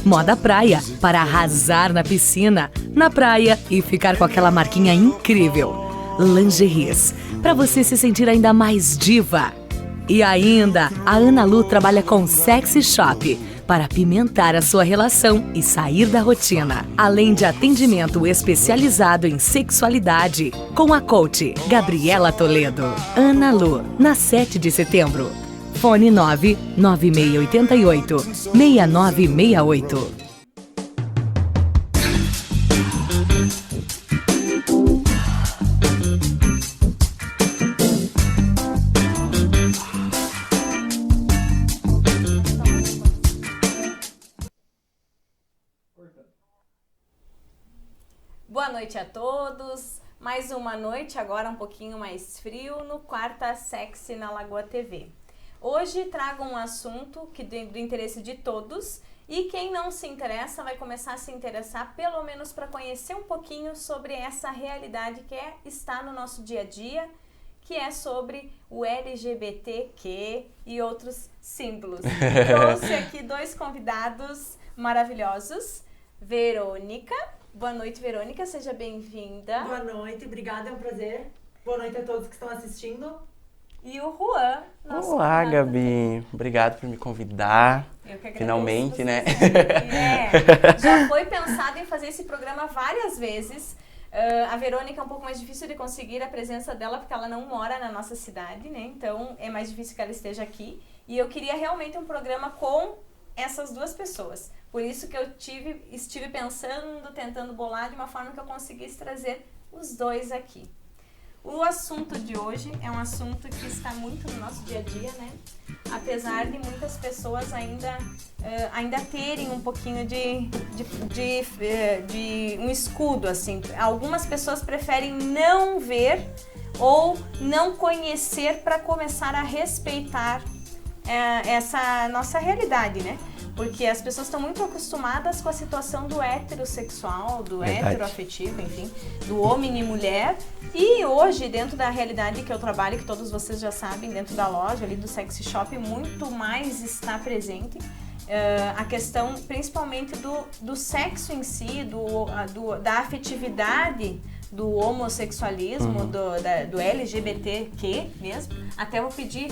Moda praia, para arrasar na piscina, na praia e ficar com aquela marquinha incrível. Lingeries, para você se sentir ainda mais diva. E ainda, a Ana Lu trabalha com Sexy Shop, para apimentar a sua relação e sair da rotina. Além de atendimento especializado em sexualidade, com a coach Gabriela Toledo. Ana Lu, na 7 de setembro. Fone 99688-6968. Boa noite a todos. Mais uma noite, agora um pouquinho mais frio, no Quarta Sexy na Lagoa TV. Hoje trago um assunto que do interesse de todos e quem não se interessa vai começar a se interessar, pelo menos para conhecer um pouquinho sobre essa realidade que está no nosso dia a dia, que é sobre o LGBTQ e outros símbolos. Trouxe aqui dois convidados maravilhosos. Verônica. Boa noite, Verônica. Seja bem-vinda. Boa noite, obrigada, é um prazer. Boa noite a todos que estão assistindo. E o Juan. Olá, Gabi. Obrigado por me convidar. Eu que agradeço. Finalmente, né? Já foi pensado em fazer esse programa várias vezes. A Verônica é um pouco mais difícil de conseguir a presença dela porque ela não mora na nossa cidade, né? Então é mais difícil que ela esteja aqui. E eu queria realmente um programa com essas duas pessoas. Por isso que eu estive pensando, tentando bolar de uma forma que eu conseguisse trazer os dois aqui. O assunto de hoje é um assunto que está muito no nosso dia a dia, né? Apesar de muitas pessoas ainda terem um pouquinho de um escudo, assim. Algumas pessoas preferem não ver ou não conhecer para começar a respeitar essa nossa realidade, né? Porque as pessoas estão muito acostumadas com a situação do heterossexual, do heteroafetivo, enfim, do homem e mulher. E hoje, dentro da realidade que eu trabalho, que todos vocês já sabem, dentro da loja ali do Sexy Shop, muito mais está presente a questão, principalmente do sexo em si, da afetividade, do homossexualismo, do LGBTQ mesmo. Até vou pedir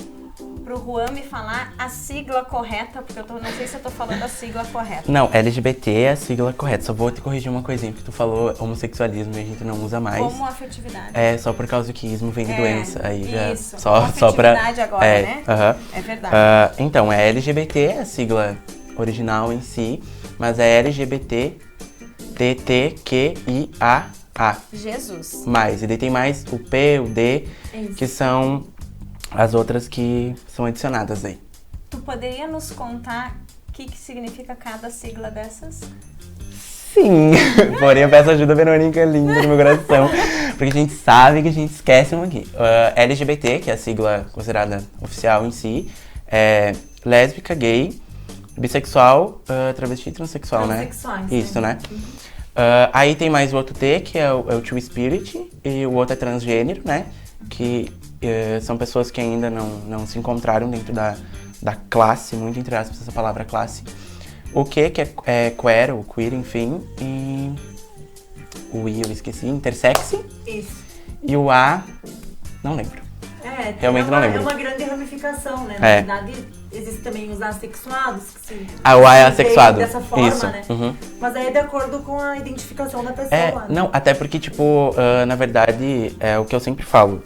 pro Juan me falar a sigla correta, porque eu não sei se eu tô falando a sigla correta. Não, LGBT é a sigla correta. Só vou te corrigir uma coisinha, porque tu falou homossexualismo e a gente não usa mais. Homoafetividade. É, só por causa que ismo vem de doença. Aí já isso. só pra... agora, né? É verdade. Então, é LGBT, é a sigla original em si, mas é LGBT, TTQIA. Jesus. Mais. E daí tem mais o P, o D, que são as outras que são adicionadas aí. Tu poderia nos contar o que significa cada sigla dessas? Sim, porém eu peço ajuda, Verônica, linda do meu coração, porque a gente sabe que a gente esquece uma aqui. LGBT, que é a sigla considerada oficial em si, é lésbica, gay, bissexual, travesti e transexual, né? Isso, né? Aí tem mais o outro T, que é o Two Spirit, e o outro é transgênero, né? Que são pessoas que ainda não se encontraram dentro da classe, muito entre aspas essa palavra classe. O Q, que é queer, ou queer, enfim, e o I eu esqueci, intersexy. Isso. E o A, não lembro. Realmente não lembro. É uma grande ramificação, né? Na verdade, existem também os assexuados, que se o A é assexuado. Dessa forma, isso. Né? Uhum. Mas aí é de acordo com a identificação da pessoa. Não, até porque, tipo, na verdade, é o que eu sempre falo,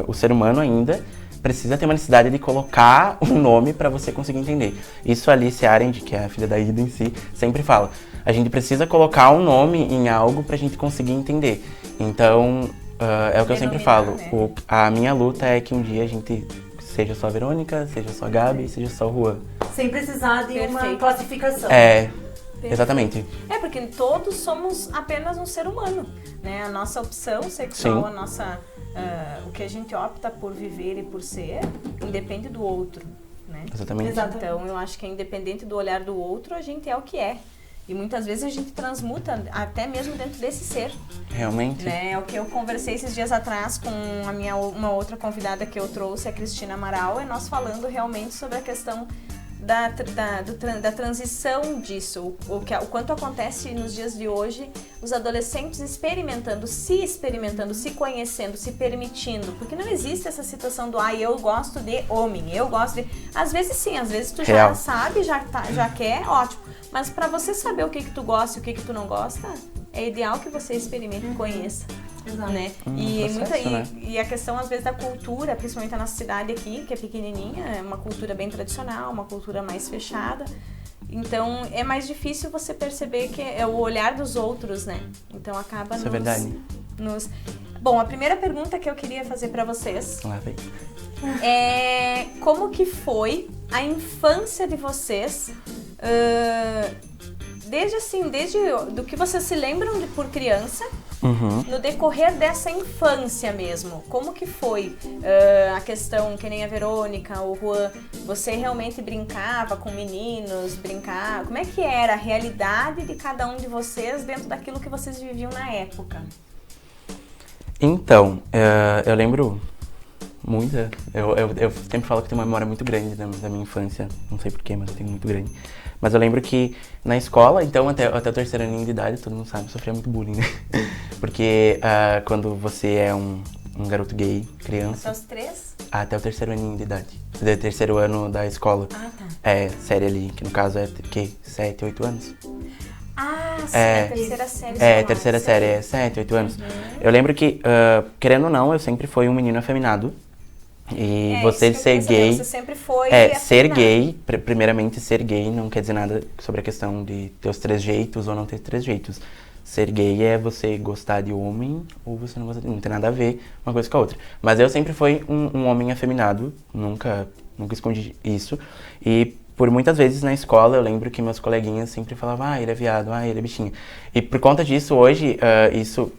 o ser humano ainda precisa ter uma necessidade de colocar um nome pra você conseguir entender. Isso a Alice Arendt, que é a filha da Ida em si, sempre fala. A gente precisa colocar um nome em algo pra gente conseguir entender. Então, é o que eu sempre falo. Né? A minha luta é que um dia a gente seja só a Verônica, seja só a Gabi, seja só o Juan. Sem precisar de uma classificação. Exatamente. Porque todos somos apenas um ser humano, né? A nossa opção sexual, a nossa, o que a gente opta por viver e por ser, independe do outro, né? Exatamente. Então, eu acho que independente do olhar do outro, a gente é o que é. E muitas vezes a gente transmuta até mesmo dentro desse ser. Realmente. Né? É o que eu conversei esses dias atrás com uma outra convidada que eu trouxe, a Cristina Amaral, e nós falando realmente sobre a questão da transição disso, o quanto acontece nos dias de hoje, os adolescentes experimentando, se conhecendo, se permitindo, porque não existe essa situação do eu gosto de homem, eu gosto de... Às vezes sim, às vezes tu Real. já sabe, já quer, ótimo, mas pra você saber o que tu gosta e o que tu não gosta, é ideal que você experimente e conheça. Exato. Né? E a questão, às vezes, da cultura, principalmente a nossa cidade aqui, que é pequenininha, é uma cultura bem tradicional, uma cultura mais fechada. Então, é mais difícil você perceber que é o olhar dos outros, né? Então, acaba Isso é verdade. Bom, a primeira pergunta que eu queria fazer pra vocês Lá vem. é como que foi a infância de vocês, desde do que vocês se lembram por criança, no decorrer dessa infância mesmo, como que foi a questão, que nem a Verônica, o Juan, você realmente brincava com meninos, como é que era a realidade de cada um de vocês dentro daquilo que vocês viviam na época? Então, eu lembro muito, eu sempre falo que tenho uma memória muito grande da minha infância, não sei porquê, mas eu tenho muito grande. Mas eu lembro que na escola, então até o terceiro ano de idade, todo mundo sabe, eu sofria muito bullying, né? Porque quando você é um garoto gay, criança... Até os 3? Até o terceiro ano de idade. Terceiro ano da escola. Ah, tá. É, série ali, que no caso é, 7, 8 anos? Ah, sim, a terceira série. É, terceira série, é 7, 8 anos. Eu lembro que, querendo ou não, eu sempre fui um menino afeminado. E você ser gay... Você sempre foi ser gay, primeiramente ser gay não quer dizer nada sobre a questão de ter os 3 jeitos ou não ter 3 jeitos. Ser gay é você gostar de homem ou você não gosta de... Não tem nada a ver uma coisa com a outra. Mas eu sempre fui um homem afeminado, nunca escondi isso. E por muitas vezes na escola eu lembro que meus coleguinhas sempre falavam ele é viado, ele é bichinha. E por conta disso, hoje, isso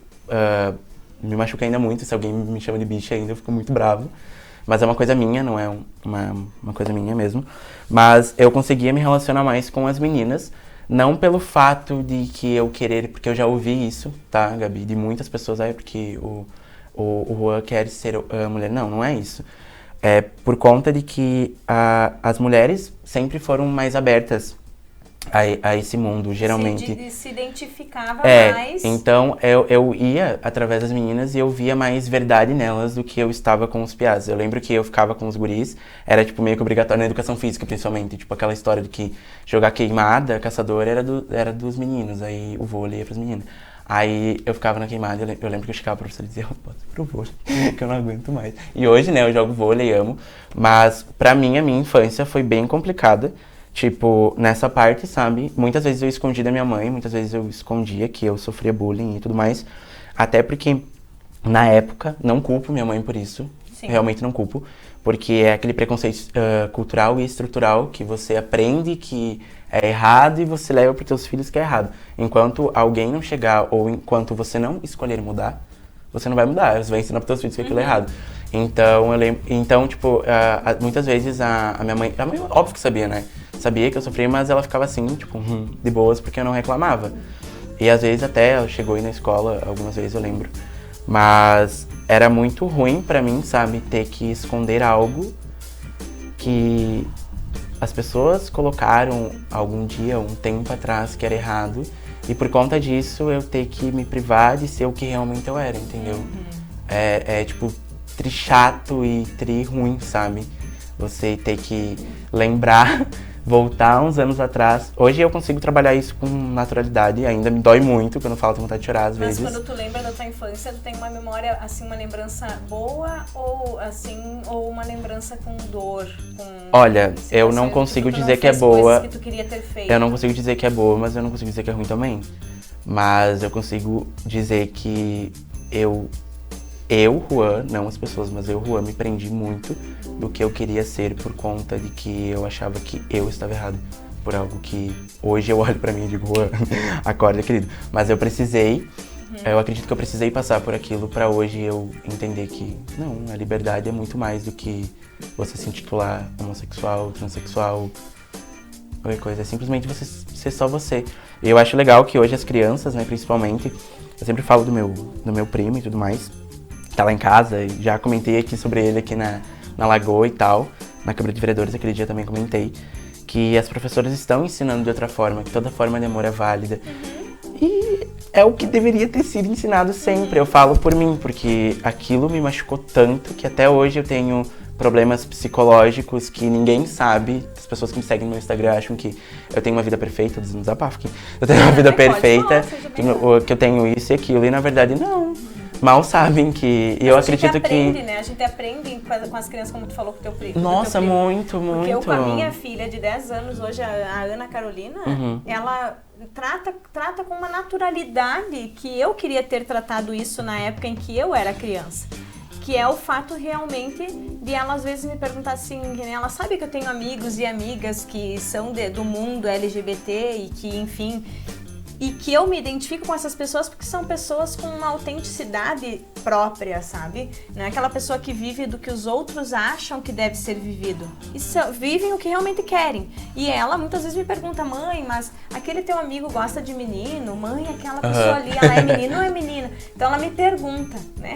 me machuca ainda muito. Se alguém me chama de bicha ainda, eu fico muito bravo. Mas é uma coisa minha, não é uma coisa minha mesmo. Mas eu conseguia me relacionar mais com as meninas, não pelo fato de que eu querer, porque eu já ouvi isso, tá, Gabi, de muitas pessoas, porque o Juan quer ser mulher. Não é isso. É por conta de que as mulheres sempre foram mais abertas a esse mundo, geralmente. Se identificava mais. Então eu ia através das meninas e eu via mais verdade nelas do que eu estava com os piás. Eu lembro que eu ficava com os guris, era tipo meio que obrigatório na educação física, principalmente. Tipo aquela história de que jogar queimada, caçador, era dos meninos, aí o vôlei ia pras meninas. Aí eu ficava na queimada, eu lembro que eu chegava pro professor e dizia, eu posso ir pro vôlei, que eu não aguento mais. E hoje, né, eu jogo vôlei, amo, mas pra mim, a minha infância foi bem complicada. Tipo, nessa parte, sabe? Muitas vezes eu escondi da minha mãe, muitas vezes eu escondia que eu sofria bullying e tudo mais. Até porque, na época, não culpo minha mãe por isso. Sim. Realmente não culpo. Porque é aquele preconceito cultural e estrutural que você aprende que é errado e você leva para os seus filhos que é errado. Enquanto alguém não chegar ou enquanto você não escolher mudar, você não vai mudar. Você vai ensinar para os seus filhos que aquilo é errado. Então, eu lembro, tipo, muitas vezes a minha mãe, óbvio que sabia, né? Sabia que eu sofria, mas ela ficava assim, tipo, de boas, porque eu não reclamava. E às vezes até ela chegou aí na escola, algumas vezes eu lembro. Mas era muito ruim pra mim, sabe, ter que esconder algo que as pessoas colocaram algum dia, um tempo atrás, que era errado. E por conta disso, eu ter que me privar de ser o que realmente eu era, entendeu? Tipo, chato e ruim, sabe? Você ter que lembrar, voltar uns anos atrás. Hoje eu consigo trabalhar isso com naturalidade, ainda me dói muito quando eu falo, tenho vontade de chorar às vezes. Mas quando tu lembra da tua infância, tu tem uma memória, assim, uma lembrança boa ou uma lembrança com dor? Olha, eu não consigo dizer que é boa. Que tu queria ter feito. Eu não consigo dizer que é boa, mas eu não consigo dizer que é ruim também. Mas eu consigo dizer que eu, Juan, não as pessoas, mas eu, Juan, me prendi muito do que eu queria ser por conta de que eu achava que eu estava errado. Por algo que hoje eu olho pra mim e digo, Juan, acorda, querido. Mas eu precisei, eu acredito que eu precisei passar por aquilo pra hoje eu entender que, não, a liberdade é muito mais do que você se intitular homossexual, transexual, qualquer coisa. É simplesmente você ser só você. E eu acho legal que hoje as crianças, né, principalmente, eu sempre falo do meu primo e tudo mais, tá lá em casa, e já comentei aqui sobre ele aqui na Lagoa e tal, na Câmara de Vereadores, aquele dia também comentei, que as professoras estão ensinando de outra forma, que toda forma de amor é válida. E é o que deveria ter sido ensinado sempre. Eu falo por mim, porque aquilo me machucou tanto que até hoje eu tenho problemas psicológicos que ninguém sabe. As pessoas que me seguem no meu Instagram acham que eu tenho uma vida perfeita, eu desabafo aqui. Eu tenho uma vida perfeita, que eu tenho isso e aquilo, e na verdade não. Mal sabem que... E eu acredito que... A gente aprende, né? A gente aprende com as crianças, como tu falou, com o teu primo. Nossa, muito, muito. Porque eu com a minha filha de 10 anos, hoje, a Ana Carolina, ela trata com uma naturalidade que eu queria ter tratado isso na época em que eu era criança. Que é o fato realmente de ela às vezes me perguntar assim, que ela sabe que eu tenho amigos e amigas que são do mundo LGBT e que, enfim... E que eu me identifico com essas pessoas porque são pessoas com uma autenticidade própria, sabe? Não é aquela pessoa que vive do que os outros acham que deve ser vivido. Vivem o que realmente querem. E ela muitas vezes me pergunta, mãe, mas aquele teu amigo gosta de menino? Mãe, aquela pessoa ali, ela é menino ou é menina? Então ela me pergunta, né?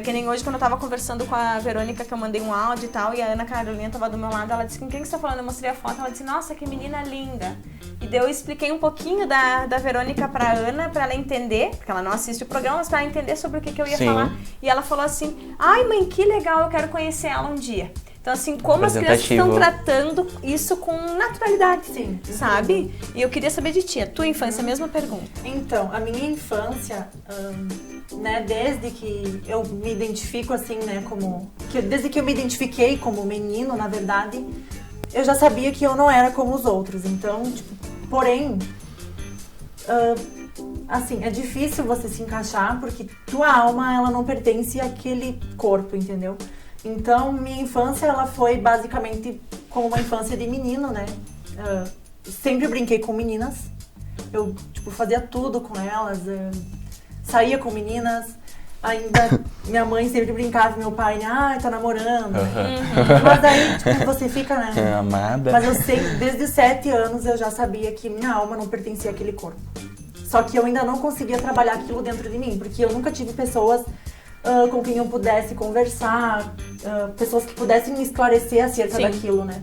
Que nem hoje, quando eu tava conversando com a Verônica, que eu mandei um áudio e tal, e a Ana Carolina tava do meu lado, ela disse, com quem que você tá falando? Eu mostrei a foto, ela disse, nossa, que menina linda. E daí eu expliquei um pouquinho da Verônica pra Ana, pra ela entender, porque ela não assiste o programa, mas pra ela entender sobre o que eu ia falar. E ela falou assim, ai mãe, que legal, eu quero conhecer ela um dia. Então, assim, como as crianças estão tratando isso com naturalidade, sabe? E eu queria saber de ti, a tua infância, a mesma pergunta. Então, a minha infância, né, desde que eu me identifico assim, né, desde que eu me identifiquei como menino, na verdade, eu já sabia que eu não era como os outros. Então, tipo, porém, assim, é difícil você se encaixar porque tua alma, ela não pertence àquele corpo, entendeu? Então, minha infância, ela foi basicamente como uma infância de menino, né? Sempre brinquei com meninas. Eu, tipo, fazia tudo com elas. Saía com meninas. Ainda, minha mãe sempre brincava, meu pai, tá namorando. Mas aí, tipo, você fica, né? Amada. Mas eu sei, desde os 7 anos, eu já sabia que minha alma não pertencia àquele corpo. Só que eu ainda não conseguia trabalhar aquilo dentro de mim, porque eu nunca tive pessoas... com quem eu pudesse conversar, pessoas que pudessem me esclarecer acerca daquilo, né?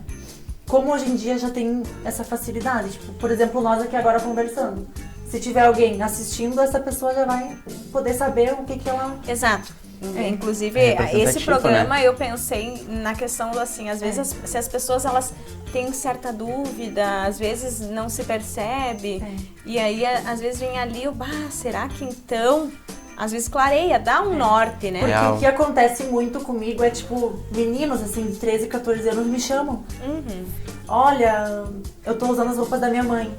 Como hoje em dia já tem essa facilidade, tipo, por exemplo, nós aqui agora conversando. Se tiver alguém assistindo, essa pessoa já vai poder saber o que ela... Exato. Inclusive, esse programa, né? Eu pensei na questão do assim, às vezes se as pessoas elas têm certa dúvida, às vezes não se percebe, e aí às vezes vem ali será que então... Às vezes clareia, dá um norte, né? Porque o que acontece muito comigo é, tipo, meninos, assim, de 13, 14 anos me chamam. Olha, eu tô usando as roupas da minha mãe.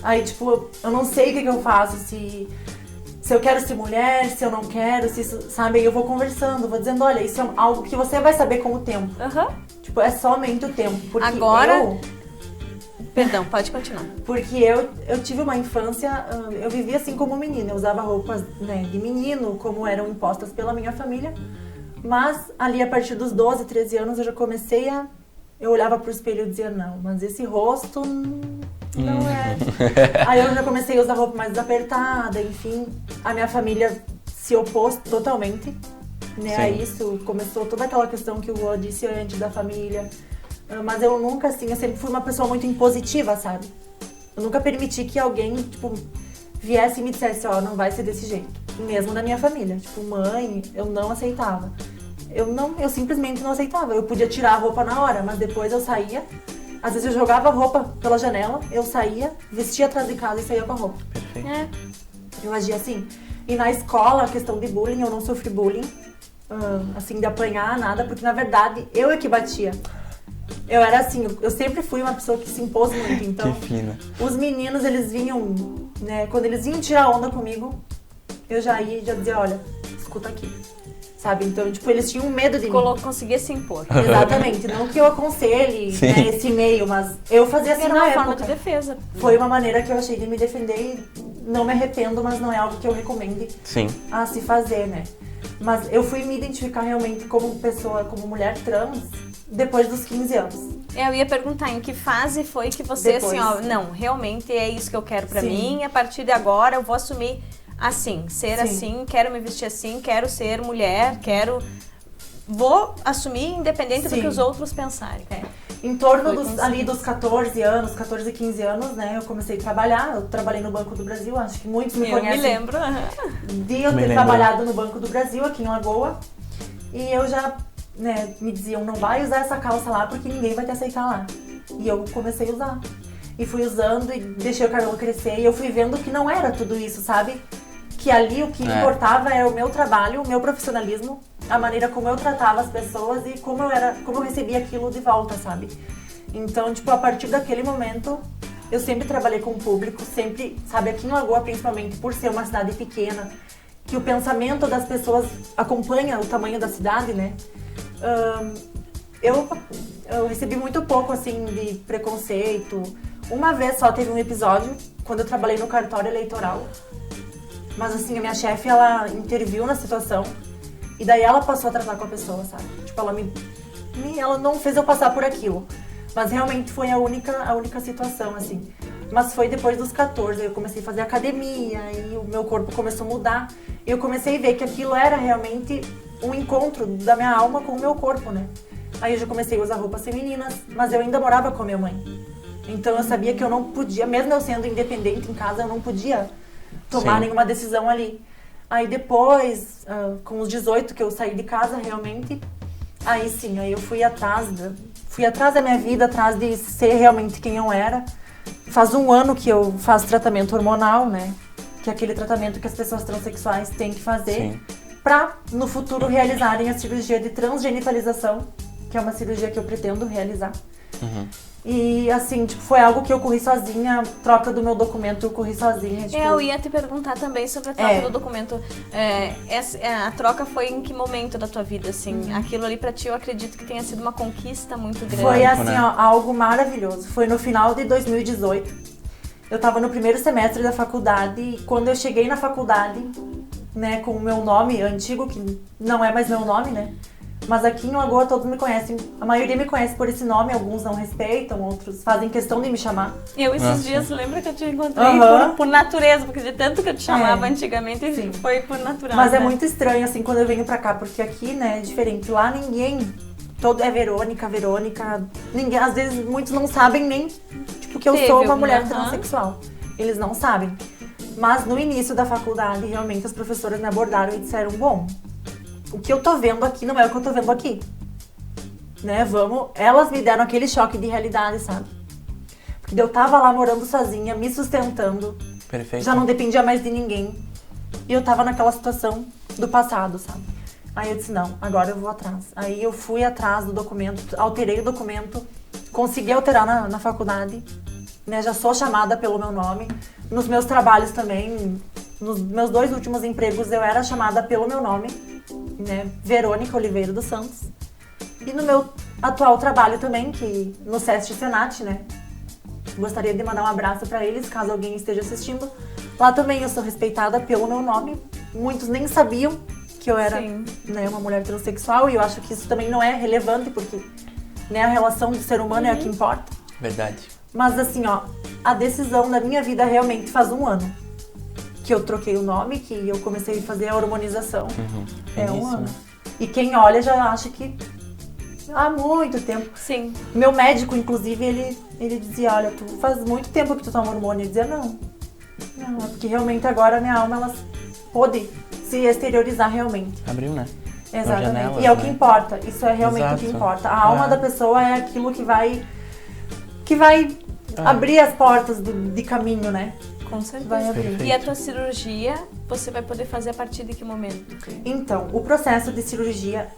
Aí, tipo, eu não sei o que eu faço, se eu quero ser mulher, se eu não quero, se isso, sabe? Aí eu vou conversando, vou dizendo, olha, isso é algo que você vai saber com o tempo. Tipo, é somente o tempo. Porque agora... Perdão, pode continuar. Porque eu tive uma infância, eu vivia assim como menina, eu usava roupas, né, de menino, como eram impostas pela minha família, mas ali a partir dos 12, 13 anos eu já comecei eu olhava pro espelho e dizia, não, mas esse rosto não é. Aí eu já comecei a usar roupa mais apertada, enfim, a minha família se opôs totalmente, né, a isso, começou toda aquela questão que o Rô disse antes da família. Mas eu nunca, assim, eu sempre fui uma pessoa muito impositiva, sabe? Eu nunca permiti que alguém, tipo, viesse e me dissesse, não vai ser desse jeito. Mesmo na minha família. Tipo, mãe, eu não aceitava. Eu simplesmente não aceitava. Eu podia tirar a roupa na hora, mas depois eu saía. Às vezes eu jogava a roupa pela janela, eu saía, vestia atrás de casa e saía com a roupa. Perfeito. Eu agia assim. E na escola, a questão de bullying, eu não sofri bullying. Assim, de apanhar, nada, porque na verdade, eu é que batia. Eu era assim, eu sempre fui uma pessoa que se impôs muito, então... Que fina. Os meninos, eles vinham, né, quando eles vinham tirar onda comigo, eu já ia e já dizia, olha, escuta aqui, sabe? Então, tipo, eles tinham medo de mim. Conseguia se impor. Exatamente, não que eu aconselhe, né, esse meio, mas eu fazia assim na época. Era uma forma de defesa. Foi uma maneira que eu achei de me defender e não me arrependo, mas não é algo que eu recomende a se fazer, né? Mas eu fui me identificar realmente como pessoa, como mulher trans, depois dos 15 anos. Eu ia perguntar em que fase foi que você, assim, não, realmente é isso que eu quero pra mim, a partir de agora eu vou assumir assim, ser assim, quero me vestir assim, quero ser mulher, vou assumir independente do que os outros pensarem. Em torno ali dos 14 anos, 14, 15 anos, né, eu comecei a trabalhar. Eu trabalhei no Banco do Brasil, acho que muitos me conhecem. Eu me lembro. De eu ter trabalhado no Banco do Brasil, aqui em Lagoa. E eu já, né, me diziam, não vai usar essa calça lá porque ninguém vai te aceitar lá. E eu comecei a usar. E fui usando e deixei o cabelo crescer. E eu fui vendo que não era tudo isso, sabe? Que ali o que importava era o meu trabalho, o meu profissionalismo, a maneira como eu tratava as pessoas e como eu recebia aquilo de volta, sabe? Então, tipo, a partir daquele momento, eu sempre trabalhei com o público, sempre, sabe, aqui em Lagoa, principalmente, por ser uma cidade pequena, que o pensamento das pessoas acompanha o tamanho da cidade, né? Eu recebi muito pouco, assim, de preconceito. Uma vez só teve um episódio, quando eu trabalhei no cartório eleitoral. Mas, assim, a minha chefe, ela interviu na situação. E daí ela passou a tratar com a pessoa, sabe? Tipo, ela não fez eu passar por aquilo. Mas realmente foi a única situação, assim. Mas foi depois dos 14, eu comecei a fazer academia, e o meu corpo começou a mudar. E eu comecei a ver que aquilo era realmente um encontro da minha alma com o meu corpo, né? Aí eu já comecei a usar roupas femininas, mas eu ainda morava com a minha mãe. Então eu sabia que eu não podia, mesmo eu sendo independente em casa, eu não podia tomar nenhuma decisão ali. Aí depois, com os 18 que eu saí de casa realmente, aí sim, aí eu fui atrás da minha vida, atrás de ser realmente quem eu era. Faz um ano que eu faço tratamento hormonal, né? Que é aquele tratamento que as pessoas transexuais têm que fazer para no futuro realizarem a cirurgia de transgenitalização, que é uma cirurgia que eu pretendo realizar. E assim, tipo, foi algo que eu corri sozinha, troca do meu documento, eu corri sozinha. Tipo... Eu ia te perguntar também sobre a troca do documento. A troca foi em que momento da tua vida, assim? Aquilo ali pra ti, eu acredito que tenha sido uma conquista muito grande. Foi assim, ó, algo maravilhoso. Foi no final de 2018. Eu tava no primeiro semestre da faculdade e quando eu cheguei na faculdade, né, com o meu nome antigo, que não é mais meu nome, né? Mas aqui em Lagoa todos me conhecem, a maioria me conhece por esse nome, alguns não respeitam, outros fazem questão de me chamar. Eu esses dias, lembra que eu te encontrei por natureza, porque de tanto que eu te chamava antigamente, foi por natural. Mas né? é muito estranho assim quando eu venho pra cá, porque aqui, né, é diferente. Lá ninguém, todo é Verônica, ninguém, às vezes muitos não sabem nem, tipo, que eu sou uma mulher transexual. Eles não sabem. Mas no início da faculdade, realmente as professoras me abordaram e disseram, bom, o que eu tô vendo aqui não é o que eu tô vendo aqui. Né, elas me deram aquele choque de realidade, sabe? Porque eu tava lá morando sozinha, me sustentando. Perfeito. Já não dependia mais de ninguém. E eu tava naquela situação do passado, sabe? Aí eu disse, não, agora eu vou atrás. Aí eu fui atrás do documento, alterei o documento, consegui alterar na faculdade, né? Já sou chamada pelo meu nome. Nos meus trabalhos também, nos meus 2 últimos empregos, eu era chamada pelo meu nome, né? Verônica Oliveira dos Santos. E no meu atual trabalho também, que no SESC Senat, né? Gostaria de mandar um abraço pra eles, caso alguém esteja assistindo. Lá também eu sou respeitada pelo meu nome. Muitos nem sabiam que eu era, né, uma mulher transexual. E eu acho que isso também não é relevante, porque, né, a relação do ser humano é a que importa. Verdade. Mas assim, ó, a decisão da minha vida realmente faz 1 ano. Que eu troquei o nome, que eu comecei a fazer a hormonização. É 1 ano. E quem olha já acha que há muito tempo. Sim. Meu médico, inclusive, ele dizia, olha, tu faz muito tempo que tu toma hormônio. Eu dizia, não, é porque realmente agora a minha alma, ela pôde se exteriorizar realmente. Abriu, né? Exatamente. Janelas, e é o que importa, isso é realmente o que Exato. importa. A alma da pessoa é aquilo que vai abrir as portas de caminho, né? Com certeza. Vai abrir. Perfeito. E a tua cirurgia, você vai poder fazer a partir de que momento? Então, o processo de cirurgia,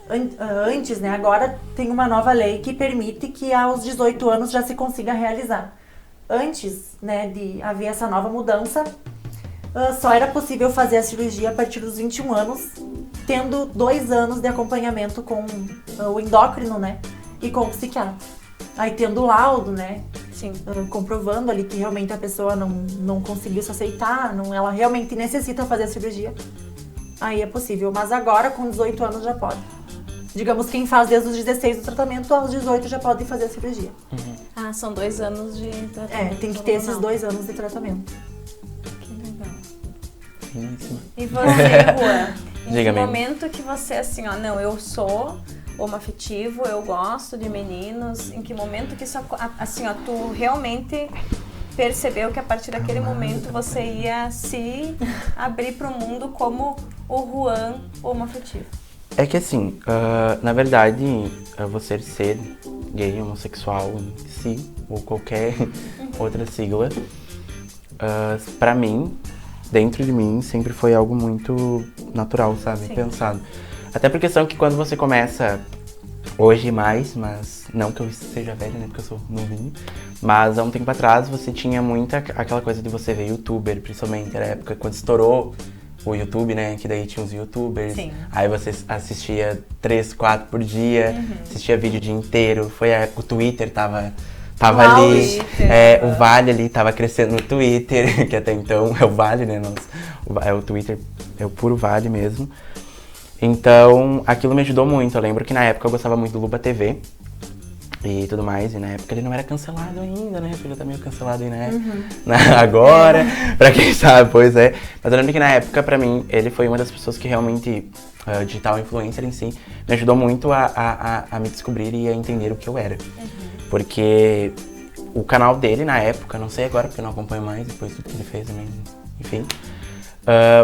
antes, né, agora tem uma nova lei que permite que aos 18 anos já se consiga realizar. Antes, né, de haver essa nova mudança, só era possível fazer a cirurgia a partir dos 21 anos, tendo 2 anos de acompanhamento com o endócrino, né, e com o psiquiatra. Aí tendo o laudo, né, Sim. comprovando ali que realmente a pessoa não conseguiu se aceitar, ela realmente necessita fazer a cirurgia, aí é possível. Mas agora, com 18 anos, já pode. Digamos, quem faz desde os 16 do tratamento, aos 18 já pode fazer a cirurgia. Ah, são 2 anos de tratamento. Tem que ter esses 2 anos de tratamento. Que legal. Finíssimo. E você, Juan? Em Diga, que amiga. momento que você, assim, ó, não, eu sou homoafetivo, eu gosto de meninos. Em que momento que isso, assim, ó, tu realmente percebeu que a partir daquele momento você ia se abrir pro mundo como o Juan homoafetivo? É que assim, na verdade, você ser gay, homossexual em si, ou qualquer outra sigla, pra mim, dentro de mim, sempre foi algo muito natural, sabe? Sim. Pensado. Até por questão que quando você começa, hoje mais, mas não que eu seja velho, né? Porque eu sou novinho. Mas há um tempo atrás você tinha muita aquela coisa de você ver youtuber, principalmente na época quando estourou o YouTube, né? Que daí tinha os youtubers. Sim. Aí você assistia 3, 4 por dia, assistia vídeo o dia inteiro. O Twitter tava ali. O Vale ali tava crescendo no Twitter, que até então é o Vale, né? É o Twitter, é o puro Vale mesmo. Então, aquilo me ajudou muito. Eu lembro que na época eu gostava muito do Luba TV e tudo mais. E na época ele não era cancelado ainda, né? Porque já tá meio cancelado aí, né? Agora, pra quem sabe, pois é. Mas eu lembro que na época, pra mim, ele foi uma das pessoas que realmente, digital influencer em si, me ajudou muito a me descobrir e a entender o que eu era. Porque o canal dele na época, não sei agora porque eu não acompanho mais, depois tudo que ele fez também, enfim.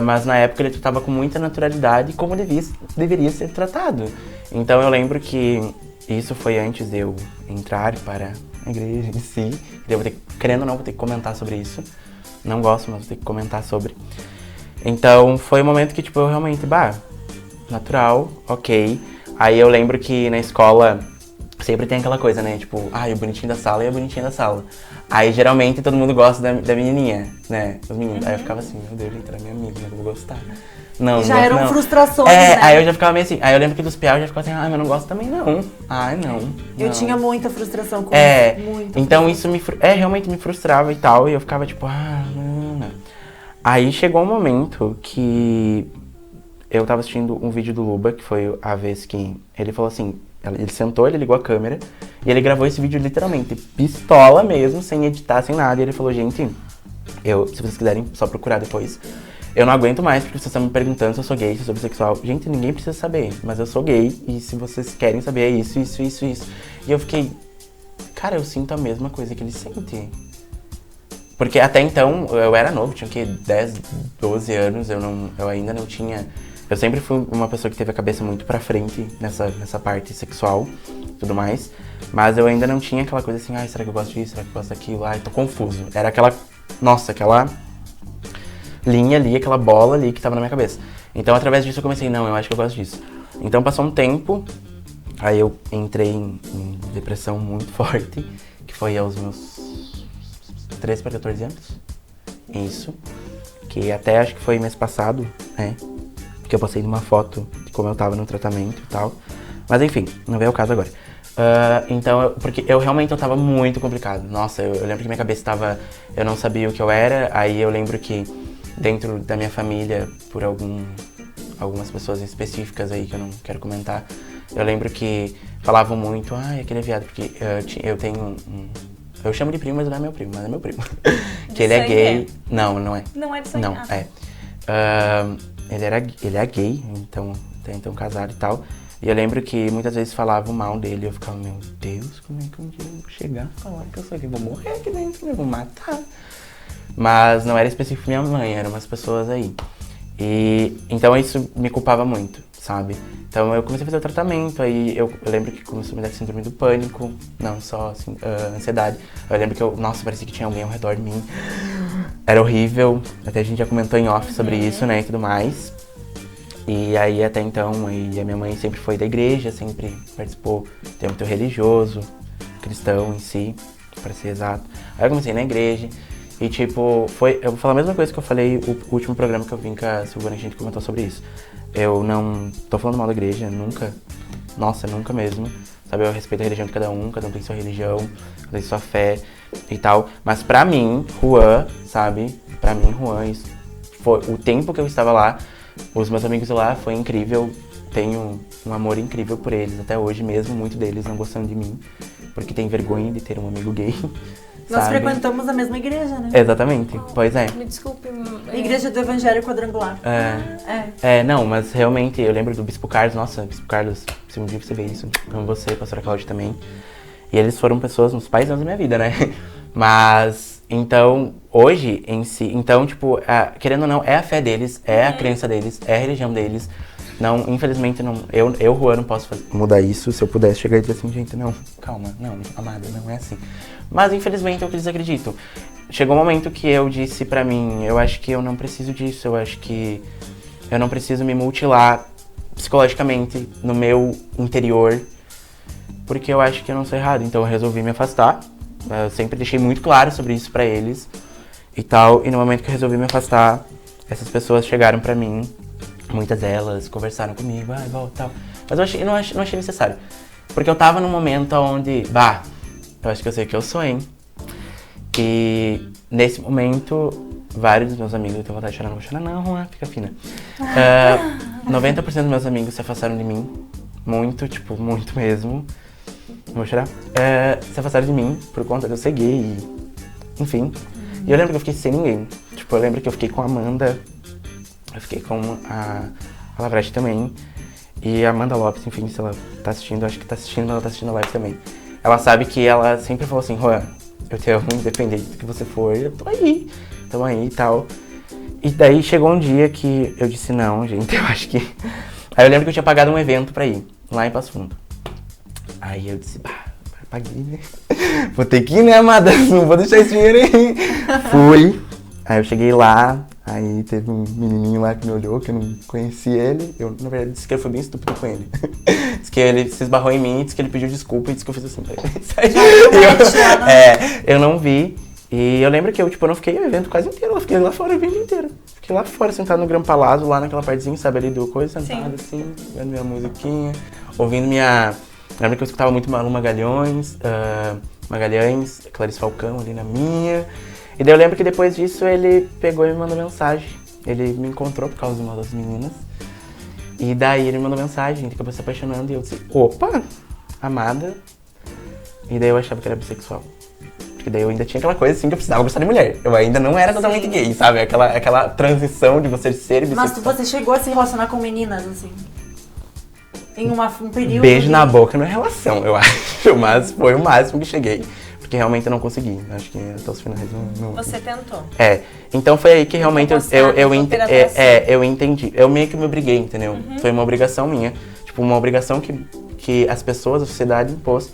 Mas na época ele tratava com muita naturalidade como deveria ser tratado. Então eu lembro que isso foi antes de eu entrar para a igreja em si. Querendo ou não, vou ter que comentar sobre isso. Não gosto, mas vou ter que comentar sobre. Então foi um momento que tipo, eu realmente, natural, ok. Aí eu lembro que na escola sempre tem aquela coisa, né? Tipo, o bonitinho da sala e a bonitinha da sala. Aí, geralmente, todo mundo gosta da menininha, né? Os meninos. Aí eu ficava assim, meu Deus, gente, era minha amiga, eu vou gostar. Não, Já não, eram não. frustrações, né? Aí eu já ficava meio assim. Aí eu lembro que dos piaus eu já ficava assim, mas eu não gosto também, não. Não. Eu tinha muita frustração com isso. Muita então frustração. isso realmente me frustrava e tal. E eu ficava tipo, não. Aí chegou um momento que eu tava assistindo um vídeo do Luba, que foi a vez que ele falou assim, ele sentou, ele ligou a câmera e ele gravou esse vídeo literalmente, pistola mesmo, sem editar, sem nada. E ele falou, gente, se vocês quiserem só procurar depois, eu não aguento mais porque vocês estão me perguntando se eu sou gay, se eu sou bissexual. Gente, ninguém precisa saber, mas eu sou gay e se vocês querem saber é isso. E eu fiquei, cara, eu sinto a mesma coisa que ele sente. Porque até então eu era novo, tinha o quê? 10, 12 anos, eu ainda não tinha... Eu sempre fui uma pessoa que teve a cabeça muito pra frente nessa parte sexual e tudo mais. Mas eu ainda não tinha aquela coisa assim, será que eu gosto disso? Será que eu gosto daquilo? Tô confuso. Era aquela linha ali, aquela bola ali que tava na minha cabeça. Então, através disso eu comecei, eu acho que eu gosto disso. Então, passou um tempo, aí eu entrei em depressão muito forte, que foi aos meus 13 para 14 anos. Isso. Que até acho que foi mês passado, né? Que eu postei uma foto de como eu tava no tratamento e tal. Mas enfim, não veio o caso agora. Então, porque eu realmente tava muito complicado. Nossa, eu lembro que minha cabeça tava... Eu não sabia o que eu era. Aí eu lembro que dentro da minha família, por algumas pessoas específicas aí que eu não quero comentar, eu lembro que falavam muito, aquele é viado, porque eu tenho eu chamo de primo, mas não é meu primo, mas é meu primo. Que ele é gay. Não é. Não é de sangue? Não, é. Ele é gay, então casado e tal. E eu lembro que muitas vezes falavam mal dele e eu ficava, meu Deus, como é que um dia eu vou chegar a falar que eu sou gay? Vou morrer aqui dentro, eu vou matar. Mas não era específico minha mãe, eram umas pessoas aí. E então isso me culpava muito, sabe? Então eu comecei a fazer o tratamento, aí eu lembro que começou a me dar síndrome do pânico, não só assim, ansiedade. Eu lembro que parecia que tinha alguém ao redor de mim. Era horrível, até a gente já comentou em off sobre isso, né, e tudo mais. E aí até então, aí a minha mãe sempre foi da igreja, sempre participou do âmbito religioso, cristão em si, para ser exato. Aí eu comecei na igreja e tipo, eu vou falar a mesma coisa que eu falei o último programa que eu vim com a Silvana, a gente comentou sobre isso. Eu não tô falando mal da igreja, nunca, nunca mesmo. Sabe, eu respeito a religião de cada um tem sua religião, cada um tem sua fé e tal. Mas pra mim, Juan, isso foi o tempo que eu estava lá, os meus amigos lá, foi incrível. Tenho um amor incrível por eles até hoje mesmo, muitos deles não gostando de mim, porque tem vergonha de ter um amigo gay, Nós sabe? frequentamos a mesma igreja, né? Exatamente, pois é. Me desculpe. Igreja do Evangelho Quadrangular. Não, mas realmente, eu lembro do Bispo Carlos, nossa, Bispo Carlos, se um dia você vê isso, amo você, pastora Cláudia também. E eles foram pessoas, uns pais da minha vida, né? Mas, então, hoje em si, então, tipo, querendo ou não, é a fé deles, é a crença deles, é a religião deles. Não, infelizmente, não, eu, Juan, não posso mudar isso. Se eu pudesse chegar e dizer assim, gente, não, calma, não, amada, não é assim. Mas, infelizmente, é o que eles acreditam. Chegou um momento que eu disse pra mim, eu acho que eu não preciso disso, eu acho que eu não preciso me mutilar psicologicamente no meu interior, porque eu acho que eu não sou errado. Então, eu resolvi me afastar. Eu sempre deixei muito claro sobre isso pra eles e tal. E no momento que eu resolvi me afastar, essas pessoas chegaram pra mim. Muitas delas conversaram comigo, volta e tal. Mas eu não achei necessário. Porque eu tava num momento onde, eu acho que eu sei o que eu sou, hein? E nesse momento, vários dos meus amigos, eu tenho vontade de chorar, não vou chorar não, Juan, fica fina. 90% dos meus amigos se afastaram de mim. Muito, tipo, muito mesmo. Não vou chorar. Se afastaram de mim por conta de eu ser gay, enfim. E eu lembro que eu fiquei sem ninguém. Tipo, eu lembro que eu fiquei com a Amanda. Eu fiquei com a Lavrete também. E a Amanda Lopes, enfim, se ela tá assistindo, acho que tá assistindo, ela tá assistindo a live também. Ela sabe que ela sempre falou assim, Juan, eu te amo, independente do que você for, eu tô aí. Tamo aí e tal. E daí chegou um dia que eu disse, não, gente, eu acho que... Aí eu lembro que eu tinha pagado um evento pra ir, lá em Passo Fundo. Aí eu disse, paguei, né? Vou ter que ir, né, amada? Não vou deixar esse dinheiro aí. Fui. Aí eu cheguei lá, aí teve um menininho lá que me olhou, que eu não conhecia ele. Eu, na verdade, disse que eu fui bem estúpido com ele. Disse que ele se esbarrou em mim, disse que ele pediu desculpa e disse que eu fiz assim pra ele. Eu não vi. E eu lembro que eu, tipo, eu não fiquei o evento quase inteiro, eu fiquei lá fora o evento inteiro. Fiquei lá fora, sentado no Gran Palazzo, lá naquela partezinha, sabe, ali do coisa, sentado assim, vendo minha musiquinha, ouvindo minha... Lembro que eu escutava muito Malu Magalhães, Clarice Falcão ali na minha. E daí eu lembro que depois disso ele pegou e me mandou mensagem. Ele me encontrou por causa de uma das meninas. E daí ele me mandou mensagem, a gente acabou se apaixonando e eu disse, opa, amada. E daí eu achava que era bissexual. Porque daí eu ainda tinha aquela coisa assim que eu precisava gostar de mulher. Eu ainda não era totalmente gay, sabe? Aquela transição de você ser bissexual. Mas você chegou a se relacionar com meninas, assim? Em um período... Beijo na boca não é relação, eu acho. Mas foi o máximo que cheguei. Porque realmente eu não consegui. Acho que até os finais não... Você tentou. Então foi aí que realmente eu entendi. Eu meio que me obriguei, entendeu? Foi uma obrigação minha. Tipo, uma obrigação que as pessoas, a sociedade impôs.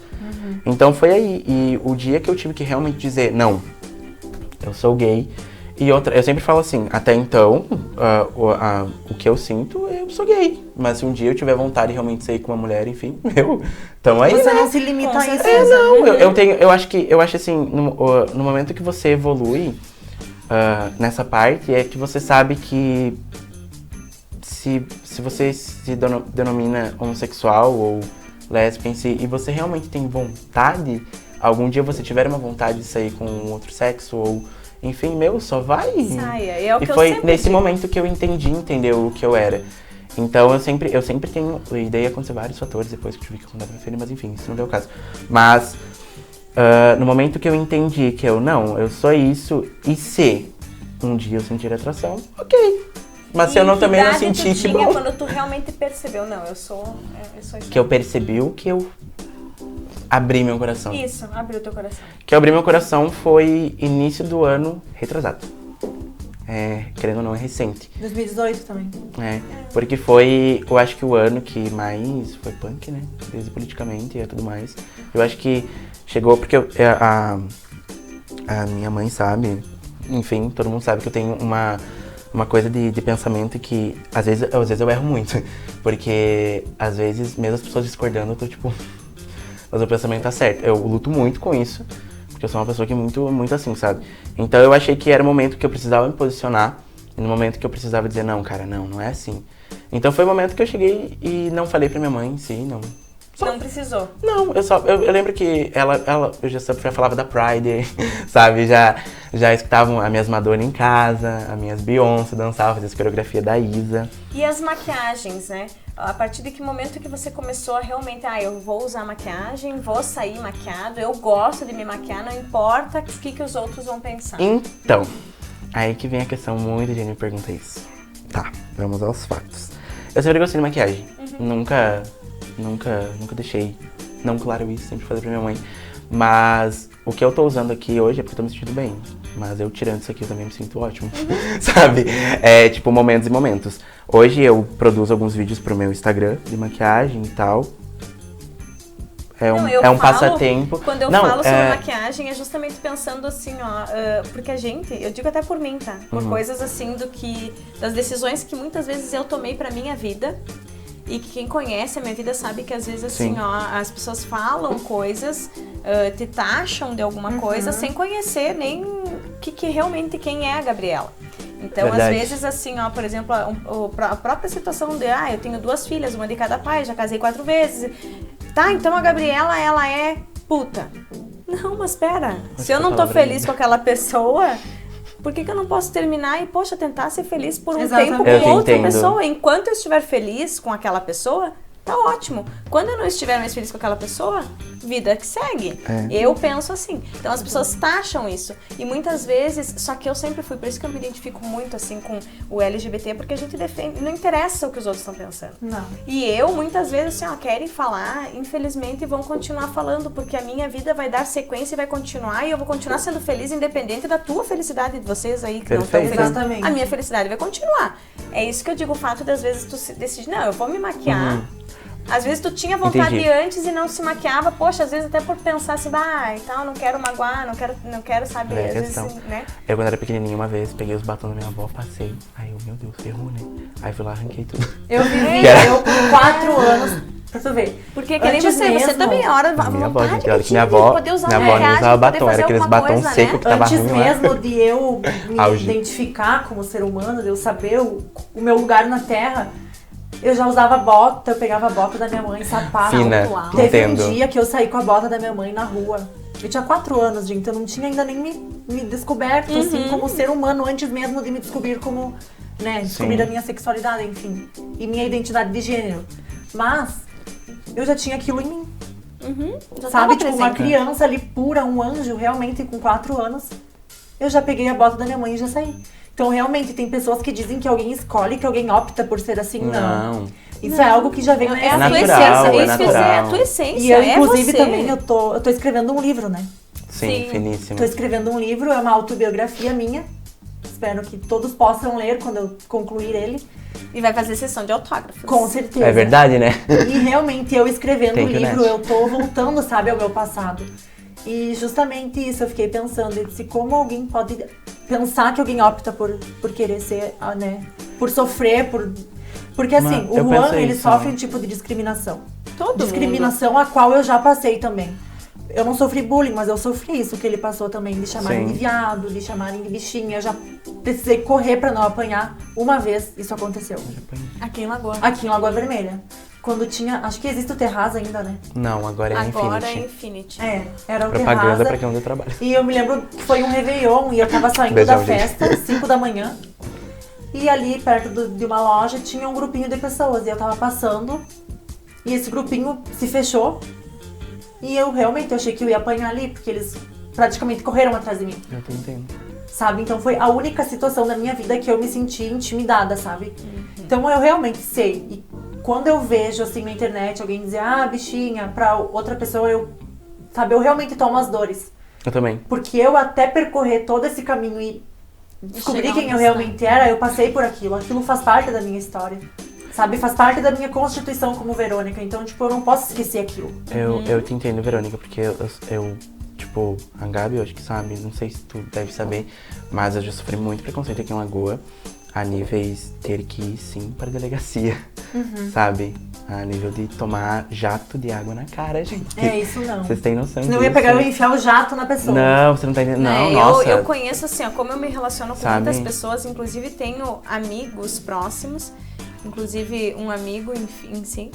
Então foi aí. E o dia que eu tive que realmente dizer, não, eu sou gay. E outra, eu sempre falo assim, até então, o que eu sinto, eu sou gay. Mas se um dia eu tiver vontade de realmente sair com uma mulher, enfim, tamo aí, Você né? não se limita a isso. Não, eu acho assim, no momento que você evolui nessa parte, é que você sabe que se você se denomina homossexual ou lésbica em si, e você realmente tem vontade, algum dia você tiver uma vontade de sair com outro sexo ou... Enfim, só vai. Saia. É o que e foi eu sempre nesse digo. momento que eu entendi, entendeu, o que eu era. Então eu sempre tenho. E daí aconteceu vários fatores depois que eu tive que contar pra minha filha, mas enfim, isso não deu o caso. Mas no momento que eu entendi que eu sou isso, e se um dia eu sentir atração, ok. Mas se eu também não sentir, que bom. Quando tu realmente percebeu, não, eu sou isso. Que eu percebi o que eu abri meu coração. Isso, abriu teu coração. Que eu abri meu coração foi início do ano retrasado. Querendo ou não, é recente. 2018 também. Porque foi, eu acho que o ano que mais foi punk, né? Desde politicamente e tudo mais. Eu acho que chegou porque a minha mãe sabe, enfim, todo mundo sabe que eu tenho uma coisa de pensamento que às vezes eu erro muito. Porque às vezes, mesmo as pessoas discordando, eu tô tipo... Mas o pensamento tá certo. Eu luto muito com isso, porque eu sou uma pessoa que é muito, muito assim, sabe? Então eu achei que era o momento que eu precisava me posicionar, e no momento que eu precisava dizer, não, cara, não é assim. Então foi o momento que eu cheguei e não falei pra minha mãe, sim, não. Não precisou. Não, eu lembro que eu já sempre falava da Pride, sabe? Já escutavam as minhas Madonna em casa, as minhas Beyoncé, dançava, fazia as coreografia da Isa. E as maquiagens, né? A partir de que momento que você começou a realmente, eu vou usar maquiagem, vou sair maquiado, eu gosto de me maquiar, não importa o que os outros vão pensar. Então, aí que vem a questão, muita gente me pergunta isso. Tá, vamos aos fatos. Eu sempre gostei de maquiagem, nunca deixei não claro isso, sempre falei pra minha mãe. Mas o que eu tô usando aqui hoje é porque eu tô me sentindo bem. Mas eu tirando isso aqui eu também me sinto ótimo, sabe? É tipo momentos e momentos. Hoje eu produzo alguns vídeos pro meu Instagram de maquiagem e tal. É um passatempo. Quando eu falo sobre maquiagem, é justamente pensando assim, porque eu digo até por mim, tá? Por coisas assim das decisões que muitas vezes eu tomei pra minha vida. E que quem conhece a minha vida sabe que às vezes assim, as pessoas falam coisas, te taxam de alguma coisa sem conhecer nem realmente quem é a Gabriela. Então, Verdade. às vezes assim, por exemplo, a própria situação de, eu tenho 2 filhas, uma de cada pai, já casei 4 vezes. Tá, então a Gabriela, ela é puta. Não, mas pera, se eu não tô feliz com aquela pessoa... Por que eu não posso terminar e, tentar ser feliz por um tempo com outra pessoa? Enquanto eu estiver feliz com aquela pessoa, tá ótimo. Quando eu não estiver mais feliz com aquela pessoa, vida que segue. Eu penso assim. Então as pessoas taxam isso. E muitas vezes, só que eu sempre fui, por isso que eu me identifico muito assim com o LGBT, porque a gente defende, não interessa o que os outros estão pensando. Não. E eu, muitas vezes, assim, querem falar, infelizmente vão continuar falando, porque a minha vida vai dar sequência e vai continuar, e eu vou continuar sendo feliz, independente da tua felicidade, de vocês aí que não estão felizes. Exatamente. A minha felicidade vai continuar. É isso que eu digo, o fato de às vezes tu decidir, não, eu vou me maquiar. Às vezes tu tinha vontade antes e não se maquiava, às vezes até por pensar assim, e tal, não quero magoar, não quero saber, às vezes, né? Eu quando era pequenininho uma vez, peguei os batons da minha avó, passei, aí meu Deus, ferrou, né? Aí fui lá, arranquei tudo. Eu vivi, com 4 anos, pra tu ver. Porque que nem você também, a hora minha avó, gente, que olha que minha avó não usava batom, era aqueles batom seco que tava ruim. Antes mesmo de eu me identificar como ser humano, de eu saber o meu lugar na Terra, eu já usava bota, eu pegava a bota da minha mãe, sapato. Fina, Teve um dia que eu saí com a bota da minha mãe na rua. Eu tinha 4 anos, gente, eu não tinha ainda nem me descoberto, assim, como ser humano, antes mesmo de me descobrir como, descobrir a minha sexualidade, enfim, e minha identidade de gênero. Mas, eu já tinha aquilo em mim. Sabe, tipo, uma criança ali pura, um anjo, realmente, com 4 anos, eu já peguei a bota da minha mãe e já saí. Então, realmente, tem pessoas que dizem que alguém escolhe, que alguém opta por ser assim. Não. Isso é algo que já vem na é a natural, tua essência. é natural. É a tua essência. E eu, inclusive, você. também, eu tô escrevendo um livro, né? Sim, finíssimo. Tô escrevendo um livro, é uma autobiografia minha. Espero que todos possam ler quando eu concluir ele. E vai fazer sessão de autógrafos. Com certeza. É verdade, né? E realmente, eu escrevendo o livro, eu tô voltando, sabe, ao meu passado. E justamente isso, eu fiquei pensando, eu disse, como alguém pode pensar que alguém opta por querer ser, por sofrer, porque assim, o Juan, ele sofre um tipo de discriminação. Discriminação a qual eu já passei também. Eu não sofri bullying, mas eu sofri isso que ele passou também, de chamarem de viado, de chamarem de bichinha. Eu já precisei correr pra não apanhar. Uma vez isso aconteceu. Aqui em Lagoa. Aqui em Lagoa Vermelha. Quando tinha, acho que existe o Terraza ainda, né? Não, agora é Infinity. Agora é Infinity. Era o Propaganda Terraza. pra quem não trabalha. E eu me lembro que foi um Réveillon e eu tava saindo da festa, 5 da manhã. E ali, perto de uma loja, tinha um grupinho de pessoas. E eu tava passando e esse grupinho se fechou. E eu realmente achei que eu ia apanhar ali, porque eles praticamente correram atrás de mim. Eu tô entendendo. Sabe? Então foi a única situação da minha vida que eu me senti intimidada, sabe? Então eu realmente sei. E quando eu vejo assim na internet alguém dizer, bichinha, pra outra pessoa, eu realmente tomo as dores. Eu também. Porque eu até percorrer todo esse caminho e descobrir quem eu realmente era, eu passei por aquilo. Aquilo faz parte da minha história. Sabe, faz parte da minha constituição como Verônica. Então, tipo, eu não posso esquecer aquilo. Eu te entendo, Verônica, porque eu tipo, a Gabi, eu acho que sabe, não sei se tu deve saber, mas eu já sofri muito preconceito aqui em Lagoa, a níveis ter que ir, sim, para a delegacia, sabe? A nível de tomar jato de água na cara, gente. Isso não. Vocês têm noção disso? Senão eu ia pegar e enfiar o jato na pessoa. Não, você não tá entendendo. Não, nossa. Eu conheço, assim, como eu me relaciono com muitas pessoas, inclusive tenho amigos próximos, inclusive um amigo, enfim, sim,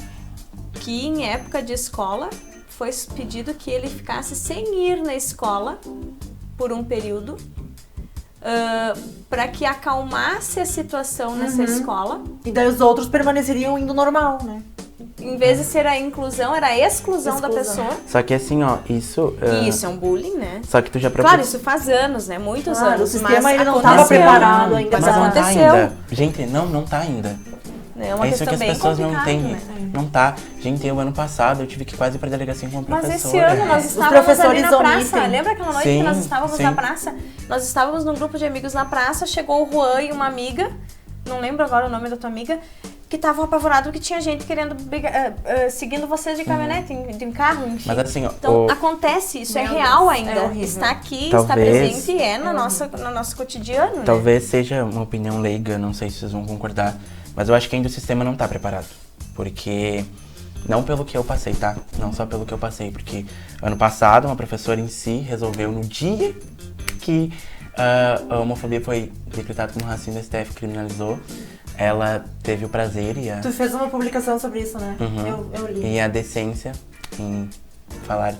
que em época de escola foi pedido que ele ficasse sem ir na escola por um período, para que acalmasse a situação nessa escola. E daí os outros permaneceriam indo normal, né? Em vez de ser a inclusão, era a exclusão da pessoa. Só que assim, ó, isso... E isso é um bullying, né? Só que tu já Claro, isso faz anos, né? Muitos Claro, anos. o sistema mas ele não aconteceu. estava preparado ainda. Mas pra- não tá aconteceu. ainda. Gente, não tá ainda. É uma É isso questão que as bem pessoas não complicada, entendem. né? Não tá. Gente, eu ano passado eu tive que quase ir pra delegacia com uma Mas professora. esse ano nós Os estávamos ali professores na praça. omitem. Lembra aquela noite Sim, que nós estávamos sim. na praça? Nós estávamos num grupo de amigos na praça, chegou o Juan e uma amiga, não lembro agora o nome da tua amiga, que estavam apavorados que tinha gente querendo seguindo vocês de caminhonete, de carro, enfim. Mas assim, ó, Então acontece, isso é Meu real Deus, ainda. é horrível. Está aqui, Talvez- está presente e é no nosso cotidiano, né? talvez seja uma opinião leiga, não sei se vocês vão concordar, mas eu acho que ainda o sistema não tá preparado. Porque, não pelo que eu passei, tá? Não só pelo que eu passei, porque ano passado uma professora em si resolveu no dia que a homofobia foi decretada como racismo, a STF criminalizou, ela teve o prazer e a... Tu fez uma publicação sobre isso, né? Uhum. Eu li. E a decência em falar,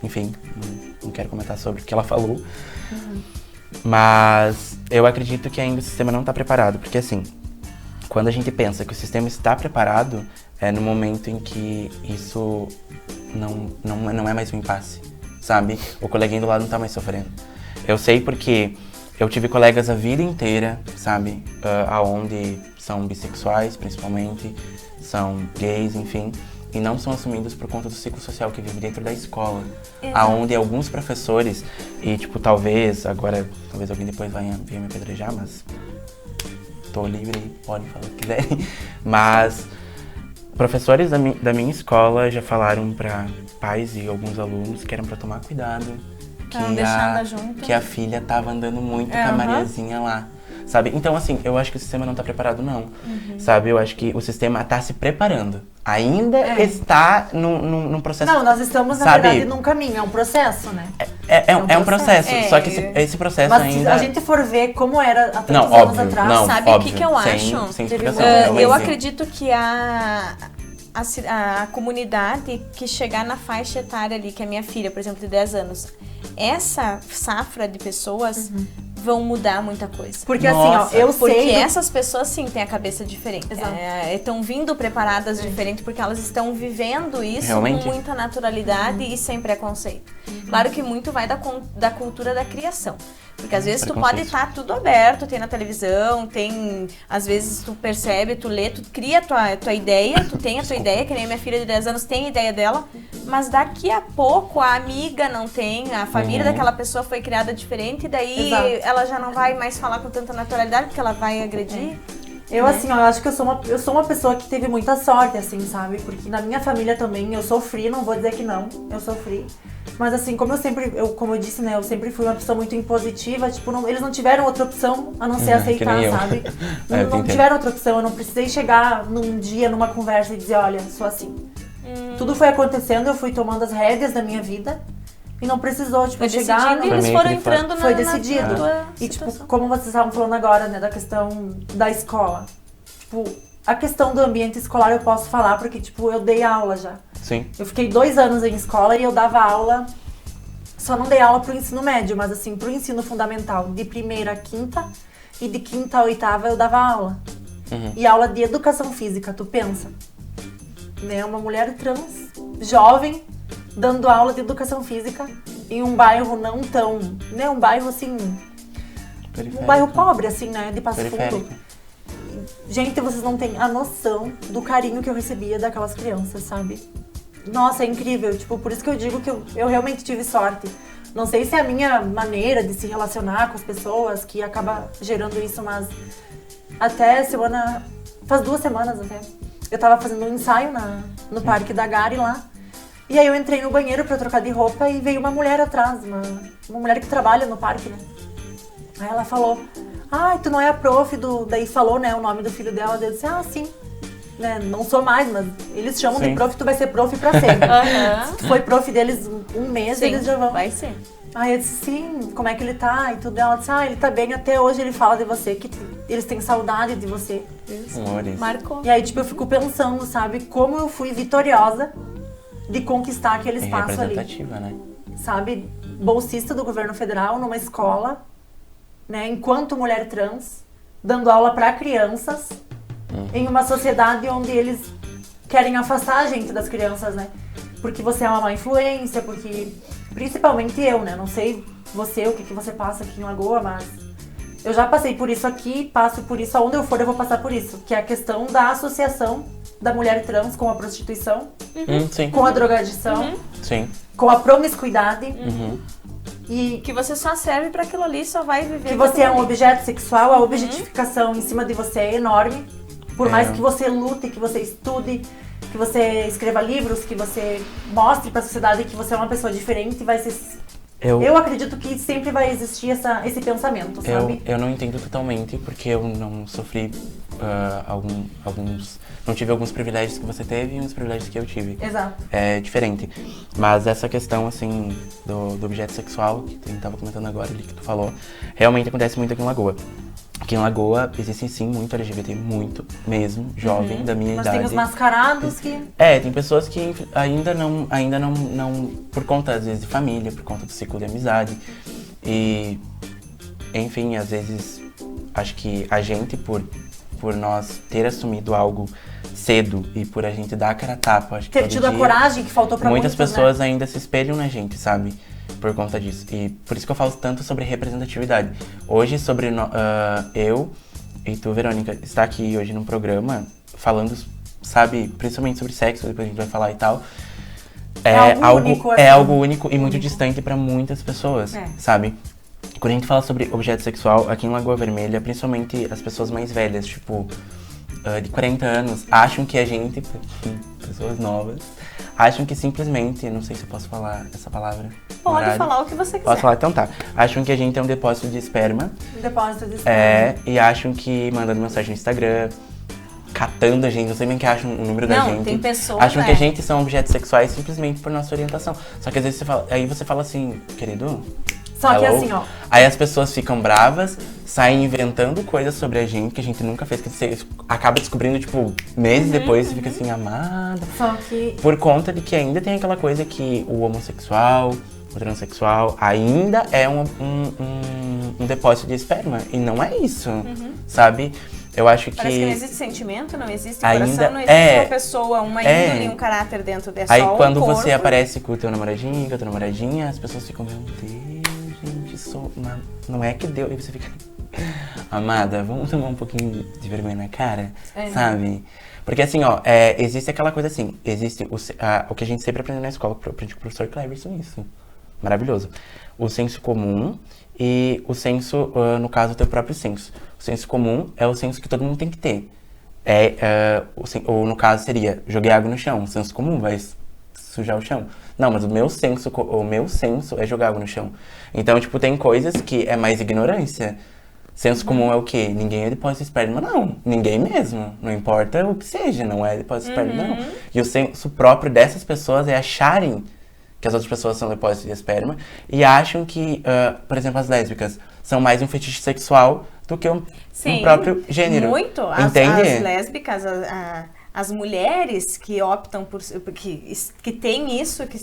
enfim, não quero comentar sobre o que ela falou, mas eu acredito que ainda o sistema não está preparado, porque assim, quando a gente pensa que o sistema está preparado, é no momento em que isso não é mais um impasse, sabe? O coleguinha do lado não está mais sofrendo. Eu sei porque eu tive colegas a vida inteira, sabe? Aonde são bissexuais, principalmente, são gays, enfim, e não são assumidos por conta do ciclo social que vive dentro da escola. Aonde alguns professores, e tipo, talvez alguém depois venha me apedrejar, mas tô livre, podem falar o que quiserem, mas professores da minha escola já falaram para pais e alguns alunos que eram para tomar cuidado, Não deixar andar junto. que a filha tava andando muito com a Mariazinha lá, sabe? Então, assim, eu acho que o sistema não tá preparado, não, sabe? Eu acho que o sistema tá se preparando. Ainda está num processo... Não, nós estamos, na sabe? verdade, num caminho, é um processo, né? É um processo, É, só que esse processo Mas ainda... se a gente for ver como era há tantos Não, anos óbvio, atrás, não, Sabe o óbvio, que eu sem acho? Sem explicação, Teve realmente. Eu acredito que a comunidade que chegar na faixa etária ali, que é minha filha, por exemplo, de 10 anos, essa safra de pessoas vão mudar muita coisa. porque Nossa. assim, ó, eu Porque sei... essas pessoas, sim, têm a cabeça diferente. Exato. Estão vindo preparadas diferente porque elas estão vivendo isso Realmente. com muita naturalidade e sem preconceito. Claro que muito vai da cultura da criação. Porque às vezes tu pode Preconceito. estar tudo aberto, tem na televisão, tem... Às vezes tu percebe, tu lê, tu cria a tua ideia, tu tem a tua ideia, que nem minha filha de 10 anos tem a ideia dela, mas daqui a pouco a amiga não tem, a família daquela pessoa foi criada diferente, e daí Exato. ela já não vai mais falar com tanta naturalidade, porque ela vai agredir. Eu, assim, ó, eu acho que eu sou uma pessoa que teve muita sorte, assim, sabe? Porque na minha família também eu sofri, não vou dizer que não, eu sofri. Mas assim, como eu disse, né, eu sempre fui uma pessoa muito impositiva, tipo, eles não tiveram outra opção a não ser que aceitar, nem eu. sabe? Eu te Não entendo. tiveram outra opção, eu não precisei chegar num dia, numa conversa e dizer, olha, sou assim. Tudo foi acontecendo, eu fui tomando as rédeas da minha vida e não precisou, tipo, Foi chegar... decidindo e Foi eles meio foram que ele foi- entrando Foi na decidido. tua E, tipo, situação. como vocês estavam falando agora, né, da questão da escola. Tipo, a questão do ambiente escolar eu posso falar porque, tipo, eu dei aula já. Sim. Eu fiquei 2 anos em escola e eu dava aula, só não dei aula pro ensino médio, mas assim, pro ensino fundamental, de 1ª a 5ª e de 5ª a 8ª eu dava aula. E aula de educação física, tu pensa. Né, uma mulher trans, jovem, dando aula de educação física em um bairro não tão, né, um bairro assim, um bairro pobre assim, né, de Passo Fundo. Periférico. Gente, vocês não têm a noção do carinho que eu recebia daquelas crianças, sabe? Nossa, é incrível. Tipo, por isso que eu digo que eu realmente tive sorte. Não sei se é a minha maneira de se relacionar com as pessoas que acaba gerando isso, mas até semana... Faz 2 semanas até. Eu tava fazendo um ensaio no Parque da Gari lá. E aí eu entrei no banheiro pra trocar de roupa e veio uma mulher atrás. Uma mulher que trabalha no parque, né? Aí ela falou... Ai, tu não é a prof do... Daí falou, né, o nome do filho dela. Eu disse, sim. Né, não sou mais, mas eles chamam Sim. de prof, tu vai ser prof pra sempre. Aham. Se tu foi prof deles um mês, Sim, eles já vão. vai ser. Aí eu disse, sim, como é que ele tá? E tudo. Ela disse, ele tá bem, até hoje ele fala de você, que eles têm saudade de você. Amores. Marcou. E aí, tipo, eu fico pensando, sabe, como eu fui vitoriosa de conquistar aquele É espaço ali. representativa, né? Sabe, bolsista do governo federal numa escola, né, enquanto mulher trans, dando aula para crianças, em uma sociedade onde eles querem afastar a gente das crianças, né? Porque você é uma má influência, porque... Principalmente eu, né? Não sei você, o que você passa aqui em Lagoa, mas... Eu já passei por isso aqui, passo por isso, aonde eu for eu vou passar por isso. Que é a questão da associação da mulher trans com a prostituição, Sim. com a drogadição, Sim. com a promiscuidade. E Que você só serve pra aquilo ali, só vai viver que com você é aquilo um ali. objeto sexual, a objetificação em cima de você é enorme. Por mais É. que você lute, que você estude, que você escreva livros, que você mostre pra sociedade que você é uma pessoa diferente, vai ser... Eu acredito que sempre vai existir esse pensamento, sabe? Eu não entendo totalmente, porque eu não sofri não tive alguns privilégios que você teve e uns privilégios que eu tive. Exato. É diferente. Mas essa questão, assim, do objeto sexual, que a gente tava comentando agora ali, que tu falou, realmente acontece muito aqui em Lagoa. Aqui em Lagoa existe sim muito LGBT, muito mesmo, jovem, da minha Mas idade. tem os mascarados que... Tem pessoas que ainda não, por conta, às vezes, de família, por conta do ciclo de amizade. E, enfim, às vezes, acho que a gente, por nós ter assumido algo cedo e por a gente dar a cara a tapa, acho que Ter todo tido a dia, coragem que faltou pra muitas muitos, pessoas né? ainda se espelham na gente, sabe? Por conta disso. E por isso que eu falo tanto sobre representatividade. Hoje, sobre eu e tu, Verônica, está aqui hoje num programa falando, sabe, principalmente sobre sexo, depois a gente vai falar e tal. É algo único e muito distante para muitas pessoas, sabe? Quando a gente fala sobre objeto sexual, aqui em Lagoa Vermelha, principalmente as pessoas mais velhas, tipo, de 40 anos, acham que a gente, pessoas novas, acham que simplesmente, não sei se eu posso falar essa palavra. Pode falar o que você quiser. Posso falar? Então tá. Acham que a gente é um depósito de esperma. Um depósito de esperma. E acham que mandando mensagem no Instagram, catando a gente, não sei nem que acham o número da gente. Não, tem pessoas, acham que a gente são objetos sexuais simplesmente por nossa orientação. Só que às vezes você fala assim, querido... Só que hello? assim, ó... Aí as pessoas ficam bravas, saem inventando coisas sobre a gente que a gente nunca fez, que você acaba descobrindo, tipo, meses depois, você fica assim, amada. Só que... Por conta de que ainda tem aquela coisa que o homossexual, o transexual, ainda é um depósito de esperma. E não é isso, sabe? Eu acho que... Parece que não existe sentimento, não existe Ainda coração, não existe uma pessoa, uma índole, um caráter dentro dessa. Aí só quando um corpo. você aparece com o teu namoradinho, com a tua namoradinha, as pessoas ficam, meu Deus, gente, não é que deu. E você fica, amada, vamos tomar um pouquinho de vergonha na cara, sabe? Porque assim, ó, existe aquela coisa assim, existe o que a gente sempre aprende na escola, aprendi com o professor Cleverson, isso, maravilhoso. O senso comum e o senso, no caso, o teu próprio senso. O senso comum é o senso que todo mundo tem que ter. Ou no caso seria, joguei água no chão, o senso comum vai sujar o chão. Não, mas o meu senso é jogar água no chão. Então, tipo, tem coisas que é mais ignorância. Senso comum é o quê? Ninguém é depósito de esperma, não. Ninguém mesmo. Não importa o que seja, não é depósito de esperma, não. E o senso próprio dessas pessoas é acharem que as outras pessoas são depósitos de esperma e acham que, por exemplo, as lésbicas são mais um fetiche sexual do que um próprio gênero. Muito. Entende? As lésbicas, as mulheres que optam por... que têm isso, que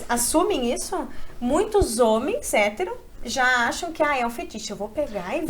assumem isso, muitos homens héteros já acham que é um fetiche. Eu vou pegar e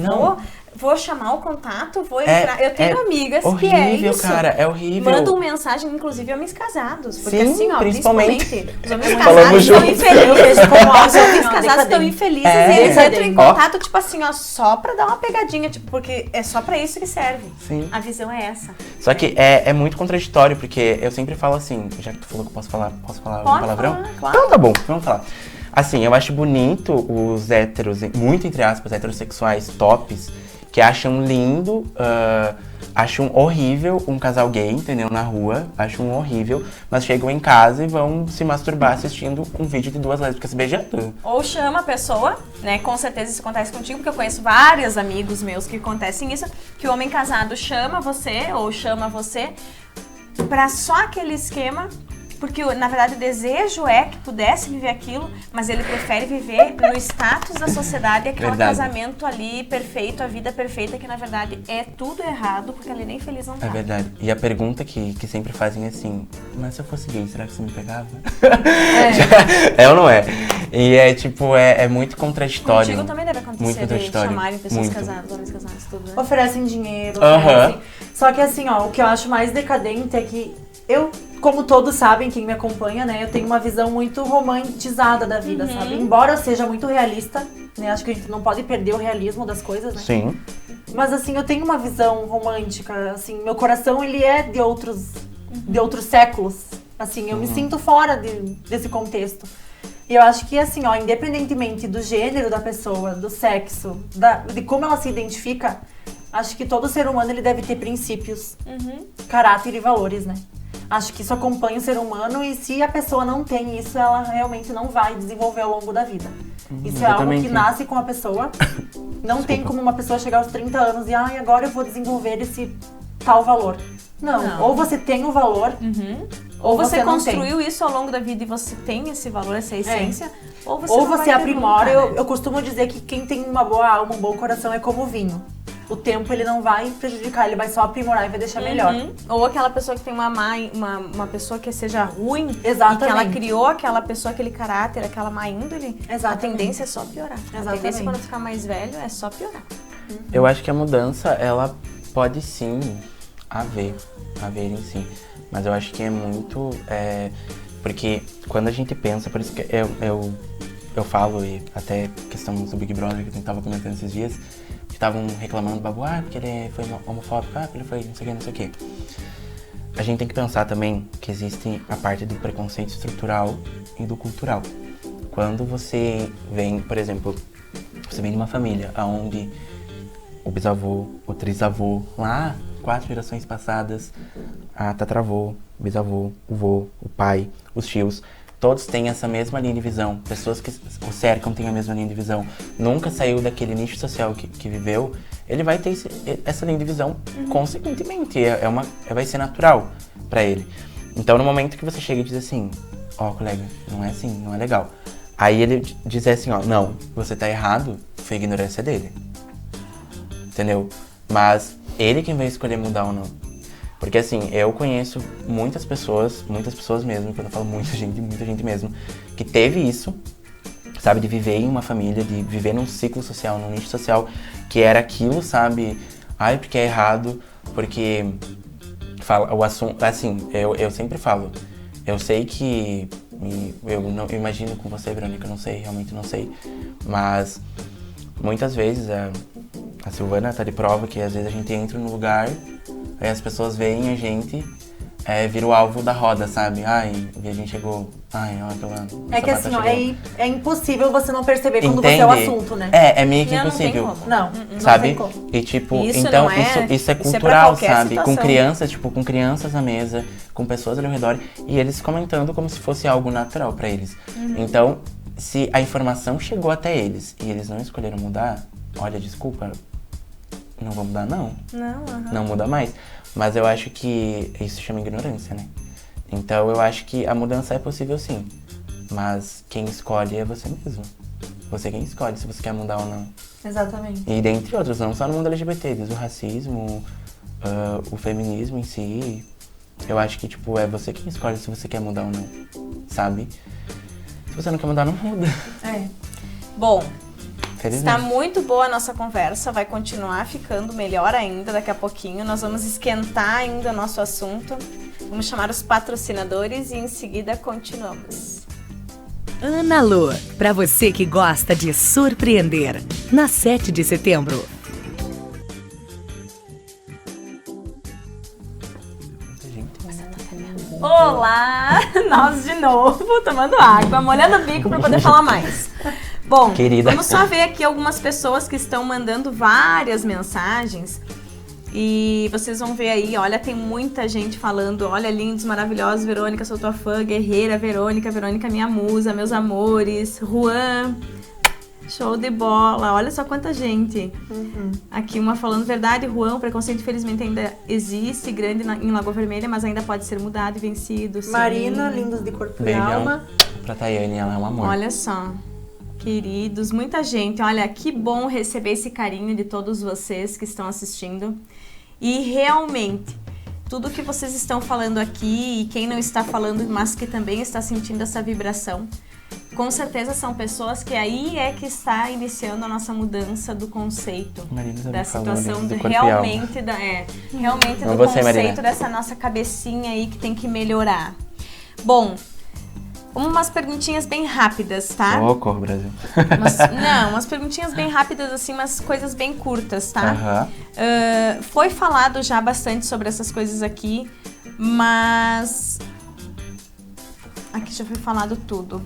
vou chamar o contato, vou entrar. Eu tenho amigas horrível, que é isso. Cara, é horrível. Mandam mensagem, inclusive, homens casados. Porque sim, assim, ó, principalmente os homens Falamos casados estão junto. infelizes. Os homens casados estão decadente. infelizes e eles entram em Ó. contato, tipo assim, ó, só pra dar uma pegadinha, tipo, porque é só pra isso que serve. Sim. A visão é essa. Só que é muito contraditório, porque eu sempre falo assim, já que tu falou que eu posso falar um palavrão? Falar, claro. Então tá bom, vamos falar. Assim, eu acho bonito os héteros, muito entre aspas, heterossexuais tops, que acham lindo, acham horrível um casal gay, entendeu? Na rua, acham horrível, mas chegam em casa e vão se masturbar assistindo um vídeo de duas lésbicas se beijando. Ou chama a pessoa, né? Com certeza isso acontece contigo, porque eu conheço vários amigos meus que acontecem isso, que o homem casado chama você, ou chama você, pra só aquele esquema, porque na verdade o desejo é que pudesse viver aquilo, mas ele prefere viver no status da sociedade, aquele casamento ali perfeito, a vida perfeita, que na verdade é tudo errado, porque ali nem feliz não tá. É verdade. E a pergunta que sempre fazem é assim, mas se eu fosse gay, será que você me pegava? É ou não é? E é tipo, é muito contraditório. Contigo também deve acontecer, muito contraditório. de chamarem pessoas Muito. casadas, homens casados, tudo, né? Oferecem dinheiro, Aham. oferecem. Só que assim, ó, o que eu acho mais decadente é que eu, como todos sabem, quem me acompanha, né, eu tenho uma visão muito romantizada da vida, sabe? Embora eu seja muito realista, né, acho que a gente não pode perder o realismo das coisas, né? Sim. Mas assim, eu tenho uma visão romântica, assim, meu coração ele é de outros séculos. Assim, eu me sinto fora desse contexto. E eu acho que assim, ó, independentemente do gênero da pessoa, do sexo, de como ela se identifica, acho que todo ser humano ele deve ter princípios, caráter e valores, né? Acho que isso acompanha o ser humano e se a pessoa não tem isso, ela realmente não vai desenvolver ao longo da vida. Isso é algo que nasce com a pessoa. Não tem como uma pessoa chegar aos 30 anos e agora eu vou desenvolver esse tal valor. Não. Ou você tem o valor, ou você não construiu tem. isso ao longo da vida e você tem esse valor, essa essência, ou você, ou não você vai ter aprimora. nunca, né? Eu costumo dizer que quem tem uma boa alma, um bom coração é como vinho. O tempo ele não vai prejudicar, ele vai só aprimorar e vai deixar melhor. Ou aquela pessoa que tem uma pessoa que seja ruim, Exatamente. e que ela criou aquela pessoa, aquele caráter, aquela má índole, Exatamente. a tendência é só piorar. Exatamente. A tendência quando ficar mais velho é só piorar. Eu acho que a mudança, ela pode sim haver em si. Mas eu acho que é muito... porque quando a gente pensa, por isso que eu falo, e até questão do Big Brother que a gente tava comentando esses dias, que estavam reclamando do Babu, porque ele foi homofóbico, porque ele foi não sei o que. A gente tem que pensar também que existe a parte do preconceito estrutural e do cultural. Quando você vem, por exemplo, você vem de uma família onde o bisavô, o trisavô, lá 4 gerações passadas, a tataravô, o bisavô, o vô, o pai, os tios, todos têm essa mesma linha de visão. Pessoas que o cercam têm a mesma linha de visão. Nunca saiu daquele nicho social que viveu. Ele vai ter essa linha de visão consequentemente. Vai ser natural pra ele. Então, no momento que você chega e diz assim, colega, não é assim, não é legal. Aí ele diz assim, não, você tá errado, foi a ignorância dele. Entendeu? Mas ele quem vai escolher mudar ou não. Porque assim, eu conheço muitas pessoas mesmo, quando eu falo muita gente mesmo, que teve isso, sabe, de viver em uma família, de viver num ciclo social, num nicho social, que era aquilo, sabe, porque é errado, porque o assunto, assim, eu sempre falo, eu sei que, eu não eu imagino com você, Verônica, eu não sei, realmente não sei, mas muitas vezes a Silvana tá de prova que às vezes a gente entra num lugar, aí as pessoas veem a gente, vira o alvo da roda, sabe? E a gente chegou, olha aquela... É que assim, é impossível você não perceber quando Entende? você é o assunto, né? É meio que impossível. Não tem como. Não Sabe? tem como. E tipo, Isso então não é- isso é isso é pra cultural, qualquer sabe? situação. Com crianças na mesa, com pessoas ali ao redor, e eles comentando como se fosse algo natural pra eles. Então, se a informação chegou até eles e eles não escolheram mudar, olha, desculpa, não vou mudar não. Não muda mais. Mas eu acho que isso chama ignorância, né? Então eu acho que a mudança é possível sim. Mas quem escolhe é você mesmo. Você quem escolhe se você quer mudar ou não. Exatamente. E dentre outros, não só no mundo LGBT, desde o racismo, o feminismo em si. Eu acho que, tipo, é você quem escolhe se você quer mudar ou não, sabe? Se você não quer mudar, não muda. Bom, Felizmente. está muito boa a nossa conversa, vai continuar ficando melhor ainda daqui a pouquinho. Nós vamos esquentar ainda o nosso assunto. Vamos chamar os patrocinadores e em seguida continuamos. Ana Lu, para você que gosta de surpreender, na 7 de setembro. Olá! Nós de novo, tomando água, molhando o bico para poder falar mais. Bom, Querida. Vamos só ver aqui algumas pessoas que estão mandando várias mensagens. E vocês vão ver aí, olha, tem muita gente falando, olha, lindos, maravilhosos, Verônica, sou tua fã, guerreira, Verônica, minha musa, meus amores, Juan, Show de bola. Olha só quanta gente. Aqui uma falando verdade, Juan, o preconceito infelizmente ainda existe, grande em Lagoa Vermelha, mas ainda pode ser mudado e vencido. Sim. Marina, lindos de corpo e Beijão alma. pra Tayane, ela é um amor. Olha só, queridos, muita gente. Olha, que bom receber esse carinho de todos vocês que estão assistindo. E realmente, tudo que vocês estão falando aqui e quem não está falando, mas que também está sentindo essa vibração, com certeza são pessoas que aí é que está iniciando a nossa mudança do conceito, da situação de realmente, realmente do você, conceito Marina. dessa nossa cabecinha aí que tem que melhorar. Bom, umas perguntinhas bem rápidas, tá? Socorro, Brasil. Umas perguntinhas bem rápidas assim, umas coisas bem curtas, tá? Aham. Foi falado já bastante sobre essas coisas aqui, mas aqui já foi falado tudo.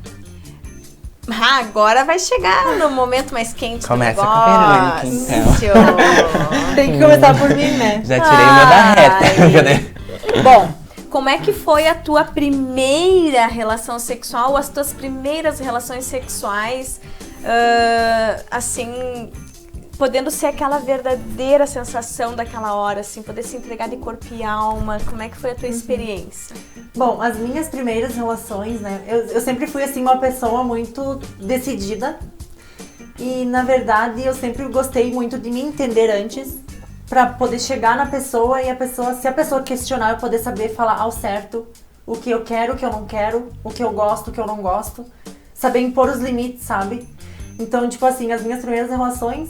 Agora vai chegar no momento mais quente Começa do com a negócio. Verônica, Tem que começar por mim, né? Já tirei o meu da reta. Cadê? Bom, como é que foi a tua primeira relação sexual, as tuas primeiras relações sexuais, assim, podendo ser aquela verdadeira sensação daquela hora, assim, poder se entregar de corpo e alma? Como é que foi a tua experiência? Bom, as minhas primeiras relações, né? Eu sempre fui, assim, uma pessoa muito decidida. E, na verdade, eu sempre gostei muito de me entender antes, pra poder chegar na pessoa e a pessoa, se a pessoa questionar, eu poder saber falar ao certo o que eu quero, o que eu não quero, o que eu gosto, o que eu não gosto. Saber impor os limites, sabe? Então, tipo assim, as minhas primeiras relações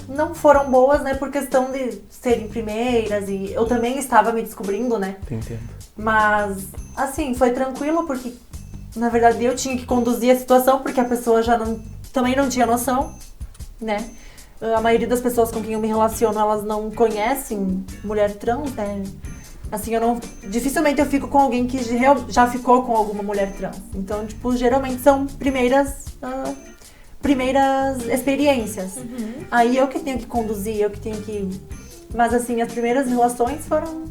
não foram boas, né? Por questão de serem primeiras e eu também estava me descobrindo, né? Entendo. Mas, assim, foi tranquilo porque, na verdade, eu tinha que conduzir a situação porque a pessoa também não tinha noção, né? A maioria das pessoas com quem eu me relaciono, elas não conhecem mulher trans, né? Assim, dificilmente eu fico com alguém que já ficou com alguma mulher trans. Então, tipo, geralmente são primeiras experiências. Aí eu que tenho que conduzir, eu que tenho que... Mas, assim, as primeiras relações foram...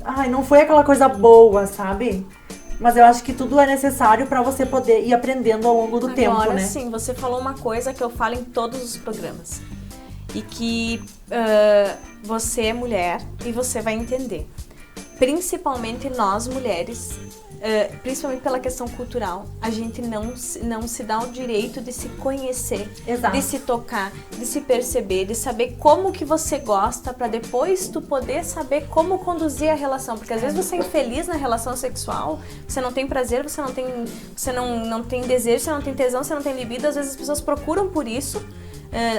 Ai, não foi aquela coisa boa, sabe? Mas eu acho que tudo é necessário pra você poder ir aprendendo ao longo do tempo, né? Agora sim, você falou uma coisa que eu falo em todos os programas. E que você é mulher e você vai entender. Principalmente nós, mulheres, principalmente pela questão cultural, a gente não se dá o direito de se conhecer, Exato. de se tocar, de se perceber, de saber como que você gosta pra depois tu poder saber como conduzir a relação, porque às vezes você é infeliz na relação sexual, você não tem prazer, você não tem desejo, você não tem tesão, você não tem libido, às vezes as pessoas procuram por isso.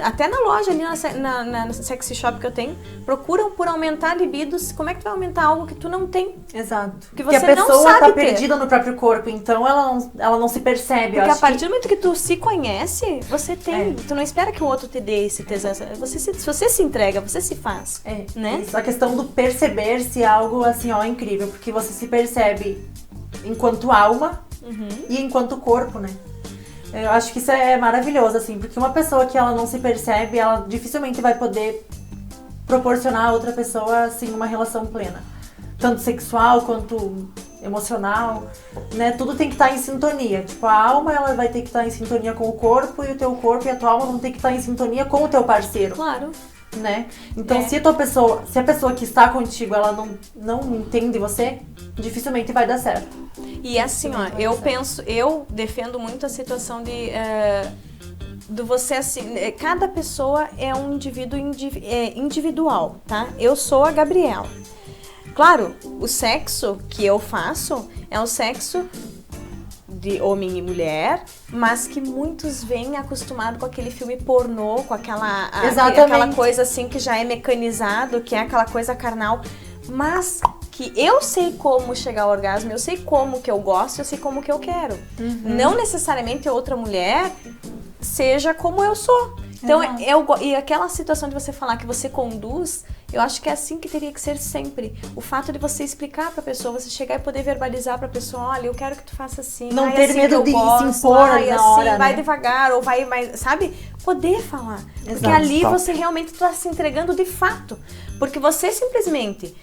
Até na loja ali na sexy shop que eu tenho, procuram por aumentar libidos. Como é que tu vai aumentar algo que tu não tem? Exato. Que Porque você a não pessoa sabe tá ter. perdida no próprio corpo, então ela não se percebe. Porque a partir do momento que tu se conhece, você tem. Tu não espera que o outro te dê esse tesão. Se você se entrega, você se faz. Né? Isso. A questão do perceber-se é algo assim, ó, incrível. Porque você se percebe enquanto alma e enquanto corpo, né? Eu acho que isso é maravilhoso, assim, porque uma pessoa que ela não se percebe, ela dificilmente vai poder proporcionar a outra pessoa, assim, uma relação plena. Tanto sexual quanto emocional, né? Tudo tem que estar em sintonia. Tipo, a alma, ela vai ter que estar em sintonia com o corpo, e o teu corpo e a tua alma vão ter que estar em sintonia com o teu parceiro. Claro. Né? Então, se a pessoa que está contigo, ela não entende você, dificilmente vai dar certo. E assim, ó, eu defendo muito a situação de você assim, cada pessoa é um indivíduo individual, tá? Eu sou a Gabriela. Claro, o sexo que eu faço é um sexo de homem e mulher, mas que muitos vêm acostumados com aquele filme pornô, com aquela coisa assim que já é mecanizado, que é aquela coisa carnal, mas que eu sei como chegar ao orgasmo, eu sei como que eu gosto, eu sei como que eu quero. Não necessariamente outra mulher seja como eu sou. Então, e aquela situação de você falar que você conduz, eu acho que é assim que teria que ser sempre. O fato de você explicar pra pessoa, você chegar e poder verbalizar pra pessoa, olha, eu quero que tu faça assim. Não ter assim medo de se impor na hora, vai né? devagar, ou vai mais, sabe? Poder falar. Exato. Porque ali você realmente tá se entregando de fato. Porque você simplesmente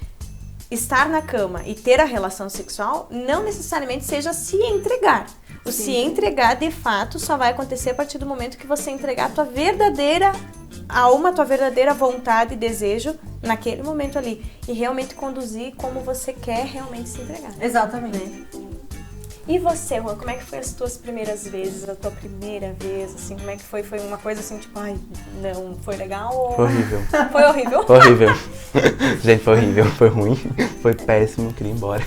estar na cama e ter a relação sexual não necessariamente seja se entregar. O se entregar de fato só vai acontecer a partir do momento que você entregar a tua verdadeira vontade e desejo naquele momento ali. E realmente conduzir como você quer realmente se entregar. Exatamente. E você, Juan, como é que foi as tuas primeiras vezes, a tua primeira vez, assim, como é que foi? Foi uma coisa assim, tipo, ai, não, foi legal? Ou... Foi horrível. Foi horrível? Foi horrível. Gente, foi horrível, foi ruim, foi péssimo, queria ir embora.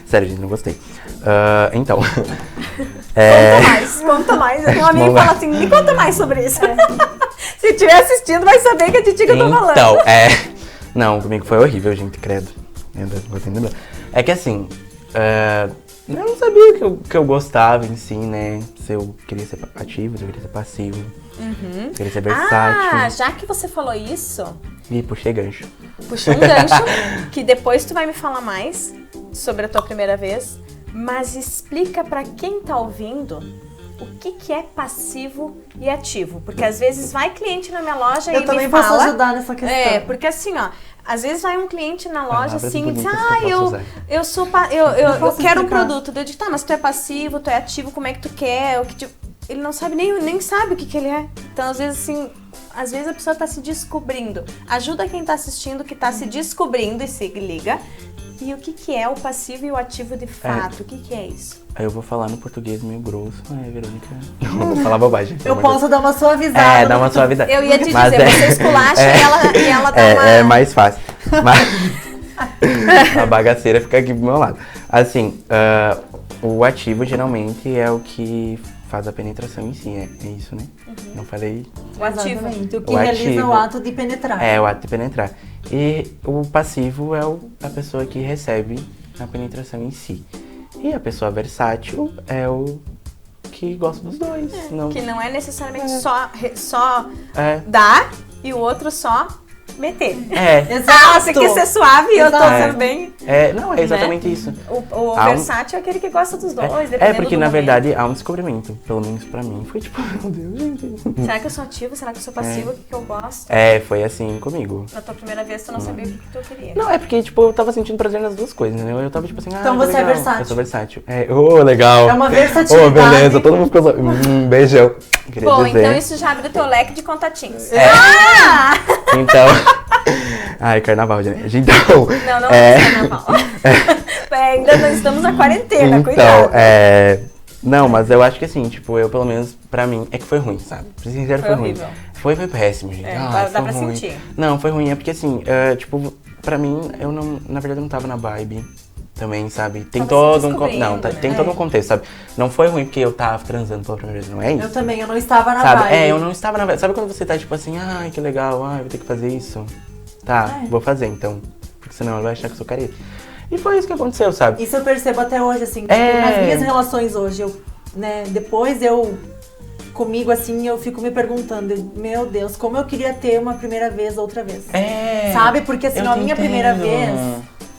Sério, gente, não gostei. Então. Conta mais. Eu tenho um amigo que fala assim, me conta mais sobre isso. Se estiver assistindo, vai saber que é de ti que eu tô falando. Então, não, comigo foi horrível, gente, credo. Vou entender. É que assim, eu não sabia que eu gostava em si, né? Se eu queria ser ativo, se eu queria ser passivo. Se eu queria ser versátil. Já que você falou isso... E puxei gancho. Puxou um gancho, que depois tu vai me falar mais sobre a tua primeira vez. Mas explica pra quem tá ouvindo o que é passivo e ativo. Porque às vezes vai cliente na minha loja e me fala... Eu também posso ajudar nessa questão. Porque assim, ó... Às vezes vai um cliente na loja Palavras assim e diz, bonitas eu quero um produto. Eu digo, tá, mas tu é passivo, tu é ativo, como é que tu quer? Ele não sabe nem sabe o que ele é. Então, às vezes, assim, a pessoa tá se descobrindo. Ajuda quem tá assistindo, que tá se descobrindo e se liga. E o que é o passivo e o ativo de fato? O que é isso? Aí eu vou falar no português meio grosso, Verônica? Não, vou falar bobagem. Eu posso dar uma suavizada. Dar uma suavizada. Eu ia te dizer, você esculacha e ela dá uma... É mais fácil. A bagaceira fica aqui pro meu lado. Assim, o ativo geralmente é o que faz a penetração em si, é isso, né? Não falei? O ativo. Exatamente. O que realiza o ato de penetrar. É, o ato de penetrar. E o passivo é a pessoa que recebe a penetração em si. E a pessoa versátil é o que gosta dos dois. Que não é necessariamente só É. dar e o outro só meter. Exato. Você quer ser suave e eu tô sendo bem... Não, é exatamente isso. O versátil é aquele que gosta dos dois, dependendo porque do na momento. verdade há um descobrimento. Pelo menos pra mim foi tipo, meu Deus, gente. Será que eu sou ativo? Será que eu sou passivo? O que eu gosto? Foi assim comigo. Na tua primeira vez tu não sabia o que tu queria. Não, é porque tipo, eu tava sentindo prazer nas duas coisas, né? Eu tava tipo assim, Então que você é legal. versátil. Eu sou versátil. Legal. É uma versatilidade. Beleza, todo mundo ficou só... beijão. Queria Bom, dizer. então isso já abre o teu leque de contatinhos. Então... Ai, carnaval, gente. Então... Não é carnaval. Ainda não estamos na quarentena, cuidado. Não, mas eu acho que assim, tipo, eu pelo menos, pra mim, é que foi ruim, sabe? Pra ser sincero, foi ruim. Horrível. Foi péssimo, gente. Dá pra ruim. sentir. Não, foi ruim, é porque assim, tipo, pra mim, eu não, na verdade, eu não tava na vibe também, sabe? Tem todo um tem todo um contexto, sabe? Não foi ruim porque eu tava transando pela primeira vez, não é isso? Eu não estava na Sabe? vibe. Eu não estava na vibe. Sabe quando você tá tipo assim, ai, que legal, vou ter que fazer isso? Tá, vou fazer então. Porque senão ela vai achar que eu sou careta. E foi isso que aconteceu, sabe? Isso eu percebo até hoje, assim, tipo, nas minhas relações hoje, depois comigo, assim, eu fico me perguntando, meu Deus, como eu queria ter uma primeira vez, outra vez. Sabe? Porque assim, a minha primeira vez,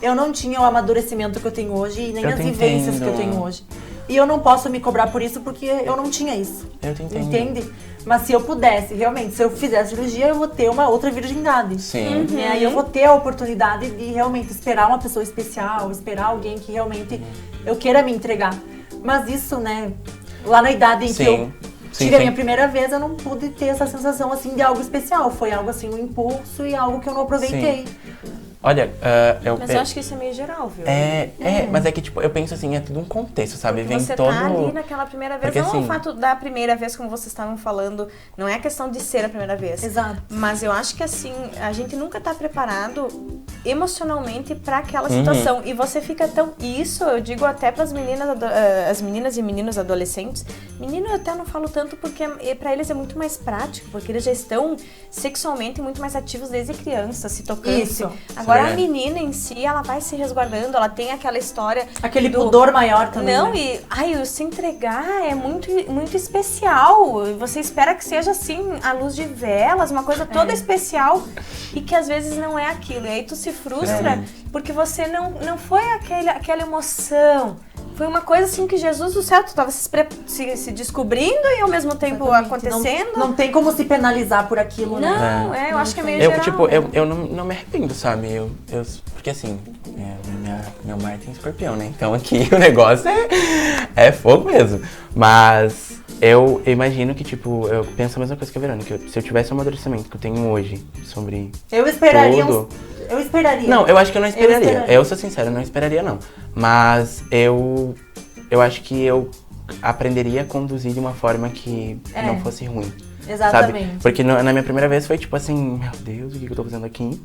eu não tinha o amadurecimento que eu tenho hoje e nem as vivências que eu tenho hoje. E eu não posso me cobrar por isso porque eu não tinha isso. Eu te entendo. Entende? Mas se eu pudesse, realmente, se eu fizesse cirurgia, eu vou ter uma outra virgindade. Sim. E aí eu vou ter a oportunidade de realmente esperar uma pessoa especial, esperar alguém que realmente eu queira me entregar. Mas isso, né, lá na idade em que eu tive a minha primeira vez, eu não pude ter essa sensação, assim, de algo especial. Foi algo, assim, um impulso e algo que eu não aproveitei. Olha, mas eu acho que isso é meio geral, viu? Mas é que, tipo, eu penso assim, é tudo um contexto, sabe? Porque Vem você todo... tá ali naquela primeira vez. Porque, não assim, o fato da primeira vez, como vocês estavam falando, não é a questão de ser a primeira vez. Exato. Mas eu acho que, assim, a gente nunca tá preparado emocionalmente pra aquela situação. E você fica tão... E isso eu digo até pras meninas, as meninas e meninos adolescentes. Menino eu até não falo tanto porque pra eles é muito mais prático, porque eles já estão sexualmente muito mais ativos desde criança, se tocando. Isso. Agora a menina em si, ela vai se resguardando, ela tem aquela história... Aquele pudor maior também. Não, né? o se entregar é muito, muito especial. Você espera que seja assim, à luz de velas, uma coisa toda especial e que às vezes não é aquilo. E aí tu se frustra porque você não foi aquela emoção, Foi uma coisa assim que Jesus do céu, tu tava se descobrindo e ao mesmo tempo acontecendo. Não tem como se penalizar por aquilo, né? Não, eu acho que é meio Eu, geral. tipo, né? eu não me arrependo, sabe? Porque assim, meu mar tem escorpião, né? Então aqui o negócio é fogo mesmo. Mas eu imagino que, tipo, eu penso a mesma coisa que a Verônica. Se eu tivesse o amadurecimento que eu tenho hoje sobre Eu esperaria. tudo... Eu esperaria. Não, eu acho que eu não esperaria. esperaria. Eu sou sincero, eu não esperaria não. Mas eu acho que eu aprenderia a conduzir de uma forma que não fosse ruim. Exatamente. Sabe? Porque na minha primeira vez foi tipo assim, meu Deus, o que eu tô fazendo aqui?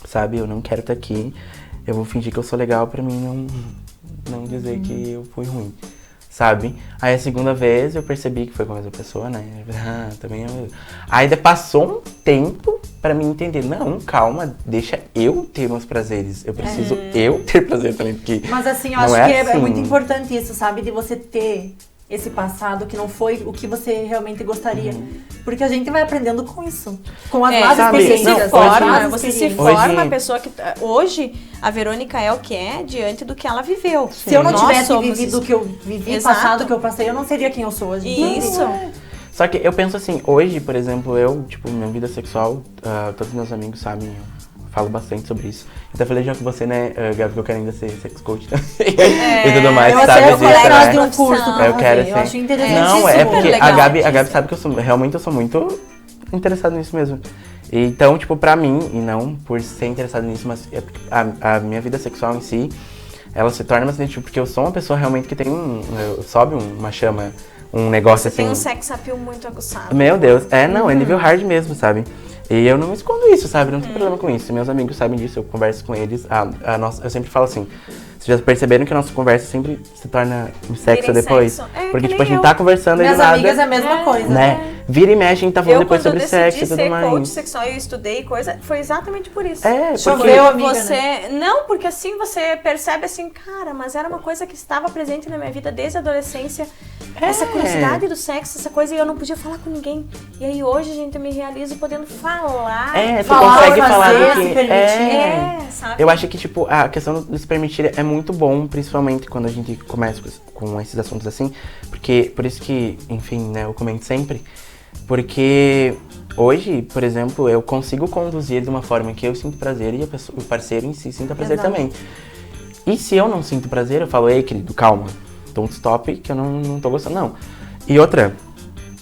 Sabe? Eu não quero estar aqui. Eu vou fingir que eu sou legal pra mim não dizer que eu fui ruim. Sabe? Aí a segunda vez eu percebi que foi com a mesma pessoa, né? Também Aí passou um tempo pra mim entender, não, calma, deixa eu ter meus prazeres. Eu preciso eu ter prazer também, porque Mas assim, eu não acho que é assim. muito importante isso, sabe? De você ter esse passado que não foi o que você realmente gostaria. Porque a gente vai aprendendo com isso. Com as más sabe? experiências. Você se Hoje- forma a pessoa que... Hoje, a Verônica é o que é diante do que ela viveu. Se eu não Nós tivesse somos vivido o isso. que eu vivi, Exato. passado que eu passei, eu não seria quem eu sou hoje. Isso. Só que eu penso assim, hoje, por exemplo, tipo, minha vida sexual, todos meus amigos sabem, eu falo bastante sobre isso. Eu até falei já com você, né, Gabi, que eu quero ainda ser sex coach também. E tudo mais, Eu sabe até disso, fui atrás de né? um curso pra Eu quero fazer. Eu ser. acho interessante. Não, super porque legal. a Gabi sabe que eu sou muito interessado nisso mesmo. Então, tipo, pra mim, e não por ser interessado nisso, mas a minha vida sexual em si, ela se torna mais identificável, porque eu sou uma pessoa realmente que tem sobe uma chama, um negócio Você assim. tem um sex appeal muito aguçado. Meu Deus, é nível hard mesmo, sabe? E eu não escondo isso, sabe? Não tem problema com isso. Meus amigos sabem disso, eu converso com eles. Eu sempre falo assim, vocês já perceberam que a nossa conversa sempre se torna um sexo Vira em depois? sexo. É, Porque, que tipo, a nem gente eu. tá conversando e Minhas do nada, amigas é a mesma coisa. né? Vira e mexe, a gente tá falando depois sobre sexo e tudo ser coach mais. sexual, eu estudei coisa, foi exatamente por isso. É, Choveu, porque... amiga, Você, né? não, porque assim você percebe assim, cara, mas era uma coisa que estava presente na minha vida desde a adolescência. Essa curiosidade do sexo, essa coisa, e eu não podia falar com ninguém. E aí hoje, gente, eu me realizo podendo falar. tu falar, consegue fazer, falar do se que... permitir. Sabe? Eu acho que, tipo, a questão de se permitir é muito bom, principalmente quando a gente começa com esses assuntos assim, porque, por isso que, enfim, né, eu comento sempre, porque hoje, por exemplo, eu consigo conduzir de uma forma que eu sinto prazer e o parceiro em si sinta prazer Exato. também. E se eu não sinto prazer, eu falo, ei, querido, calma, don't stop, que eu não tô gostando, não. E outra,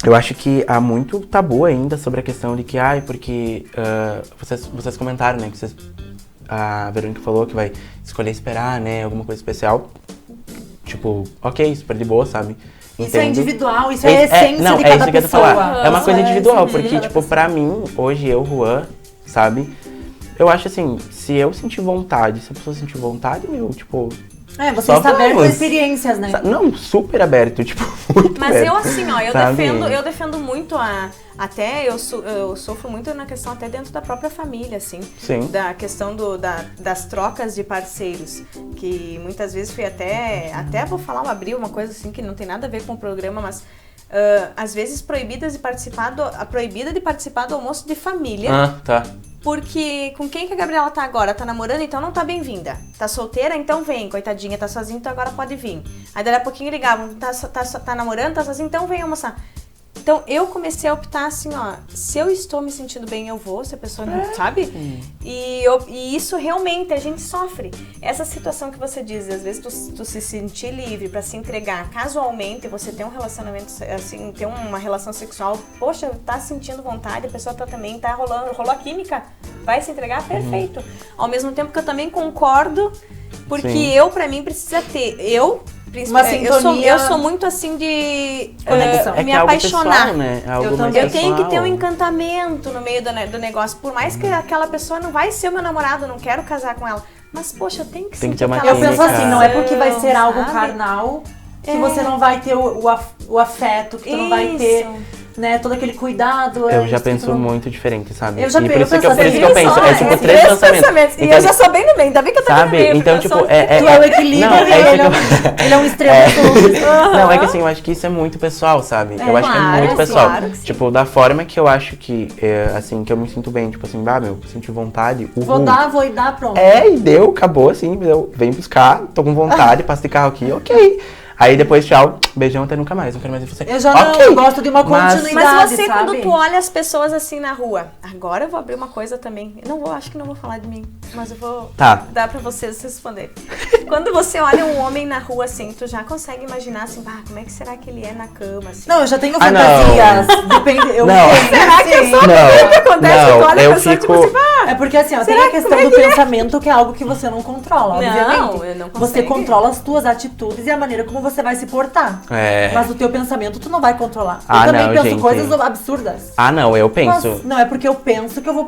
eu acho que há muito tabu ainda sobre a questão de que, porque vocês comentaram, né, que a Verônica falou que vai escolher esperar, né, alguma coisa especial. Tipo, ok, super de boa, sabe? Isso é Entendo. individual, isso é a essência não, de é cada isso que eu ia pessoa. falar. É uma Isso coisa a individual, essência de porque, cada tipo, pessoa. pra mim, hoje eu, Juan, sabe? Eu acho assim, se eu sentir vontade, se a pessoa sentir vontade, tipo... Você só está aberto a vamos. experiências, né? Não, super aberto, tipo, muito Mas aberto. eu assim, ó, sabe? eu defendo muito até eu sofro muito na questão até dentro da própria família, assim. Sim. Da questão das trocas de parceiros, que muitas vezes fui até vou falar, abrir uma coisa assim que não tem nada a ver com o programa, mas às vezes proibida de participar do almoço de família. Tá. Porque com quem que a Gabriela tá agora? Tá namorando, então não tá bem-vinda. Tá solteira, então vem. Coitadinha, tá sozinha, então agora pode vir. Aí daí a pouquinho ligavam, tá namorando, tá sozinha, então vem almoçar. Então eu comecei a optar assim, ó, se eu estou me sentindo bem, eu vou, se a pessoa não sabe. E isso realmente a gente sofre. Essa situação que você diz, às vezes tu se sentir livre pra se entregar casualmente, você ter um relacionamento, assim, ter uma relação sexual, poxa, tá sentindo vontade, a pessoa tá também, tá rolou a química, vai se entregar, perfeito. Ao mesmo tempo que eu também concordo, porque Sim. pra mim precisa ter, Uma sintonia. eu sou muito assim de Conexão. me que é algo apaixonar. pessoal, né? É algo Eu mais também. Eu tenho que ter um pessoal. encantamento no meio do negócio. Por mais que aquela pessoa não vai ser o meu namorado, eu não quero casar com ela. Mas, poxa, eu tenho que Tem que sentir ter uma aquela Eu penso química. assim, não é porque vai ser algo sabe? carnal que você não vai ter o afeto, que tu não vai ter... né, todo aquele cuidado. Eu já penso muito diferente, sabe? Eu já e por penso isso que eu, por isso assim, que eu penso, é tipo três pensamentos. E Então, eu já sou bem no meio, ainda bem que eu tô aqui no sabe? meio. Então, porque eu tipo, sou- Tu é o equilíbrio Não, e é ele é um extremo absoluto. Não, é que assim, eu acho que isso é muito pessoal, sabe? Eu acho que é claro, muito pessoal. claro que sim. Tipo, da forma que eu acho que, assim, que eu me sinto bem, tipo assim, senti vontade, Vou ir dar, pronto. e deu, acabou, assim, vem buscar, tô com vontade, passo de carro aqui, ok. Aí depois, tchau, beijão, até nunca mais, não quero mais ver você. Eu já não, Ok, eu gosto de uma mas- continuidade, Mas você, sabe? quando tu olha as pessoas assim na rua, agora eu vou abrir uma coisa também. Eu não vou, acho que não vou falar de mim, mas eu vou Tá. dar pra vocês responderem. Quando você olha um homem na rua assim, tu já consegue imaginar assim, como é que será que ele é na cama, assim? Não, eu já tenho Ah, não. fantasias. Depende, eu Não. Será que eu sou Não, o que acontece? Tu olha a eu pessoa, tipo fico... assim, É porque assim, ó, tem Será a que questão como é do que é? pensamento que é algo que você não controla, Não, obviamente. eu não Você consigo. controla as tuas atitudes e a maneira como você vai se portar. É. Mas o teu pensamento tu não vai controlar. Ah, eu também não, penso gente. coisas absurdas. Ah, não, eu Mas penso... não é porque eu penso que eu vou.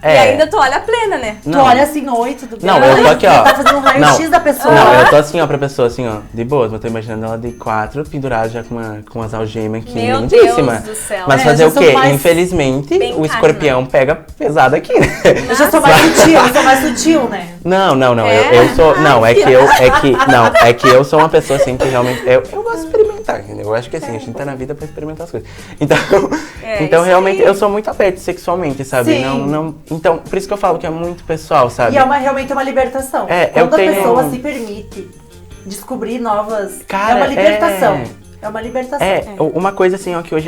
e ainda tu olha plena, né? Tu Não. olha assim, oi, tudo bem? Não, eu tô aqui, ó. Tá fazendo um raio-x da pessoa. Não, eu tô assim, ó, pra pessoa, assim, ó, de boas. Eu tô imaginando ela de 4, pendurada já com as algemas aqui, Meu lindíssima. Deus do céu. Mas É, fazer eu o sou quê? mais- Infelizmente, Bem o escorpião pega pesado aqui, né? Eu já sou mais sutil, eu sou mais sutil, né? Não, É? eu sou. Não, é que eu sou uma pessoa assim que realmente. Eu gosto de experimentar, entendeu? Eu acho que assim, a gente tá na vida pra experimentar as coisas. Então, Isso realmente aí. eu sou muito aberto sexualmente, sabe? Sim. Então, por isso que eu falo que é muito pessoal, sabe? E é realmente uma libertação. É, eu Quando a tenho- pessoa se permite descobrir novas. Cara, é uma libertação. é. É uma libertação. Uma coisa assim, ó, que hoje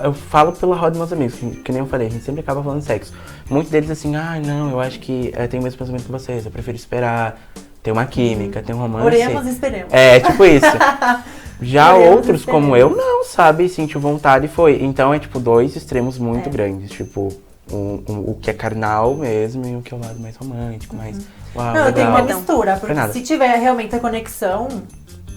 eu falo pela roda dos meus amigos, que nem eu falei, a gente sempre acaba falando de sexo. Muitos deles assim, não, eu acho que tenho o mesmo pensamento que vocês, eu prefiro esperar, ter uma química, ter um romance. Oremos e esperemos. É, tipo isso. Já Oremos e outros, como eu, não, sabe, sentiu vontade e foi. Então é tipo dois extremos muito grandes, tipo, o que é carnal mesmo e o que é o lado mais romântico, mais uau, Não, eu tenho uma legal. mistura, porque nada. se tiver realmente a conexão,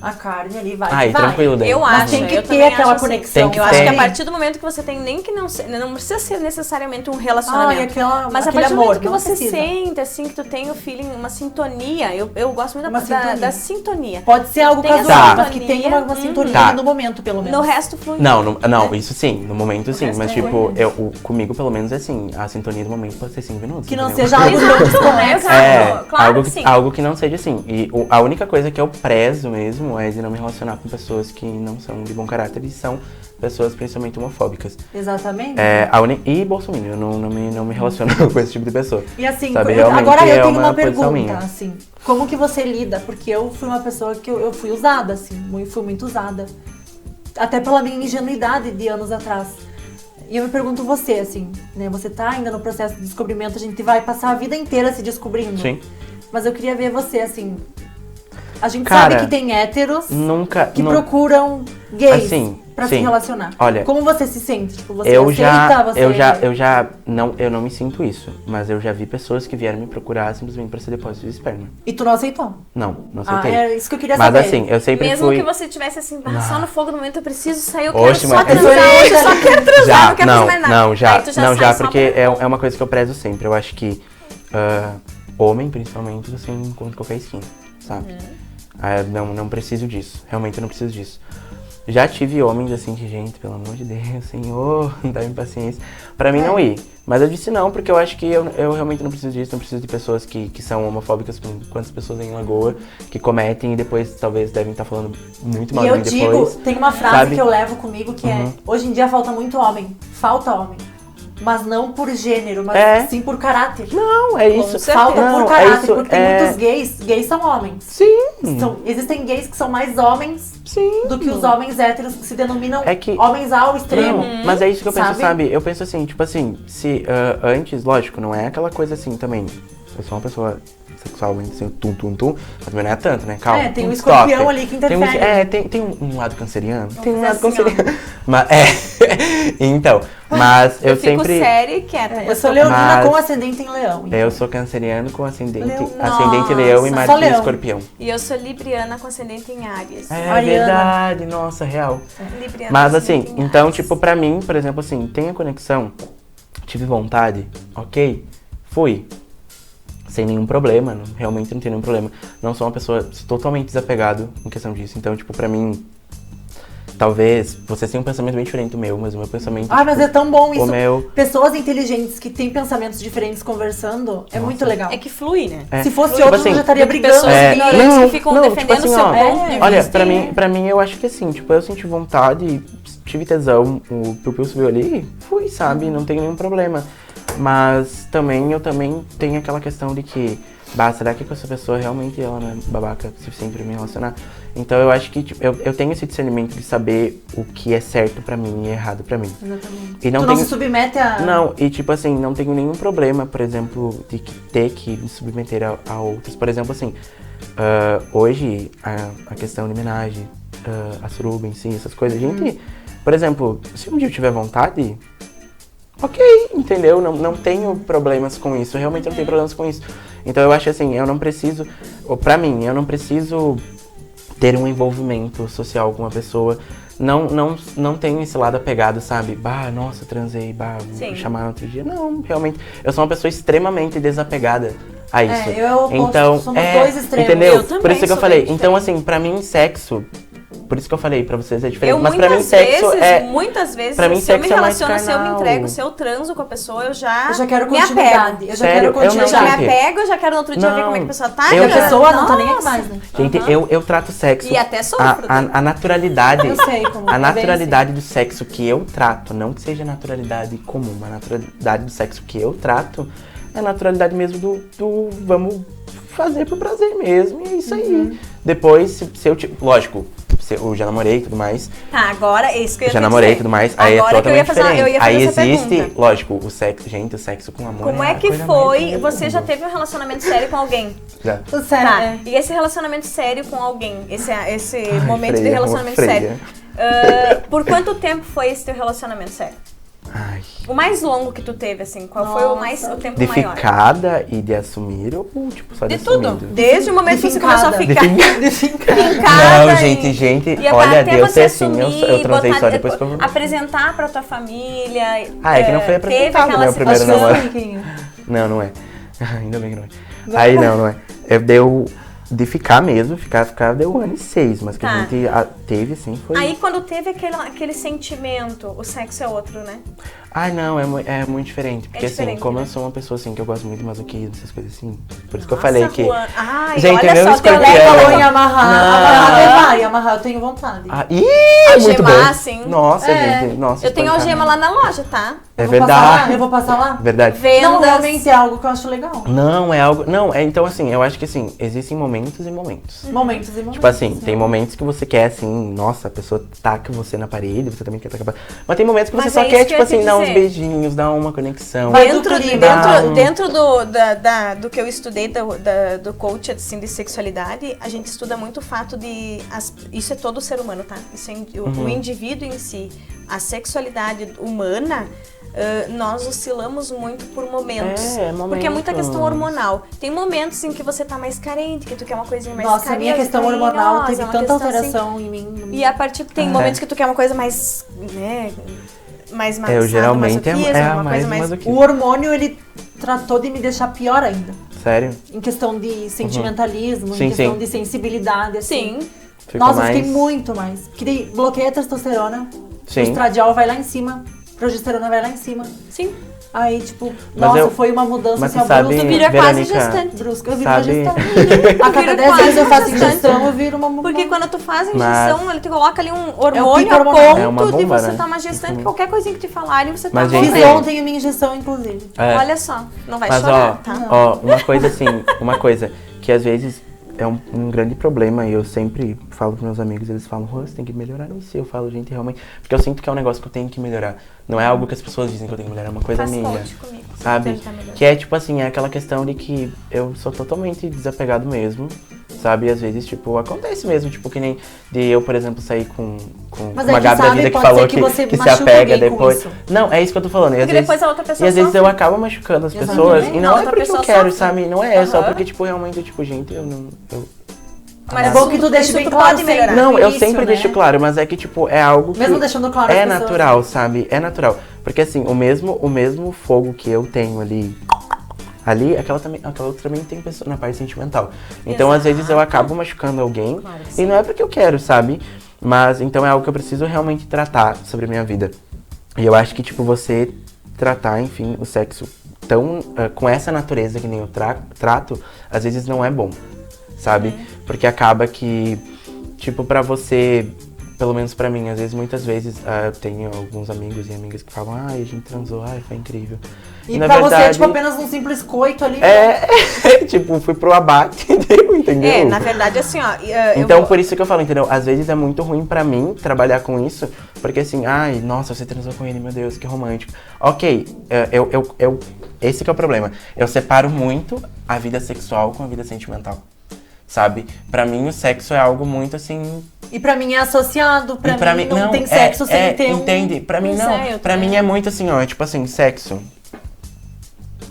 a carne ali vai. Ai, vai. tranquilo, daí. Eu Mas acho, tem que eu ter também aquela acho assim. conexão. Tem que Eu acho que a ter. partir do momento que você tem, nem que não precisa ser necessariamente um relacionamento. Ai, Mas a aquele partir do amor, momento que não você precisa. sente, assim, que tu tem o feeling, uma sintonia, eu gosto muito Uma sintonia. da sintonia. Pode ser algo Tem essa casual, mas que sintonia. tenha uma sintonia Tá. no momento, pelo menos. No resto flui. Não, isso sim, no momento sim, resto mas é tipo, comigo pelo menos é assim, a sintonia do momento pode ser 5 minutos. Que não entendeu? seja algo tão desconexo. Exato, claro que sim. algo que não seja assim. E a única coisa que eu prezo mesmo é de não me relacionar com pessoas que não são de bom caráter e são pessoas principalmente homofóbicas. Exatamente. E bolsominion, eu não me relaciono com esse tipo de pessoa. E assim, Sabe, realmente agora eu é tenho uma posição pergunta, minha. assim, como que você lida? Porque eu fui uma pessoa que eu fui usada, assim, fui muito usada. Até pela minha ingenuidade de anos atrás. E eu me pergunto você, assim, né, você tá ainda no processo de descobrimento, a gente vai passar a vida inteira se descobrindo. Sim. Mas eu queria ver você, assim, a gente Cara, sabe que tem héteros que não- procuram gays Assim, pra se sim. relacionar. Olha, como você se sente? Tipo, você eu aceita, você... eu não me sinto isso, mas eu já vi pessoas que vieram me procurar simplesmente pra ser depósito de esperma. E tu não aceitou? Não aceitei. É isso que eu queria Mas saber. assim, eu sempre Mesmo fui... que você tivesse assim, só no fogo do momento eu preciso sair, eu Oxe, quero só mas- transar hoje, eu só quero transar, não quero fazer mais nada. Não, já, Aí tu não, sai já só porque pra- é uma coisa que eu prezo sempre. Eu acho que homem, principalmente, você encontra em qualquer esquina, sabe? Não preciso disso, realmente eu não preciso disso. Já tive homens assim que, gente, pelo amor de Deus, Senhor, dá-me paciência, pra mim não ir. Mas eu disse não, porque eu acho que eu realmente não preciso disso, não preciso de pessoas que são homofóbicas, com quantas pessoas em Lagoa, que cometem e depois talvez devem estar falando muito mal E de eu mim digo, depois. tem uma frase sabe? que eu levo comigo que é: hoje em dia falta muito homem, falta homem. Mas não por gênero, mas É. sim por caráter. Não, é isso. certeza. Falta Não, por é caráter, isso, porque tem muitos gays são homens. Sim. Existem gays que são mais homens Sim. do que os homens héteros que se denominam É que- homens ao extremo. Não, mas é isso que eu penso, Sabe? sabe? Eu penso assim, tipo assim, se antes, lógico, não é aquela coisa assim também. Eu sou uma pessoa sexualmente assim, tum, mas também não é tanto, né? Calma. Tem um stop. escorpião ali que interfere. Tem um lado canceriano. Tem um mas lado assim, ó. canceriano. Mas, então, mas eu fico sempre... séria e quieta. Eu sou leonina Mas- com ascendente em leão. Eu sou canceriano com ascendente Nossa, leão e só Marte em leão. escorpião. E eu sou libriana com ascendente em Áries. É Ariana. verdade, nossa, real. Libriana Mas com assim, ascendente em então, Áries. tipo, pra mim, por exemplo, assim, tem a conexão, tive vontade, ok, fui. Sem nenhum problema, realmente não tem nenhum problema. Não sou uma pessoa totalmente desapegado em questão disso. Então, tipo, pra mim, talvez você tenha um pensamento bem diferente do meu, mas o meu pensamento... Ah, mas é tão bom isso. O meu... Pessoas inteligentes que têm pensamentos diferentes conversando, é muito legal. É que flui, né? É. Se fosse Tipo outro, assim, eu já estaria brigando. pessoas ignorantes não, que ficam não, defendendo tipo o assim, seu ó, ponto de Olha, vista. pra mim eu acho que assim, tipo, eu senti vontade, tive tesão, o Piu-Piu subiu ali, fui, sabe? Não tem nenhum problema. Mas eu também tenho aquela questão de que, será que essa pessoa realmente ela não é babaca o suficiente pra me relacionar? Então eu acho que tipo, eu tenho esse discernimento de saber o que é certo pra mim e errado pra mim. Exatamente. E Tu não se submete a... Não, e tipo assim, não tenho nenhum problema, por exemplo, de ter que me submeter a outros. Por exemplo, assim, hoje a questão de homenagem, a suruba em si, essas coisas, gente, por exemplo, se um dia eu tiver vontade, ok, entendeu? Não tenho problemas com isso, realmente não tenho problemas com isso. Então eu acho assim, eu não preciso, pra mim, eu não preciso ter um envolvimento social com uma pessoa. Não tenho esse lado apegado, sabe? Nossa, transei, vou chamar outro dia. Não, realmente, eu sou uma pessoa extremamente desapegada a isso. Então, somos dois extremos. Entendeu? Eu também Por isso que eu sou falei. bem Então, assim, pra mim, sexo... Por isso que eu falei, pra vocês é diferente. Eu mas pra mim, sexo muitas vezes, pra mim, se eu me sexo é mais relaciono, se eu me carnal. entrego, se eu transo com a pessoa, eu já quero me continuidade. apego. Eu já Sério? quero Eu não, Eu já me continuidade. gente. apego, eu já quero no outro dia ver Não. como é que a pessoa tá. Eu E a já- pessoa não tá nem aqui Nossa. mais, né? Gente, eu trato sexo... E até sofro, né? A naturalidade... Eu sei como é A bem naturalidade do sexo que eu trato, não que seja a naturalidade comum, mas a naturalidade do sexo que eu trato é a naturalidade mesmo do vamos fazer pro prazer mesmo, e é isso aí. Depois, se eu... Lógico, eu já namorei e tudo mais, Tá, agora é isso que eu ia já te namorei e dizer. tudo mais, aí Agora é que eu ia totalmente fazer, eu diferente. ia fazer Aí essa existe, pergunta. lógico, o sexo, gente, o sexo com amor Como é é a que coisa mais foi? linda do Você já mundo. teve um relacionamento sério com alguém? Já. Tudo sério, Tá. é. E esse relacionamento sério com alguém, esse momento de Freia, relacionamento Freia. sério, por quanto tempo foi esse teu relacionamento sério? Ai. O mais longo que tu teve, assim, qual foi o tempo De maior? ficada e de assumir ou tipo só de De tudo. assumido? Desde o momento que você começou a De ficar. De ficar. Fincada Não, e- gente, e olha, até Deus você é assim, assumir, eu transei botar- só depois que eu... apresentar pra tua família. É que não foi teve apresentado, aquela né, o primeiro situação- namoro. Não é. Ainda bem que não é. Aí não é. Deu de ficar mesmo, ficar deu 1 ano e 6, mas que Tá. a gente teve assim, foi... Aí quando teve aquele sentimento, o sexo é outro, né? Ai, não, é muito diferente. Porque diferente, assim, como né? eu sou uma pessoa assim, que eu gosto muito de masoquismo, essas coisas assim. Por isso que eu Nossa, falei que... Juan. Ai, Gente, olha meu só, teu escorpião- leque Falou falou em amarrar. Não. Amarrar vai, amarrar eu tenho vontade. Muito bom. Algemar, sim. Nossa, É. gente, nossa. Eu tenho espancar. algema lá na loja, tá? É Eu vou passar lá? verdade. Eu vou passar lá? Verdade. Vendas. Não, realmente é algo que eu acho legal. Não, é algo... Não, então assim, eu acho que assim, existem momentos e momentos. Momentos e momentos. Tipo assim, tem momentos que você quer, assim, nossa, a pessoa taca você na parede, você também quer tacar. Mas tem momentos que você Mas só é isso quer, que eu tipo ia te assim, dar uns dizer. beijinhos, dar uma conexão. Vai do Dentro, clima. dentro do que eu estudei do coach assim, de sexualidade, a gente estuda muito o fato de... isso é todo ser humano, tá? Isso é o indivíduo em si. A sexualidade humana, nós oscilamos muito por momentos. Porque é muita questão hormonal. Tem momentos em que você tá mais carente, que tu quer uma coisinha mais Nossa, a minha questão carinhosa, hormonal teve é uma tanta questão, assim, alteração em mim. E a partir tem momentos que tu quer uma coisa mais, né, mais Eu geralmente é masoquismo, a uma mais coisa mais... masoquismo. O hormônio, ele tratou de me deixar pior ainda. Sério? Em questão de sentimentalismo, Sim, em questão sim. de sensibilidade, assim. Sim. Ficou Nossa, eu mais... fiquei muito mais. Porque daí bloqueia a testosterona, o Sim. estradiol vai lá em cima, progesterona vai lá em cima. Sim. Aí, tipo, Mas nossa, eu- foi uma mudança Mas assim, você sabe, brusca. vira quase Verônica, gestante. Brusca, eu viro sabe- gestante. A cada Vira 10 quase vezes eu faço gestante. ingestão, eu viro uma Porque quando tu faz a Mas- injeção, ele te coloca ali um hormônio pico a hormonal. ponto É uma de bomba, você né? estar uma gestante. Qualquer coisinha que te falarem, você tá Mas, Fiz gente, morrendo. ontem a minha injeção, inclusive. É. Olha só, não vai Mas chorar, tá? uma coisa assim, uma coisa que às vezes é um grande problema e eu sempre falo pros meus amigos, eles falam, Rô, você tem que melhorar isso. Eu falo, gente, realmente, porque eu sinto que é um negócio que eu tenho que melhorar. Não é algo que as pessoas dizem que eu tenho que melhorar, é uma coisa Faz minha. coach comigo, se Sabe? quiser ajudar melhor. Que é tipo assim, é aquela questão de que eu sou totalmente desapegado mesmo, sabe? E às vezes, tipo, acontece mesmo, tipo, que nem de eu, por exemplo, sair com Mas uma é que Gabi da sabe, vida que pode falou ser que você que se machuca apega alguém com depois. isso. Não, é isso que eu tô falando. E às Porque vezes, depois a outra pessoa e às vezes eu sofre. acabo machucando as Exatamente. pessoas. E A não é outra porque eu pessoa quero, sofre. sabe? Não é só Aham. porque, tipo, realmente, tipo, gente, eu não... Mas É bom que tu deixe isso bem tu claro pode sempre. melhorar. Não, eu início, sempre né? deixo claro, mas é que, tipo, é algo que... Mesmo deixando claro é as pessoas. natural, sabe? É natural. Porque, assim, o mesmo fogo que eu tenho ali, aquela outra também tem na parte sentimental. Então, às vezes, eu acabo machucando alguém. Claro que E sim. não é porque eu quero, sabe? Mas, então é algo que eu preciso realmente tratar sobre a minha vida. E eu acho que, tipo, você tratar, enfim, o sexo tão, com essa natureza que nem eu trato, às vezes não é bom, sabe? Porque acaba que, tipo, pra você, pelo menos pra mim, às vezes, muitas vezes, eu tenho alguns amigos e amigas que falam, ai, a gente transou, ai, foi incrível. E pra você é tipo apenas um simples coito ali. Tipo, fui pro abate, entendeu? Na verdade, assim, ó. Então, por isso que eu falo, entendeu? Às vezes é muito ruim pra mim trabalhar com isso, porque assim, ai, nossa, você transou com ele, meu Deus, que romântico. Ok, esse que é o problema. Eu separo muito a vida sexual com a vida sentimental, sabe? Pra mim, o sexo é algo muito assim... E pra mim é associado, pra mim não tem sexo sem ter entende? Pra mim não, pra mim é muito assim, ó, tipo assim, sexo...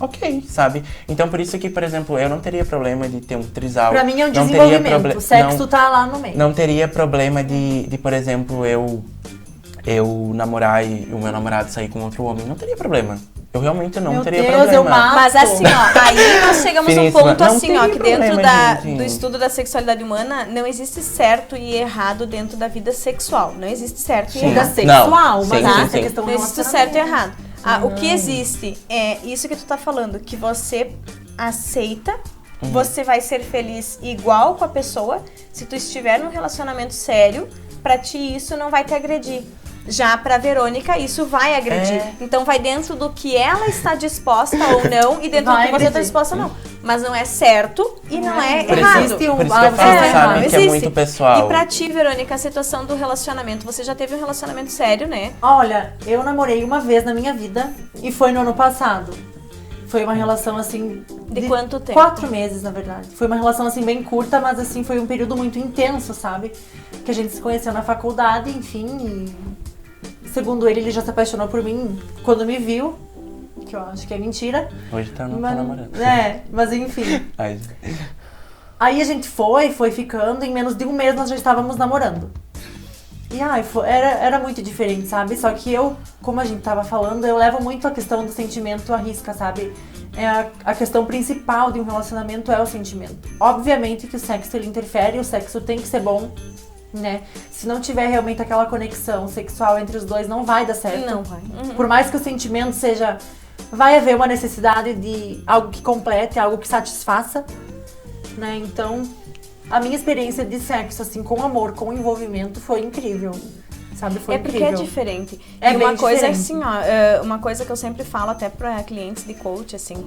Ok, sabe? Então, por isso que, por exemplo, eu não teria problema de ter um trisal. Pra mim é um desenvolvimento, o sexo tá lá no meio. Não teria problema de por exemplo, eu namorar e o meu namorado sair com outro homem. Não teria problema. Eu realmente não teria problema. Eu mato. Mas assim, ó, aí nós chegamos num ponto não assim, ó, que dentro problema, do estudo da sexualidade humana não existe certo e errado dentro da vida sexual. Não existe certo e Vida errado. sexual, mas sim. a questão Não existe certo e errado. O que existe é isso que tu tá falando, que você aceita, você vai ser feliz igual com a pessoa, se tu estiver num relacionamento sério, pra ti isso não vai te agredir. Já pra Verônica, isso vai agredir. Então vai dentro do que ela está disposta ou não e dentro do que você está disposta ou não. Mas não é certo e não é por errado. Por isso que eu falo, sabe, que é muito pessoal. E pra ti, Verônica, a situação do relacionamento, você já teve um relacionamento sério, né? Olha, eu namorei uma vez na minha vida e foi no ano passado. Foi uma relação assim... De quanto tempo? 4 meses, na verdade. Foi uma relação assim bem curta, mas assim foi um período muito intenso, sabe? Que a gente se conheceu na faculdade, enfim, e... Segundo ele já se apaixonou por mim quando me viu, que eu acho que é mentira. Hoje não tá namorando. Mas enfim. Aí a gente foi ficando, em menos de um mês nós já estávamos namorando. E era muito diferente, sabe? Só que eu, como a gente tava falando, eu levo muito a questão do sentimento à risca, sabe? A questão principal de um relacionamento é o sentimento. Obviamente que o sexo ele interfere, o sexo tem que ser bom, né? Se não tiver realmente aquela conexão sexual entre os dois, não vai dar certo. Não vai. Por mais que o sentimento seja... Vai haver uma necessidade de algo que complete, algo que satisfaça, né? Então, a minha experiência de sexo, assim, com amor, com envolvimento, foi incrível. Sabe? Foi incrível. Porque é diferente. É e bem uma coisa diferente. assim, ó, uma coisa que eu sempre falo até para clientes de coach, assim,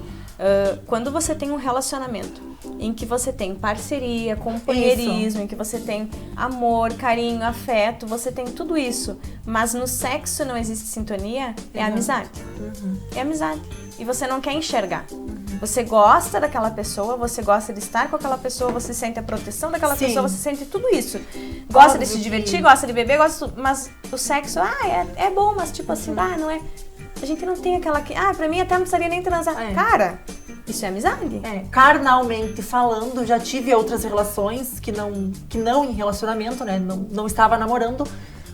quando você tem um relacionamento em que você tem parceria, companheirismo, em que você tem amor, carinho, afeto, você tem tudo isso, mas no sexo não existe sintonia, é amizade. É amizade. E você não quer enxergar. Você gosta daquela pessoa, você gosta de estar com aquela pessoa, você sente a proteção daquela pessoa, você sente tudo isso. Gosta de se divertir, gosta de beber, gosta de tudo. Mas o sexo, é bom, mas tipo assim, não é... A gente não tem aquela que... pra mim até não precisaria nem transar. Cara, isso é amizade. Carnalmente falando, já tive outras relações que não em relacionamento, né? Não estava namorando,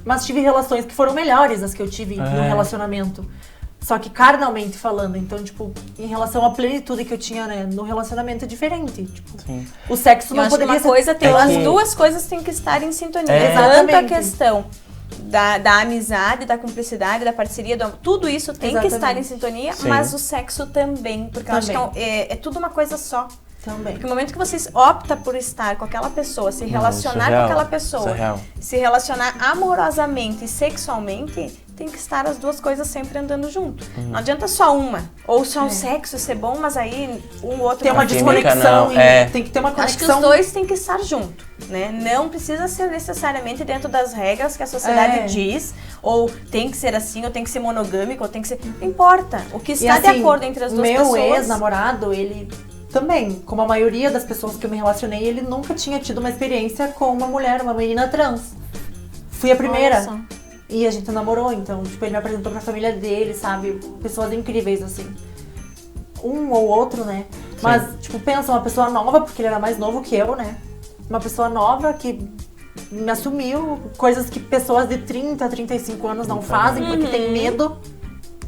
mas tive relações que foram melhores das que eu tive no relacionamento. Só que carnalmente falando, então, tipo, em relação à plenitude que eu tinha, né, no relacionamento é diferente. Tipo, o sexo não poderia ser... As duas coisas têm que estar em sintonia. Tanto a questão da amizade, da cumplicidade, da parceria, tudo isso tem que estar em sintonia, mas o sexo também, porque eu acho que é tudo uma coisa só. Também. Porque no momento que você opta por estar com aquela pessoa, se relacionar com aquela pessoa, se relacionar amorosamente e sexualmente, tem que estar as duas coisas sempre andando junto. Não adianta só uma. Ou só o sexo ser bom, mas aí um outro... Tem uma desconexão. Tem que ter uma conexão. Acho que os dois têm que estar junto, né? Não precisa ser necessariamente dentro das regras que a sociedade diz, ou tem que ser assim, ou tem que ser monogâmico, ou tem que ser... Não importa. O que está de acordo entre as duas pessoas... Meu ex-namorado, ele... Também, como a maioria das pessoas que eu me relacionei, ele nunca tinha tido uma experiência com uma mulher, uma menina trans. Fui a primeira. Nossa. E a gente namorou, então, tipo, ele me apresentou pra família dele, sabe? Pessoas incríveis, assim. Um ou outro, né? Mas, tipo, pensa, uma pessoa nova, porque ele era mais novo que eu, né? Uma pessoa nova que me assumiu coisas que pessoas de 30, 35 anos não fazem, porque tem medo.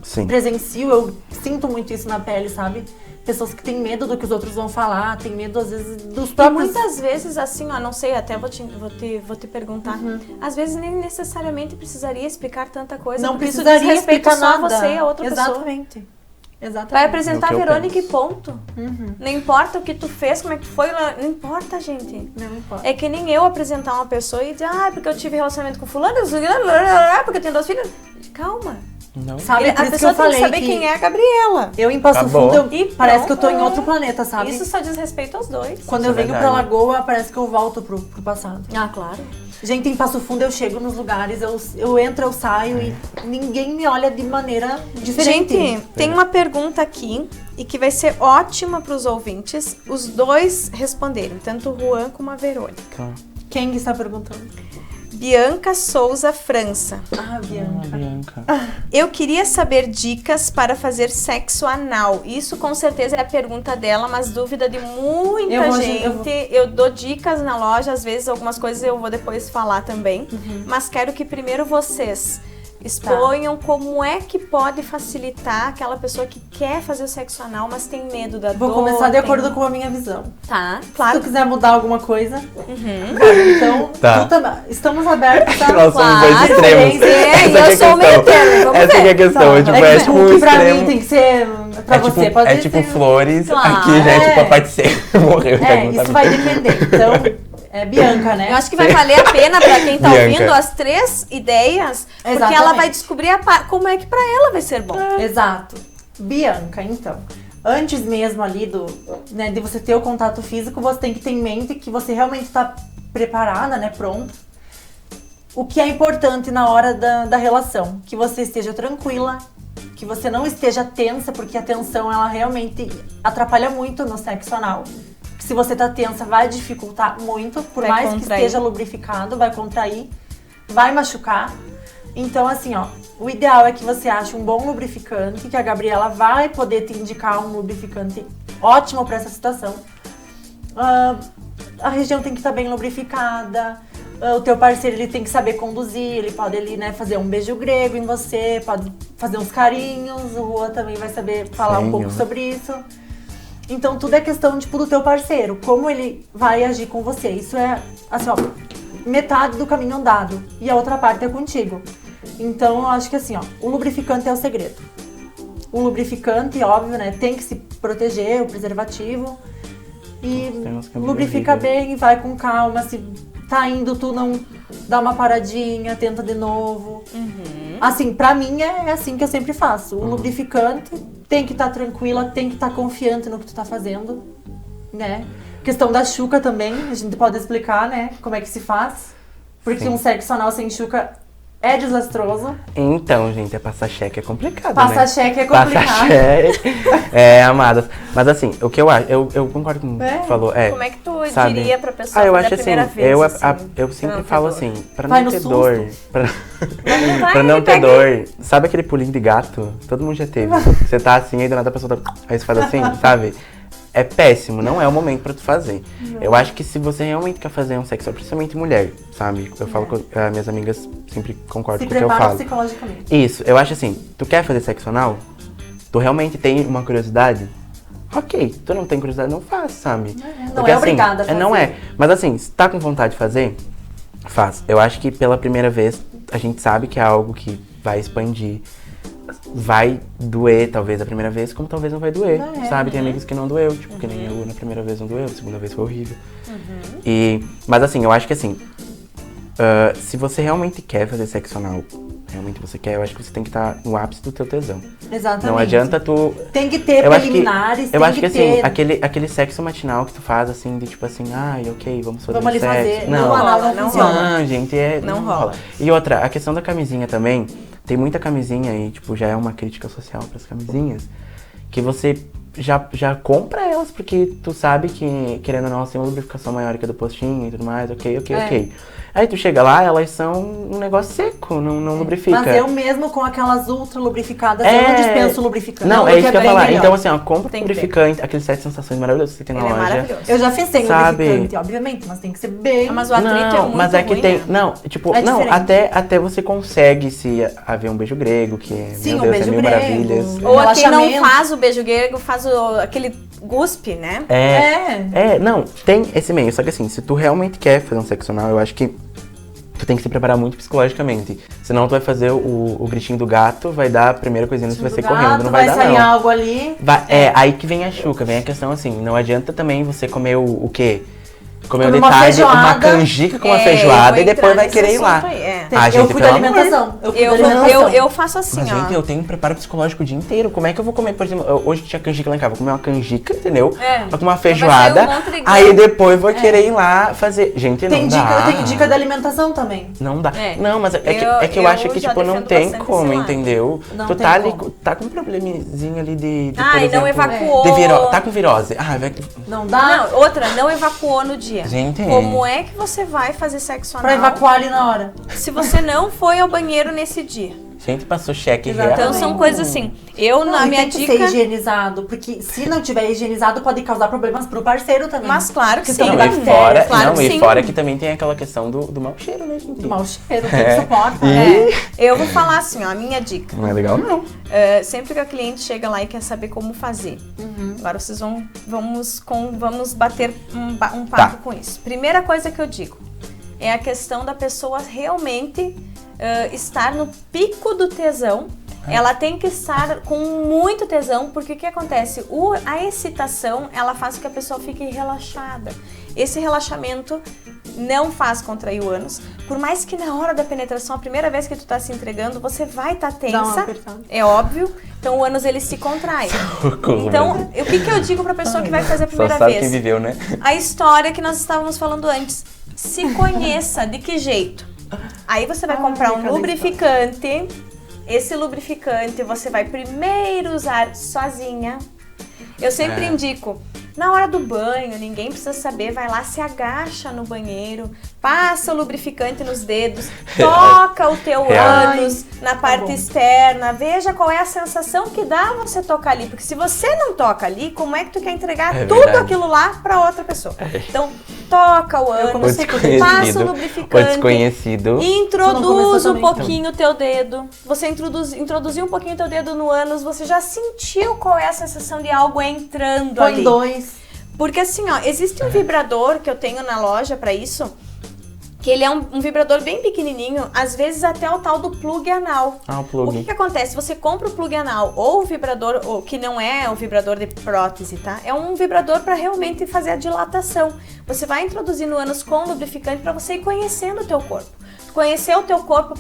Sim. Presencio, eu sinto muito isso na pele, sabe? Pessoas que têm medo do que os outros vão falar, têm medo, às vezes, dos E próprios... muitas vezes, assim, ó, não sei, até vou te perguntar. Às vezes nem necessariamente precisaria explicar tanta coisa. Não porque precisaria isso diz respeito explicar só a nada. você e a outra pessoa. Exatamente. Exatamente. Vai apresentar É o a que eu Verônica e penso. ponto. Não importa o que tu fez, como é que foi, não importa, gente. Não importa. É que nem eu apresentar uma pessoa e dizer, porque eu tive relacionamento com fulano, porque eu tenho 2 filhos. Calma. Não. Sabe, por A isso que pessoa eu tem que falei saber que quem é a Gabriela. eu em Passo Acabou. Fundo, E parece que eu tô em pronto. outro planeta, sabe? Isso só diz respeito aos dois. Quando Isso eu é venho verdade. pra Lagoa, parece que eu volto pro passado. Ah, claro. Gente, em Passo Fundo eu chego nos lugares, eu entro, eu saio e ninguém me olha de maneira diferente. Gente, tem uma pergunta aqui e que vai ser ótima para os ouvintes, os dois responderem, tanto o Juan como a Verônica. Tá. Quem que está perguntando? Bianca Souza França. Ah, Bianca. Bianca. Eu queria saber dicas para fazer sexo anal. Isso com certeza é a pergunta dela, mas dúvida de muita Eu vou- gente. eu vou- Eu dou dicas na loja, às vezes algumas coisas eu vou depois falar também. Mas quero que primeiro vocês exponham como é que pode facilitar aquela pessoa que quer fazer o sexo anal, mas tem medo da Vou dor. começar de tem- acordo com a minha visão. Tá, Se claro. tu quiser mudar alguma coisa, então Tá. estamos abertos, tá? Nós somos dois Claro, extremos. é, Essa e que é eu a sou o meio questão. termo, vamos Essa que é a ver. questão. Tá. Tipo, É é que tipo o um que pra extremo. mim tem que ser pra você. tipo, Pode é ser. tipo flores, Claro. aqui já é tipo a É. parte C. Morreu, já É, isso vai depender. Então, é Bianca, né? Eu acho que vai valer a pena pra quem tá Bianca. ouvindo as 3 ideias, porque Exatamente. ela vai descobrir como é que pra ela vai ser bom. Exato. Bianca, então. Antes mesmo ali né, de você ter o contato físico, você tem que ter em mente que você realmente está preparada, né, pronta. O que é importante na hora da relação, que você esteja tranquila, que você não esteja tensa, porque a tensão ela realmente atrapalha muito no sexo anal. Se você tá tensa, vai dificultar muito, por Vai mais que contrair. esteja lubrificado, vai contrair, vai machucar. Então, assim, ó, o ideal é que você ache um bom lubrificante, que a Gabriela vai poder te indicar um lubrificante ótimo para essa situação. A região tem que estar bem lubrificada, o teu parceiro ele tem que saber conduzir, ele pode ali, né, fazer um beijo grego em você, pode fazer uns carinhos, o Juan também vai saber falar um Sim. pouco sobre isso. Então tudo é questão, tipo, do teu parceiro, como ele vai agir com você. Isso é, assim, ó, metade do caminho andado e a outra parte é contigo. Então eu acho que assim, ó, o lubrificante é o segredo. O lubrificante, óbvio, né, tem que se proteger, o preservativo. E Tem uns que é meio lubrifica horrível. bem, vai com calma. Se tá indo, tu não dá uma paradinha, tenta de novo. Assim, pra mim é assim que eu sempre faço. O lubrificante tem que estar tranquila, tem que estar confiante no que tu tá fazendo, né? Questão da chuca também, a gente pode explicar, né, como é que se faz. Porque Sim. um sexo anal sem chuca é desastroso. Então, gente, passar cheque é complicado, Passar né? cheque é Passar complicado. cheque. É, amadas. Mas assim, o que eu acho, eu concordo com o que É. tu falou. É, Como é que tu sabe? diria pra pessoa eu fazer acho a primeira assim, vez? eu, assim, eu sempre não ter falo dor? assim, pra Vai não no ter susto. dor. Pra, Vai, pra não ter pega dor. Sabe aquele pulinho de gato? Todo mundo já teve. Você tá assim, aí do nada a pessoa tá. Aí você faz assim, sabe? É péssimo, não é o momento pra tu fazer. Eu acho que se você realmente quer fazer um sexo, principalmente mulher, sabe? Eu falo com as minhas amigas, sempre concordam Se com o que eu prepara falo. psicologicamente. Isso, eu acho assim, tu quer fazer sexo anal? Tu realmente tem uma curiosidade? Ok, tu não tem curiosidade, não faz, sabe? Não é obrigada a fazer. Não é, mas assim, se tá com vontade de fazer, faz. Eu acho que pela primeira vez, a gente sabe que é algo que vai expandir. Vai doer, talvez, a primeira vez, como talvez não vai doer, sabe? Tem amigos que não doeu, tipo, que nem eu, na primeira vez não doeu, na segunda vez foi horrível. Mas assim, eu acho que assim, se você realmente quer fazer sexo anal, realmente você quer, eu acho que você tem que estar no ápice do teu tesão. Exatamente. Não adianta tu... Tem que ter Eu acho que, preliminares, eu tem acho que assim, ter... aquele sexo matinal que tu faz, assim, de tipo assim, ai, ok, vamos fazer Vamos ali sexo. fazer. Não, No anal não não funciona. não, gente, Não rola. E outra, a questão da camisinha também, tem muita camisinha aí, tipo, já é uma crítica social pras camisinhas, que você já compra elas, porque tu sabe que, querendo ou não, tem uma lubrificação maior que a do postinho e tudo mais, ok. Aí tu chega lá, elas são um negócio seco, não lubrifica. Mas eu mesmo com aquelas ultra lubrificadas, eu não dispenso lubrificante. Não, é isso que eu ia falar. Então, assim, ó, compra Tem lubrificante, aqueles 7 sensações maravilhosos que você tem na Ele é loja. maravilhoso. Eu já fiz sem Sabe? lubrificante, obviamente, mas tem que ser bem... Mas o atrito é muito mas é que ruim, tem. né? Não, tipo, É não, diferente. até você consegue se haver um beijo grego, que Sim, meu um Deus, beijo é mil grego. maravilhas. Ou a quem não Relaxamento. faz o beijo grego, faz aquele guspe, né? Não, tem esse meio. Só que assim, se tu realmente quer fazer um sexo anal, eu acho que tu tem que se preparar muito psicologicamente. Senão tu vai fazer o gritinho do gato, vai dar a primeira coisinha, você vai ser correndo, não vai dar sair não. algo ali. Aí que vem a chuca, vem a questão assim, não adianta também você comer o quê? Comer Comer de uma tarde uma feijoada. canjica com uma Eu feijoada vou e depois entrar vai nesse querer ir lá. assunto aí, Ah, eu gente, cuido da pelo amor. alimentação. Eu cuido da alimentação. Eu faço assim, Mas, ó. gente, eu tenho preparo psicológico o dia inteiro. Como é que eu vou comer, por exemplo, hoje tinha canjica lá em casa, vou comer uma canjica, entendeu? É. Com uma Vai feijoada, sair um monte de aí grão. depois vou querer ir lá fazer. Gente, Tem não dica, dá. eu tenho dica da alimentação também. Não dá. É. Não, mas é que eu Eu acho que, já tipo, não defendo tem bastante como, esse lado. entendeu? Não Tu tem tá ali, como. tá com um probleminha ali de por Ai, não exemplo, evacuou. tá com virose. Ah, vai... Não dá Não, outra, não evacuou no dia. Gente. Como é que você vai fazer sexo anal pra evacuar ali na hora. se você não foi ao banheiro nesse dia? Gente, passou cheque Exatamente. Então real. são coisas assim. Eu, Não, na e minha tem que dica. ser higienizado, porque se não tiver higienizado pode causar problemas pro parceiro também. Mas claro que Porque sim. tem Não, e bactérias, fora, claro não, que e sim. fora que também tem aquela questão do mau cheiro, né, gente? Do mau cheiro, quem suporta. É, eu vou falar assim, ó, a minha dica. Não é legal, não. Sempre que a cliente chega lá e quer saber como fazer. Agora vocês vamos bater um papo Tá. com isso. Primeira coisa que eu digo é a questão da pessoa realmente estar no pico do tesão. Ela tem que estar com muito tesão, porque o que acontece? A excitação, ela faz com que a pessoa fique relaxada. Esse relaxamento não faz contrair o ânus. Por mais que na hora da penetração, a primeira vez que tu tá se entregando, você vai estar Dá uma tensa, apertada. é óbvio. Então o ânus ele se contrai. Socorro, Então, o que eu digo pra pessoa que vai fazer a Só primeira sabe quem vez? viveu, né? A história que nós estávamos falando antes. Se conheça. De que jeito? Aí você vai comprar um cada lubrificante. Esse lubrificante você vai primeiro usar sozinha. Eu sempre indico, na hora do banho, ninguém precisa saber, vai lá, se agacha no banheiro, passa o lubrificante nos dedos, toca o teu Real. ânus na parte externa, veja qual é a sensação que dá você tocar ali, porque se você não toca ali, como é que tu quer entregar É tudo verdade. aquilo lá pra outra pessoa? Então, toca o O ânus, passa o desconhecido, lubrificante, o desconhecido. introduz começou um também? pouquinho o teu dedo. Você introduziu um pouquinho o teu dedo no ânus, você já sentiu qual é a sensação de algo entrando Põe ali. 2. Porque assim, ó, existe um vibrador que eu tenho na loja pra isso, que ele é um vibrador bem pequenininho, às vezes até o tal do plug anal. Ah, o plug. O que acontece? Você compra o plug anal ou o vibrador, ou, que não é o vibrador de prótese, tá? É um vibrador para realmente fazer a dilatação. Você vai introduzir no ânus com lubrificante para você ir conhecendo o teu corpo. Conhecer o teu corpo,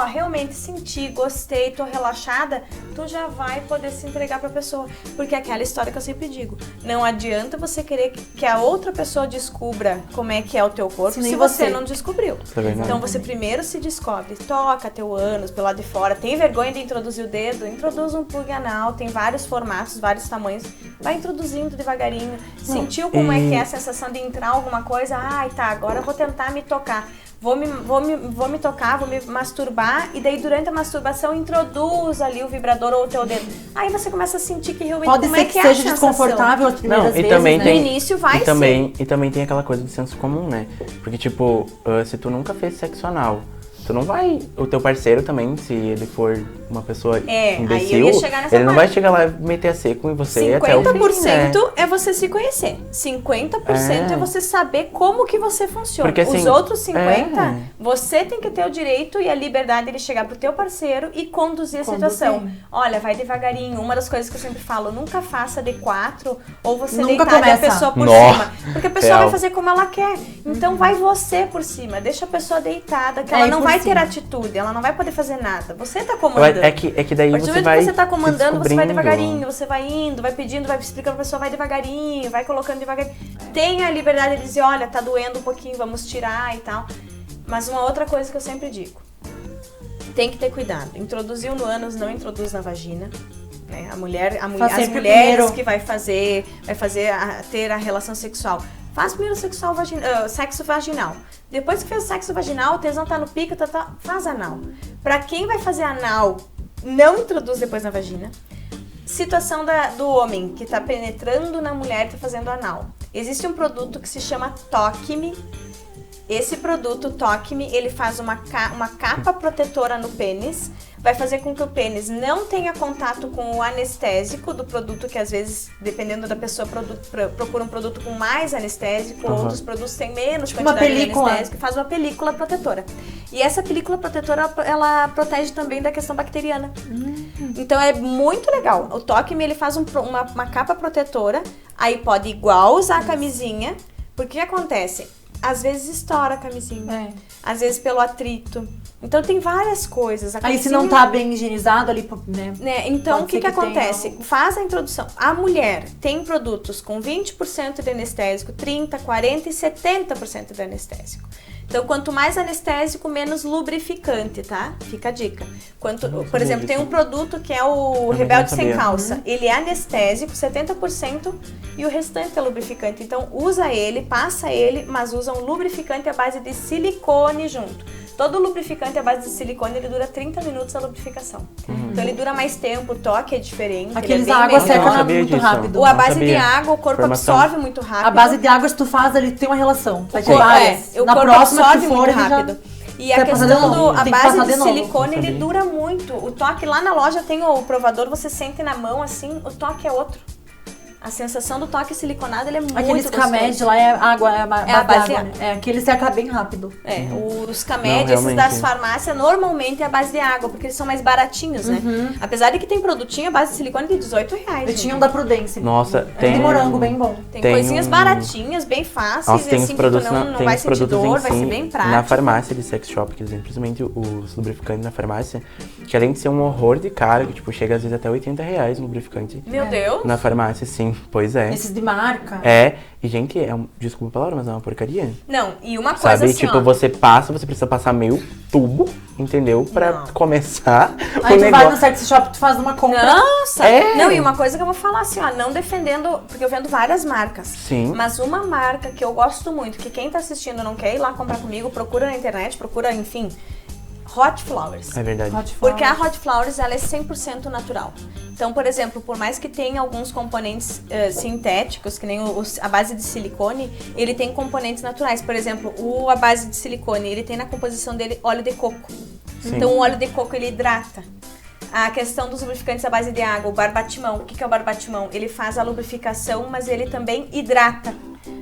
realmente senti, gostei, tô relaxada, tu já vai poder se entregar pra pessoa. Porque é aquela história que eu sempre digo, não adianta você querer que a outra pessoa descubra como é que é o teu corpo Se nem se você você. não descobriu. Isso é verdade. Então você primeiro se descobre, toca teu ânus pelo lado de fora, tem vergonha de introduzir o dedo? Introduz um plug anal, tem vários formatos, vários tamanhos, vai introduzindo devagarinho, sentiu como é que é a sensação de entrar alguma coisa? Ai, tá, agora eu vou tentar me tocar. Vou me tocar, vou me masturbar e daí durante a masturbação introduz ali o vibrador ou o teu dedo. Aí você começa a sentir que realmente Pode como ser é que que é a seja sensação. desconfortável as primeiras Não, e vezes, também né? tem, No início vai e também tem aquela coisa do senso comum, né? Porque, tipo, se tu nunca fez sexo anal, tu não vai... O teu parceiro também, se ele for uma pessoa aí eu imbecil, ia chegar nessa ele não vai parte. chegar lá e meter a seco em você até o fim, 50% né? é você se conhecer. 50% é você saber como que você funciona. Porque, assim, Os outros 50%, é. você tem que ter o direito e a liberdade de chegar pro teu parceiro e conduzir a situação. Olha, vai devagarinho. Uma das coisas que eu sempre falo, nunca faça de 4 ou você Nunca deitar e a começa. pessoa por Nó. cima. Porque a pessoa Real. vai fazer como ela quer. Então vai você por cima. Deixa a pessoa deitada, que ela ir não por vai cima. ter atitude, ela não vai poder fazer nada. Você tá comandando. É que daí A partir do você momento vai que você tá se comandando, você vai descobrindo. devagarinho, você vai indo, vai pedindo, vai explicando pra pessoa, vai devagarinho, vai colocando devagarinho. Tenha a liberdade de dizer, olha, tá doendo um pouquinho, vamos tirar e tal. Mas uma outra coisa que eu sempre digo, tem que ter cuidado. Introduziu no ânus, não introduz na vagina. né? Faz As sempre mulheres primeiro. que vai ter a relação sexual. Faz primeiro sexo vaginal. Depois que fez o sexo vaginal, o tesão tá no pico, faz anal. Pra quem vai fazer anal, não introduz depois na vagina. Situação do homem que tá penetrando na mulher e tá fazendo anal. Existe um produto que se chama Toque-me. Esse produto, Toque-me, ele faz uma capa protetora no pênis, vai fazer com que o pênis não tenha contato com o anestésico do produto, que às vezes, dependendo da pessoa, procura um produto com mais anestésico, outros produtos têm menos quantidade de anestésico, e faz uma película protetora. E essa película protetora, ela protege também da questão bacteriana. Então é muito legal. O Toque-me, ele faz uma capa protetora, aí pode igual usar a camisinha, porque o que acontece? Às vezes estoura a camisinha, às vezes pelo atrito. Então tem várias coisas. Aí se não tá bem higienizado ali, né? Então o que acontece? Faz a introdução. A mulher tem produtos com 20% de anestésico, 30%, 40% e 70% de anestésico. Então, quanto mais anestésico, menos lubrificante, tá? Fica a dica. Por exemplo, tem um produto que é o Rebelde Sem Calça. Ele é anestésico, 70%, e o restante é lubrificante. Então, usa ele, passa ele, mas usa um lubrificante à base de silicone junto. Todo lubrificante à base de silicone, ele dura 30 minutos a lubrificação. Então, ele dura mais tempo, o toque é diferente. Aqueles da água seca muito rápido. A base de água, o corpo absorve muito rápido. A base de água, se tu faz, ele tem uma relação. O corpo absorve muito rápido. E a questão a base de silicone, ele dura muito. O toque lá na loja tem o provador, você sente na mão assim, o toque é outro. A sensação do toque siliconado, ele é muito gostoso. Aqueles Camed lá é água, é a base de água. Aquele seca bem rápido. Os Camed, esses das farmácias, normalmente é a base de água, porque eles são mais baratinhos, né? Apesar de que tem produtinho, a base de silicone de R$18. Eu tinha um da Prudência. Nossa, tem... de morango, bem bom. Tem coisinhas baratinhas, bem fáceis. Nossa, tem assim, produtos que tu não vai sentir dor, vai ser bem prático. Na farmácia de sex shop, que eles principalmente os lubrificantes na farmácia, que além de ser um horror de caro, que tipo, chega às vezes até R$80 o lubrificante. Meu Deus! Na farmácia, sim, pois é. Esses de marca. E gente, desculpa a palavra, mas é uma porcaria. Não, e uma coisa sabe, assim, tipo, você precisa passar meio tubo, entendeu? Pra começar aí tu vai no sex shop, tu faz uma compra. Nossa! Não, e uma coisa que eu vou falar assim, ó, não defendendo, porque eu vendo várias marcas. Sim. Mas uma marca que eu gosto muito, que quem tá assistindo não quer ir lá comprar comigo, procura na internet, enfim, Hot Flowers. É verdade. Porque a Hot Flowers, ela é 100% natural. Então, por exemplo, por mais que tenha alguns componentes sintéticos, que nem a base de silicone, ele tem componentes naturais. Por exemplo, a base de silicone, ele tem na composição dele óleo de coco. Sim. Então, o óleo de coco, ele hidrata. A questão dos lubrificantes à base de água, o barbatimão. O que é o barbatimão? Ele faz a lubrificação, mas ele também hidrata.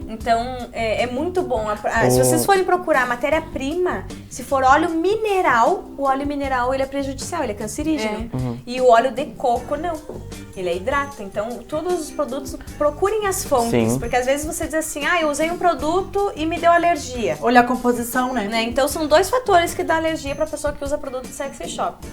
Então, é muito bom. Se vocês forem procurar a matéria-prima, se for óleo mineral, o óleo mineral ele é prejudicial, ele é cancerígeno. E o óleo de coco, não. Ele é hidrata. Então, todos os produtos, procurem as fontes. Sim. Porque às vezes você diz assim, eu usei um produto e me deu alergia. Olha a composição, né? Então, são 2 fatores que dá alergia pra pessoa que usa produto de sexy shop.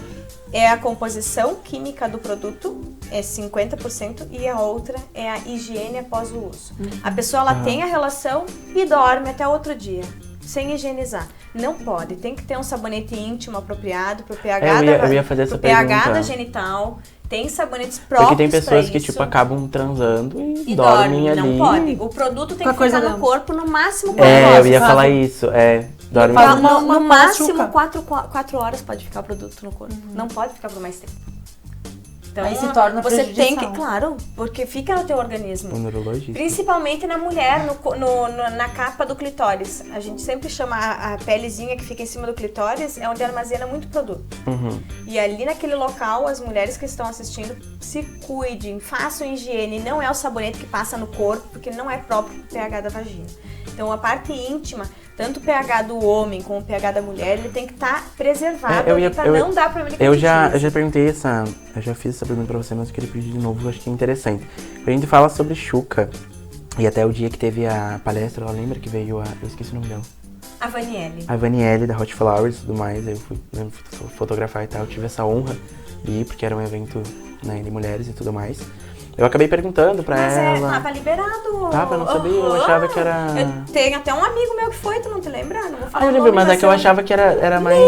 É a composição química do produto, é 50%, e a outra é a higiene após o uso. A pessoa, ela tem a relação e dorme até outro dia, sem higienizar. Não pode, tem que ter um sabonete íntimo apropriado pro pH, eu ia fazer essa pH da genital. Tem sabonetes próprios. Porque tem pessoas que, tipo, acabam transando e dormem ali. Não pode. O produto tem que ficar no corpo no máximo 4 horas. Eu ia falar isso. Dorme no máximo 4 horas pode ficar o produto no corpo. Não pode ficar por mais tempo. Então, aí se torna você tem que, claro, porque fica no teu organismo. O neurologista. Principalmente na mulher, na capa do clitóris. A gente sempre chama a pelezinha que fica em cima do clitóris, é onde armazena muito produto. E ali naquele local, as mulheres que estão assistindo, se cuidem, façam higiene. Não é o sabonete que passa no corpo, porque não é próprio pro pH da vagina. Então, a parte íntima, tanto o pH do homem como o pH da mulher, ele tem que estar preservado pra não dar problema de eu já perguntei eu já fiz essa pergunta pra você, mas eu queria pedir de novo, eu acho que é interessante. A gente fala sobre Xuca, e até o dia que teve a palestra, ela lembra que veio eu esqueci o nome dela. A Vanielle. A Vanielle, da Hot Flowers e tudo mais, eu fui fotografar e tal, eu tive essa honra de ir, porque era um evento, né, de mulheres e tudo mais. Eu acabei perguntando pra Mas ela. tava liberado. Tava, não sabia, eu achava que era... Eu tenho até um amigo meu que foi, tu não te lembra? Não vou falar eu o lembro, nome, mas é que eu achava que era mais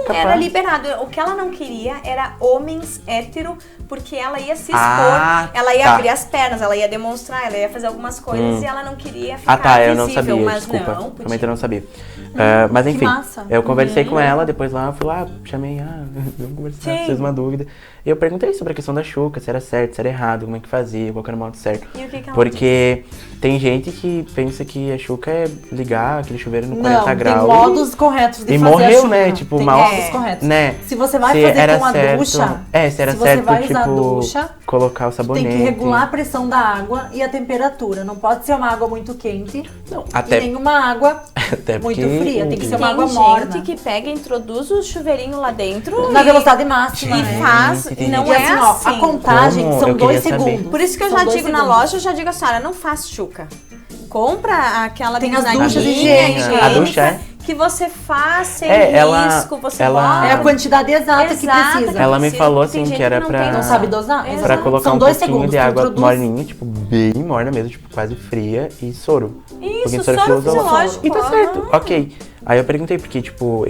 capaz. Era liberado. O que ela não queria era homens hétero, porque ela ia se expor, ela ia tá. abrir as pernas, ela ia demonstrar, ela ia fazer algumas coisas e ela não queria ficar eu não visível, sabia, mas desculpa. não, podia. Realmente eu não sabia. Mas enfim, massa. eu conversei com ela, depois lá, fui lá, chamei, vamos conversar, Sim. fez uma dúvida. E eu perguntei sobre a questão da Xuca, se era certo, se era errado, como é que fazia, qual que era o modo certo. E o que ela Porque tem gente que pensa que a Xuca é ligar aquele chuveiro no 40 Não, graus. tem modos corretos de e fazer morreu, a Xuca. né? Tipo, tem mal. modos corretos. Né? Se você vai Se fazer era com a certo, ducha, se era se você certo, vai tipo, usar a ducha, colocar o tem sabonete. que regular a pressão da água e a temperatura. Não pode ser uma água muito quente Não, e até, nenhuma água até muito porque fria. Tem que ser uma Tem água gente morna. que pega e introduz o chuveirinho lá dentro Na e- velocidade máxima, e né? faz, Gente, e tem não E é assim, ó, assim. a contagem Como? são Eu 2 queria saber. segundos. Por isso que eu São já 2 digo na segundos. loja, eu já digo assim, olha, não faz Xuca. Compra aquela Tem as bisnaguinha duchas higiênicas. A ducha é? que você faz sem ela- risco, você ela- bota. É a quantidade exata que precisa. Ela me precisa, falou, tem assim, gente que era não pra- tem Não sabe dosar? Exato. Pra colocar São um 2 pouquinho segundos. de tu água introduz- morninha, tipo, bem morna mesmo, tipo, quase fria, e soro. Um pouquinho Isso, de soro soro fisiológico. fisiológico. E tá certo, aham. ok. Aí eu perguntei, porque, tipo,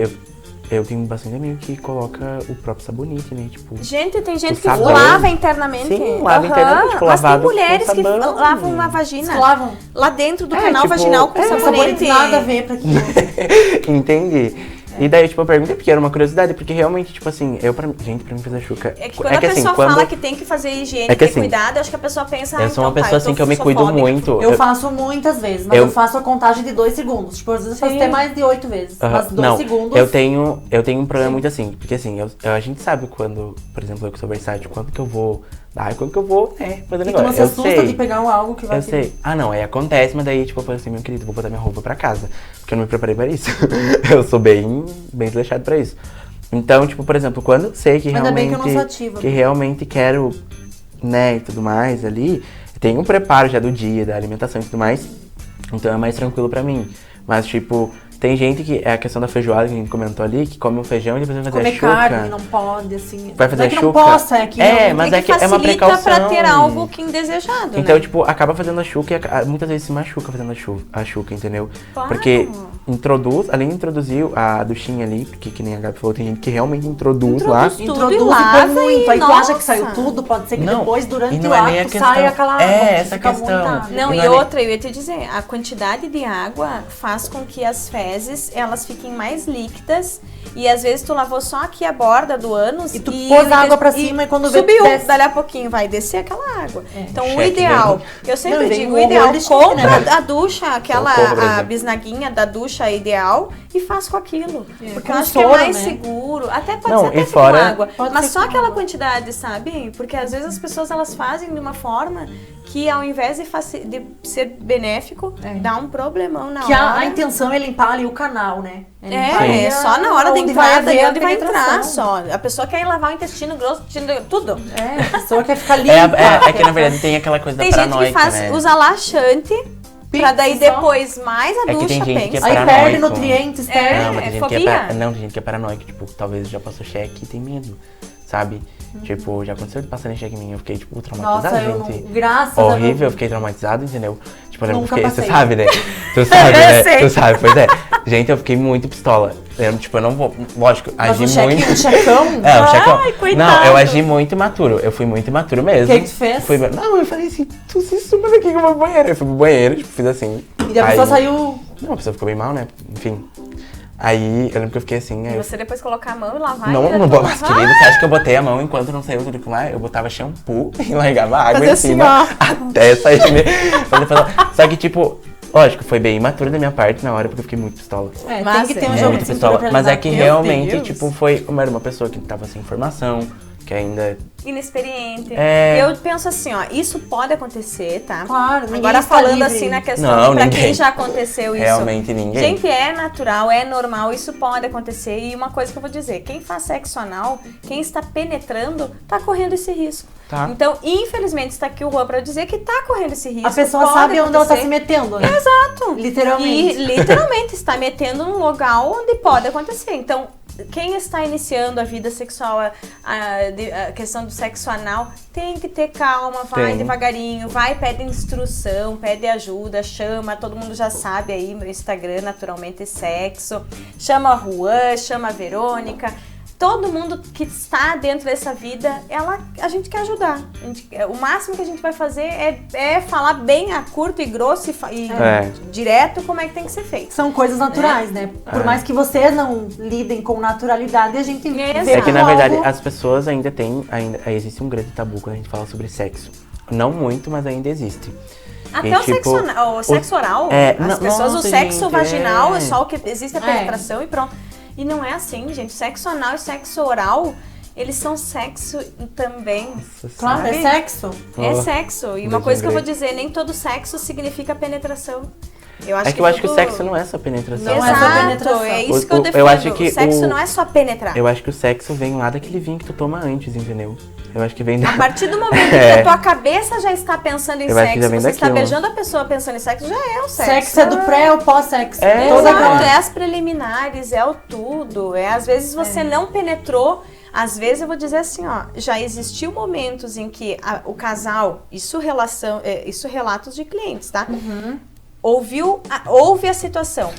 eu tenho bastante amigo que coloca o próprio sabonete, né? Tipo, Gente, tem gente O que sabão. lava internamente. Sim, lava Aham. internamente, tipo, Mas tem lavado com mulheres que sabão. lavam a vagina Lavam. lá dentro do É, canal tipo, vaginal com é, O sabonete sabonete. nada a ver pra aquilo. entendi. E daí, tipo, eu perguntei, porque era uma curiosidade, porque realmente, tipo assim, pra mim fazer a Xuca... É que quando a assim, pessoa quando fala que tem que fazer higiene É que e assim, cuidado, eu acho que a pessoa pensa, eu sou uma então, pessoa assim que eu me cuido muito. Eu faço muitas vezes, mas Eu- eu faço a contagem de 2 segundos. Tipo, às vezes eu faço Sim. até mais de 8 vezes. Aham. Mas 2 Não, segundos. eu tenho um problema muito assim, porque assim, a gente sabe quando, por exemplo, eu que sou versátil, quando que eu vou, quando que eu vou, fazer E tu negócio. não se Eu assusta sei, de pegar algo que vai eu sei. Não, aí acontece, mas daí, tipo, eu falo assim, meu querido, vou botar minha roupa pra casa, porque eu não me preparei pra isso. Eu sou bem desleixado pra isso. Então, tipo, por exemplo, quando eu sei que Ainda bem realmente, que eu não sou ativa. que realmente quero, né, e tudo mais ali, tem um preparo já do dia, da alimentação e tudo mais, então é mais tranquilo pra mim. Mas, tipo, tem gente que, é a questão da feijoada que a gente comentou ali, que come um feijão e depois vai fazer Comer a Xuca. carne, não pode, assim. Vai fazer não é que a não Xuca. possa, é que É, não- mas é é que é uma facilita precaução. pra ter algo que indesejado, Então, né? tipo, acaba fazendo a Xuca e muitas vezes se machuca fazendo a Xuca, entendeu? Claro. Porque além de introduzir a duchinha ali, porque que nem a Gabi falou, tem gente que realmente introduz lá. Tudo e Introduz e lava põe muito. e, Aí tu acha que nossa. saiu tudo, pode ser que Não, depois, durante e não o é nem a ato, questão. saia aquela água. É, que essa fica questão. muita- Não, E e não é outra, eu ia te dizer, a quantidade de água faz com que as fezes, elas fiquem mais líquidas e às vezes tu lavou só aqui a borda do ânus E tu pôs a água pra cima e quando vê, subiu, desce. dali a pouquinho vai descer aquela água. Então o Cheque, ideal, né? eu sempre Não, vem digo, o o ideal, horror de cheque, compra né? a ducha, aquela Socorro, por a exemplo. bisnaguinha da ducha ideal e faz com aquilo. Porque eu com acho que é soro, mais né? seguro, até pode Não, ser até e com fora- água, Pode mas ser só com aquela água. quantidade, sabe? Porque às vezes as pessoas elas fazem de uma forma que ao invés de ser benéfico, dá um problemão na Que hora. a intenção é limpar ali o canal, né? limpar É, ali é só na hora da onde vai entrada haver e a onde vai entrar penetração. só. A pessoa quer ir lavar o intestino grosso, tudo. É, a pessoa quer ficar limpa. É que na verdade tem aquela coisa Tem da gente paranoica, que faz, né? usa laxante, pra daí só. depois mais a É que ducha, tem gente que é pensa. Aí paranoico. perde nutrientes, perde. Não, mas tem gente que fobia. não, tem gente que é paranoica, tipo, talvez já passou cheque e tem medo, sabe? Tipo, já aconteceu de passar em cheque em mim, eu fiquei, tipo, traumatizado, Nossa, eu não. gente. Graças a Horrível, eu Deus. fiquei traumatizado, entendeu? Tipo, eu lembro que Nunca fiquei, você passei. sabe, né? Tu sabe, né? sei. Tu sabe, pois é. Gente, eu fiquei muito pistola. Eu, tipo, eu não vou, lógico, Mas agi o cheque, muito... o checão. É, o checão. Ai, coitado. Não, eu agi muito imaturo. Eu fui muito imaturo mesmo. O que tu fez? Não, eu falei assim, tu se suma daqui que eu vou pro banheiro. Eu fui pro banheiro, tipo, fiz assim. E a pessoa Aí- saiu. Não, a pessoa ficou bem mal, né? Enfim. Aí, eu lembro que eu fiquei assim, aí eu... Você depois colocar a mão e lavar. Não, e não, depois mas lavar. querido, você acha que eu botei a mão enquanto não saiu tudo com lá? Eu botava shampoo e largava água Fazer em assim, cima até sair. Só que, tipo, lógico, foi bem imaturo da minha parte na hora, porque eu fiquei muito pistola. É, Mas tem que ter um é jogo Muito de cintura pistola. pra Mas é levar. que Meu realmente, Deus. tipo, foi uma pessoa que tava sem informação, que ainda... Inexperiente. É. Eu penso assim, ó, isso pode acontecer, tá? Claro, ninguém Agora está falando livre. assim na questão Não, pra ninguém. quem já aconteceu isso. Realmente ninguém. Gente, é natural, é normal, isso pode acontecer. E uma coisa que eu vou dizer, quem faz sexo anal, quem está penetrando, tá correndo esse risco. Tá. Então, infelizmente, está aqui o Juan pra dizer que tá correndo esse risco. A pessoa pode sabe onde ela tá acontecer. se metendo, né? Exato. Literalmente. E literalmente está metendo num lugar onde pode acontecer. Então, quem está iniciando a vida sexual, a questão do sexo anal, tem que ter calma, vai devagarinho, pede instrução, pede ajuda, chama, todo mundo já sabe aí no Instagram, Naturalmente Sexo, chama a Juan, chama a Verônica. Todo mundo que está dentro dessa vida, a gente quer ajudar. O máximo que a gente vai fazer é falar bem a curto e grosso e direto como é que tem que ser feito. São coisas naturais, né? Por mais que vocês não lidem com naturalidade, a gente vê É que, na algo... verdade, as pessoas ainda existe um grande tabu quando a gente fala sobre sexo. Não muito, mas ainda existe. Até E, o sexo oral, as pessoas, o sexo vaginal é só o que existe a penetração e pronto. E não é assim, gente. Sexo anal e sexo oral, eles são sexo também. Claro, é sexo. É sexo. E uma coisa que eu vou dizer, nem todo sexo significa penetração. Eu acho eu acho que o sexo não é só penetração. Não é só penetração. É isso que eu defendo. Eu acho que o sexo não é só penetrar. Eu acho que o sexo vem lá daquele vinho que tu toma antes, entendeu? Eu acho que vem A partir do momento que a tua cabeça já está pensando em sexo, você está beijando a pessoa pensando em sexo, já é o sexo. Sexo é do pré ou pós-sexo. Exato, é as preliminares, é o tudo. Às vezes você não penetrou. Às vezes eu vou dizer assim, ó, já existiu momentos em que o casal, isso relatos de clientes, tá? Houve a situação,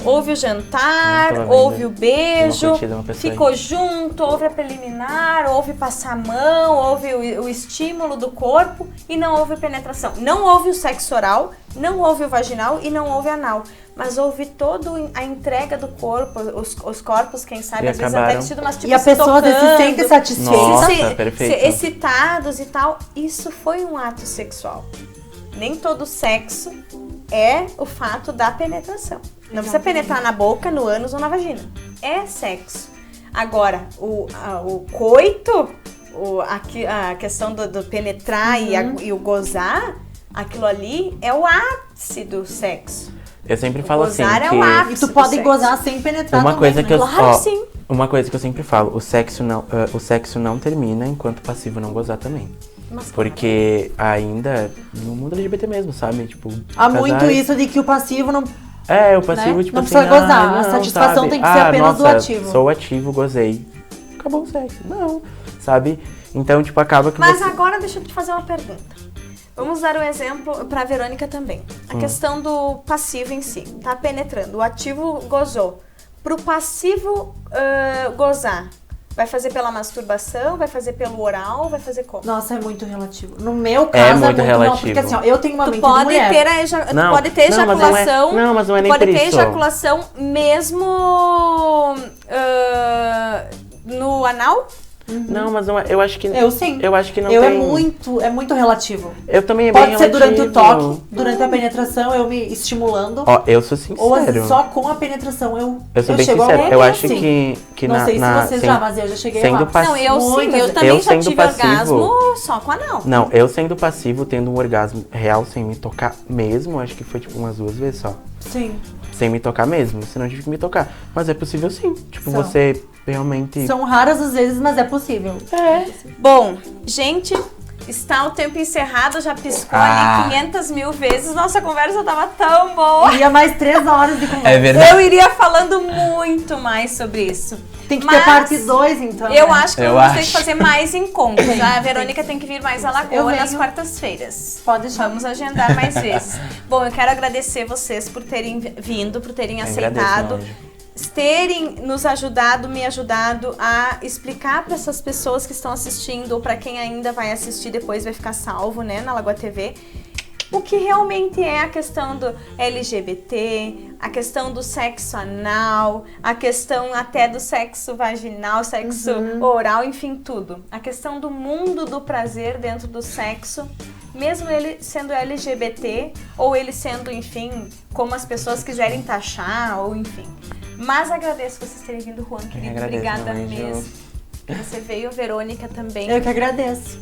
houve o jantar, houve o beijo, ficou junto, houve a preliminar, houve passar a mão, houve o estímulo do corpo e não houve penetração. Não houve o sexo oral, não houve o vaginal e não houve anal. Mas houve toda a entrega do corpo, os corpos, quem sabe, às vezes até vestido, mas tipo, e a pessoa se sente satisfeita. Nossa, perfeito. Excitados e tal. Isso foi um ato sexual. Nem todo sexo é o fato da penetração. Não precisa penetrar na boca, no ânus ou na vagina. É sexo. Agora, o coito, a questão do penetrar e o gozar, aquilo ali é o ápice do sexo. Eu sempre falo assim gozar que... é o ápice. E tu pode gozar sem penetrar uma também, coisa que Claro, sim. Uma coisa que eu sempre falo, o sexo não termina enquanto o passivo não gozar também. Porque ainda, no mundo LGBT mesmo, sabe? Tipo, há muito isso de que o passivo não... o passivo, né? tipo não assim... precisa gozar, não, a satisfação sabe? tem que ser apenas do ativo. Sou ativo, gozei. Acabou o sexo. Não, sabe? Então, tipo, acaba que Mas agora deixa eu te fazer uma pergunta. Vamos dar um exemplo pra Verônica também. A questão do passivo em si. Tá penetrando, o ativo gozou. Pro passivo gozar, vai fazer pela masturbação, vai fazer pelo oral, vai fazer como? Nossa, é muito relativo. No meu caso, é muito relativo. Não, porque assim, ó, eu tenho uma mente de mulher. Tu pode ter ejaculação. Mas não é nem por isso. Pode ter ejaculação mesmo no anal? Não, mas não é, eu acho que... Eu sim. Eu acho que não tem... É muito relativo. Eu também é Pode bem ser relativo. durante o toque, durante a penetração, eu me estimulando. Ó, eu sou sincero. Ou só com a penetração, eu sou bem chego sincero. Eu acho assim. que não sei se vocês já, mas eu já cheguei lá. Não, eu também já tive orgasmo só com anal. Não, eu sendo passivo, tendo um orgasmo real sem me tocar mesmo, acho que foi tipo umas 2 vezes só. Sim. Sem me tocar mesmo, senão tive que me tocar. Mas é possível sim. Tipo, você realmente... São raras as vezes, mas é possível. Bom, gente, está o tempo encerrado, já piscou ali 500 mil vezes. Nossa conversa tava tão boa. Iria mais 3 horas de conversa. É verdade. Eu iria falando muito mais sobre isso. Tem que ter parte 2, então. Eu acho que vamos ter que fazer mais encontros. A Verônica tem que vir mais a Lagoa nas quartas-feiras. Pode deixar. Vamos agendar mais vezes. Bom, eu quero agradecer vocês por terem vindo, por terem aceitado. Terem nos ajudado, me ajudado a explicar para essas pessoas que estão assistindo, ou para quem ainda vai assistir depois, vai ficar salvo, né, na Lagoa TV, o que realmente é a questão do LGBT, a questão do sexo anal, a questão até do sexo vaginal, sexo oral, enfim, tudo. A questão do mundo do prazer dentro do sexo, mesmo ele sendo LGBT, ou ele sendo, enfim, como as pessoas quiserem taxar, ou enfim. Mas agradeço vocês terem vindo, Juan, querido. Obrigada mesmo. Você veio, Verônica também. Eu que agradeço.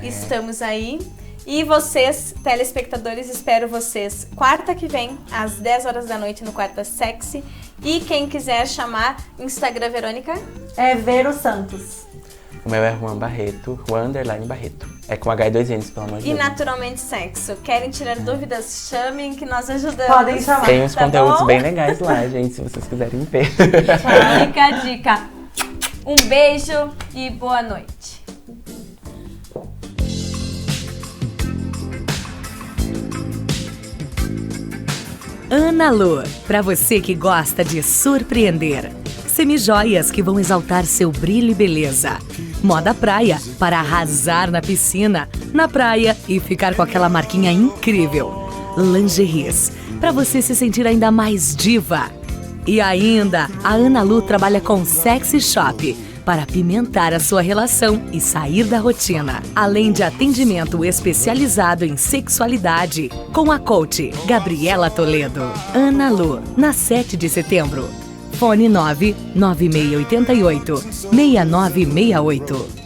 Estamos aí. E vocês, telespectadores, espero vocês quarta que vem, às 10 horas da noite, no Quarta Sexy. E quem quiser chamar, Instagram, Verônica? É Vero Santos. O meu é Juan Barreto, Juan_Barreto. É com H e 2 N's, pelo amor de E Deus. Naturalmente Sexo. Querem tirar dúvidas? Chamem que nós ajudamos. Podem chamar. Tem uns Tá conteúdos bom? bem legais lá, gente, se vocês quiserem ver. Fica a dica. Um beijo e boa noite. Ana Lu, pra você que gosta de surpreender. Semijoias que vão exaltar seu brilho e beleza. Moda praia, para arrasar na piscina, na praia e ficar com aquela marquinha incrível. Lingeries, pra você se sentir ainda mais diva. E ainda, a Ana Lu trabalha com Sexy Shop, para apimentar a sua relação e sair da rotina. Além de atendimento especializado em sexualidade, com a coach Gabriela Toledo. Ana Lu, na 7 de setembro. Fone 99688 6968.